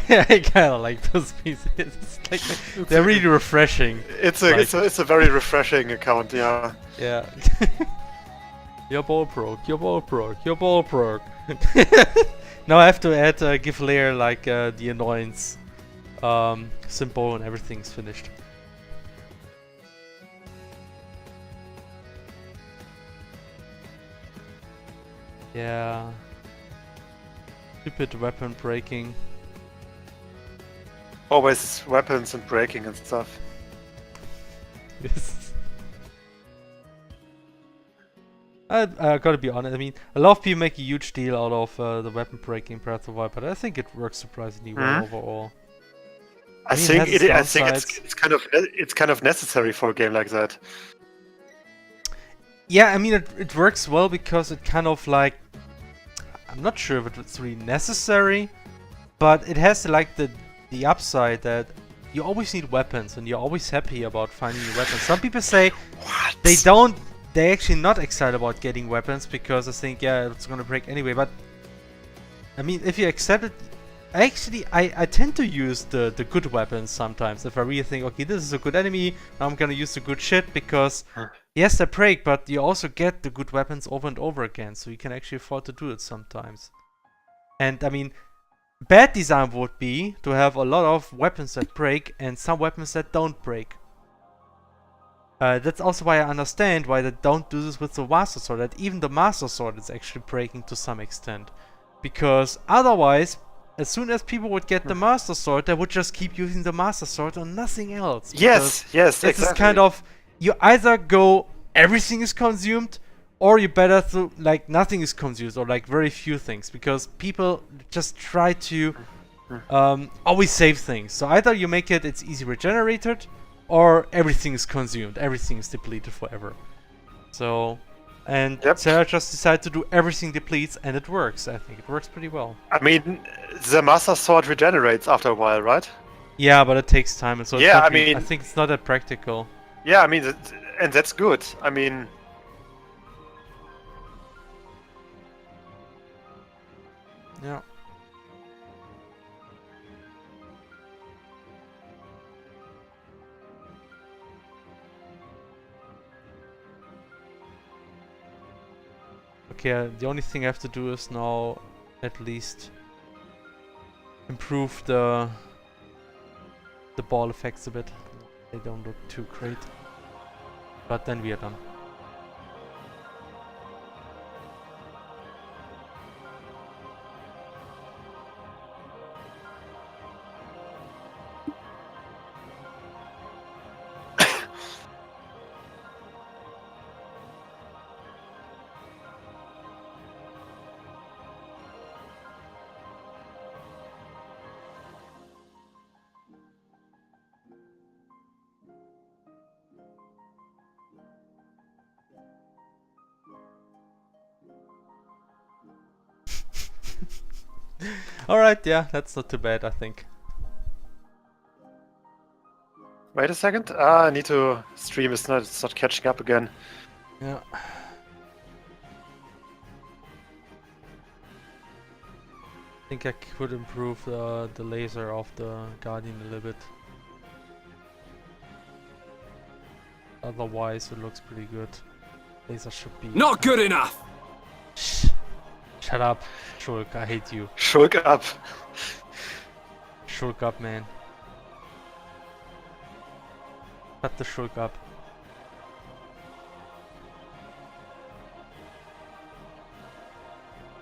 Yeah, I kind of like those pieces. It's like they're really refreshing. It's a very refreshing account, yeah. Yeah. Your ball broke. Your ball broke. Your ball broke. Now I have to add give layer like the annoyance symbol and everything's finished. Yeah. Stupid weapon breaking. Always weapons and breaking and stuff. Yes. I gotta be honest, I mean, a lot of people make a huge deal out of the weapon breaking in Breath of the Wild, but I think it works surprisingly well overall. I mean, think it has its I think downsides. it's kind of necessary for a game like that. Yeah, I mean, it works well because it kind of like... I'm not sure if it's really necessary, but it has like the upside that you always need weapons and you're always happy about finding new weapons. Some people say they're actually not excited about getting weapons because they think, yeah, it's gonna break anyway, but I mean, if you accept it, I tend to use the good weapons sometimes. If I really think, okay, this is a good enemy, I'm gonna use the good shit because yes, they break, but you also get the good weapons over and over again, so you can actually afford to do it sometimes. And I mean, bad design would be to have a lot of weapons that break and some weapons that don't break. That's also why I understand why they don't do this with the Master Sword, that even the Master Sword is actually breaking to some extent. Because otherwise, as soon as people would get the Master Sword, they would just keep using the Master Sword on nothing else. Yes, yes, this exactly. is kind of, you either go everything is consumed, or you better like nothing is consumed, or like very few things, because people just try to always save things. So either you make it's easy regenerated, or everything is consumed, everything is depleted forever. So, and Sarah just decided to do everything depletes, and it works. I think it works pretty well. I mean, the Master Sword regenerates after a while, right? Yeah, but it takes time, and so yeah, I think it's not that practical. Yeah, I mean, and that's good. I mean, yeah. Okay, the only thing I have to do is now at least improve the ball effects a bit. They don't look too great. But then we are done. Alright, yeah, that's not too bad, I think. wait a second. I need to stream. It's not catching up again. Yeah. I think I could improve the laser of the Guardian a little bit. Otherwise, it looks pretty good. Laser should be... Not good enough! Shh. Shut up, Shulk, I hate you. Shulk up. Shulk up, man. Shut the Shulk up.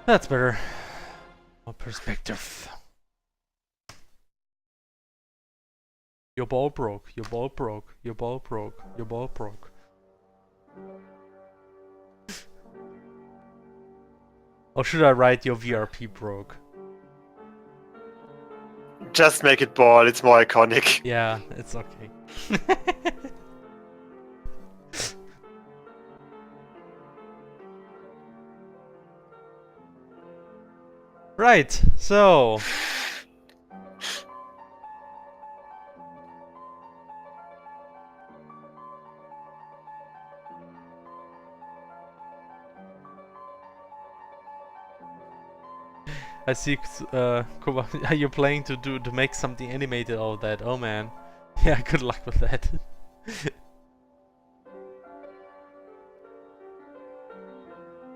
That's better. More perspective. Your ball broke, your ball broke, your ball broke, your ball broke. Or should I write your VRP broke? Just make it ball, it's more iconic. Yeah, it's okay. Right, so... I see, Kuba, are you planning to make something animated out of that? Oh man. Yeah, good luck with that.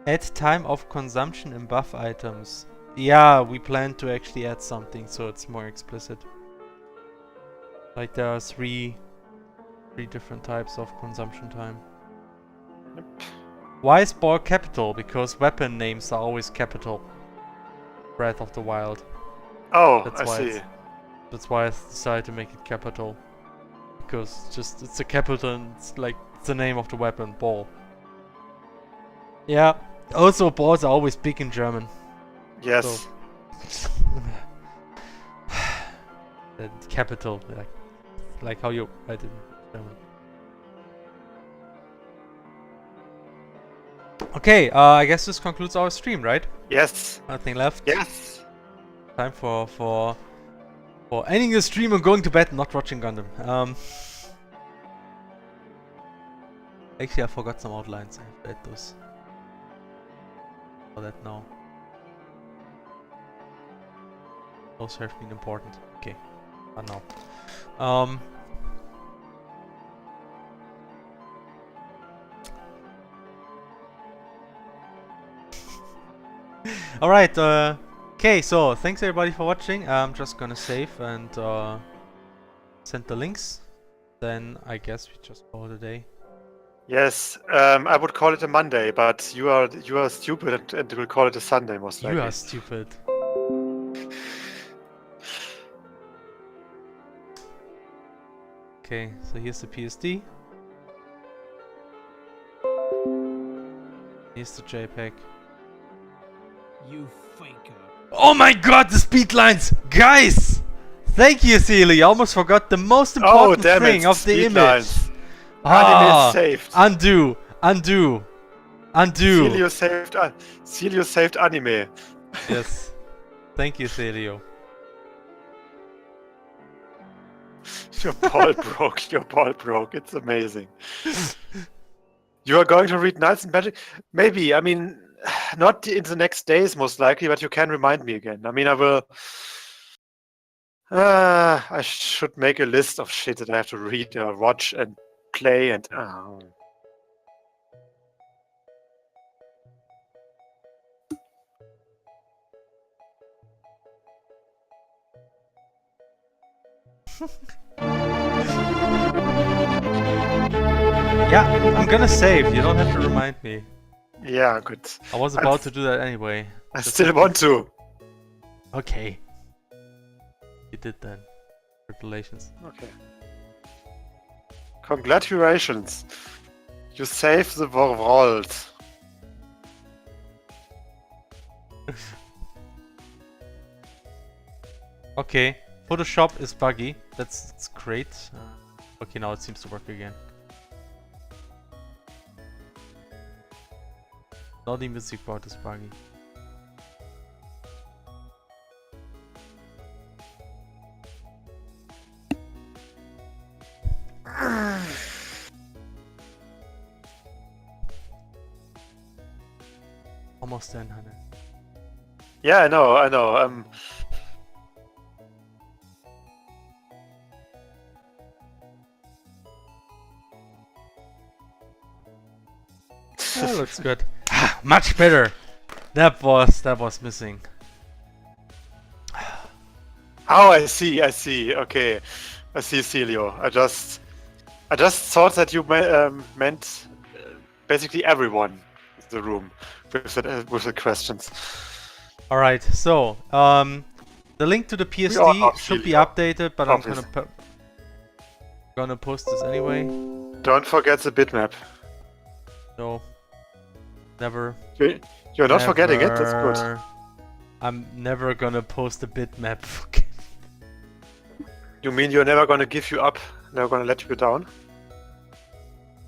Add time of consumption in buff items. Yeah, we plan to actually add something so it's more explicit. Like there are three different types of consumption time. Yep. Why is ball capital? Because weapon names are always capital. Breath of the Wild. Oh, That's I why see. That's why I decided to make it capital. Because it's a capital and it's like it's the name of the weapon, ball. Yeah. Also, balls are always big in German. Yes. So. The capital, like how you write it in German. Okay, I guess this concludes our stream, right? Yes. Nothing left. Yes. Time for ending the stream and going to bed, not watching Gundam. Actually, I forgot some outlines. I have to add those. For that now. Those have been important. Okay, and now. Alright, okay, so thanks everybody for watching. I'm just gonna save and send the links. Then I guess we just call it a day. Yes. I would call it a Monday, but you are stupid and will call it a Sunday most likely. You are stupid. Okay, so here's the PSD. Here's the JPEG. You faker. Oh my god, the speed lines! Guys! Thank you, Sealy. I almost forgot the most important thing of the image. Lines. Ah, Anime saved. undo. Celio saved anime. Yes. Thank you, Celio. Your ball broke. Your ball broke. It's amazing. You are going to read Knights and Magic? Maybe. I mean, not in the next days, most likely, but you can remind me again. I mean, I will... I should make a list of shit that I have to read or watch and play and... Yeah, I'm gonna save. You don't have to remind me. Yeah, good. I was about to do that anyway. I still want to. Okay. You did then. Congratulations. Okay. Congratulations. You saved the world. Okay. Photoshop is buggy. That's great. Okay, now it seems to work again. Now the music part is buggy. Almost done, Hannah. Yeah, I know. That looks good. Much better. That was missing. Oh, I see. Okay, I see, Celio. I just thought that you meant basically everyone in the room with the questions. All right. So, the link to the PSD should be updated, but I'm gonna post this anyway. Don't forget the bitmap. No. Never. You're not forgetting it. That's good. I'm never gonna post a bitmap. You mean you're never gonna give you up? Never gonna let you down?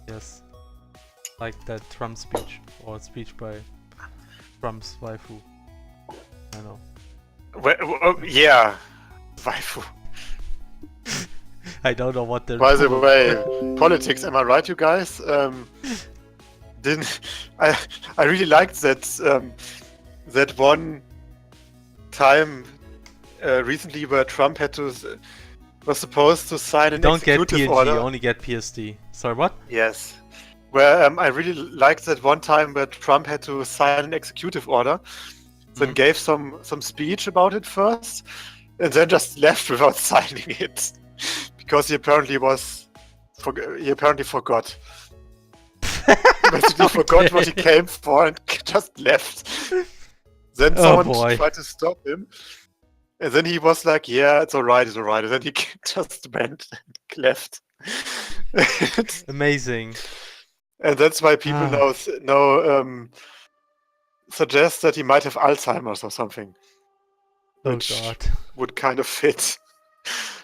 Yes. Like that Trump speech or speech by Trump's waifu. I know. Yeah, waifu. I don't know what they're. By the way, politics. Am I right, you guys? I really liked that one time recently where Trump was supposed to sign an executive order. You only get PSD. Sorry, what? Yes. Where I really liked that one time where Trump had to sign an executive order, then gave some speech about it first, and then just left without signing it because he apparently forgot. basically forgot what he came for and just left. Then Oh, someone boy. tried to stop him. And then he was like, yeah, it's alright, it's alright. And then he just went and left. Amazing. And that's why people suggest that he might have Alzheimer's or something. Oh Which god. would kind of fit.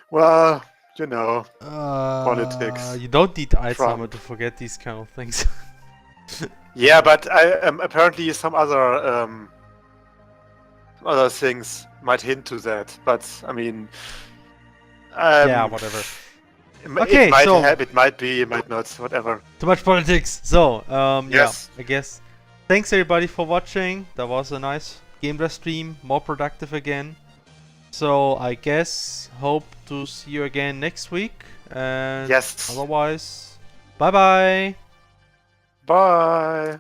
Well, you know, politics. You don't need Alzheimer Trump. to forget these kind of things. Yeah, but apparently some other things might hint to that. But I mean, Yeah, whatever. it might be, it might not, whatever. Too much politics. So, Yes. yeah, I guess. Thanks everybody for watching. That was a nice game dev stream, more productive again. So I guess hope to see you again next week. And Yes. otherwise, bye bye. Bye.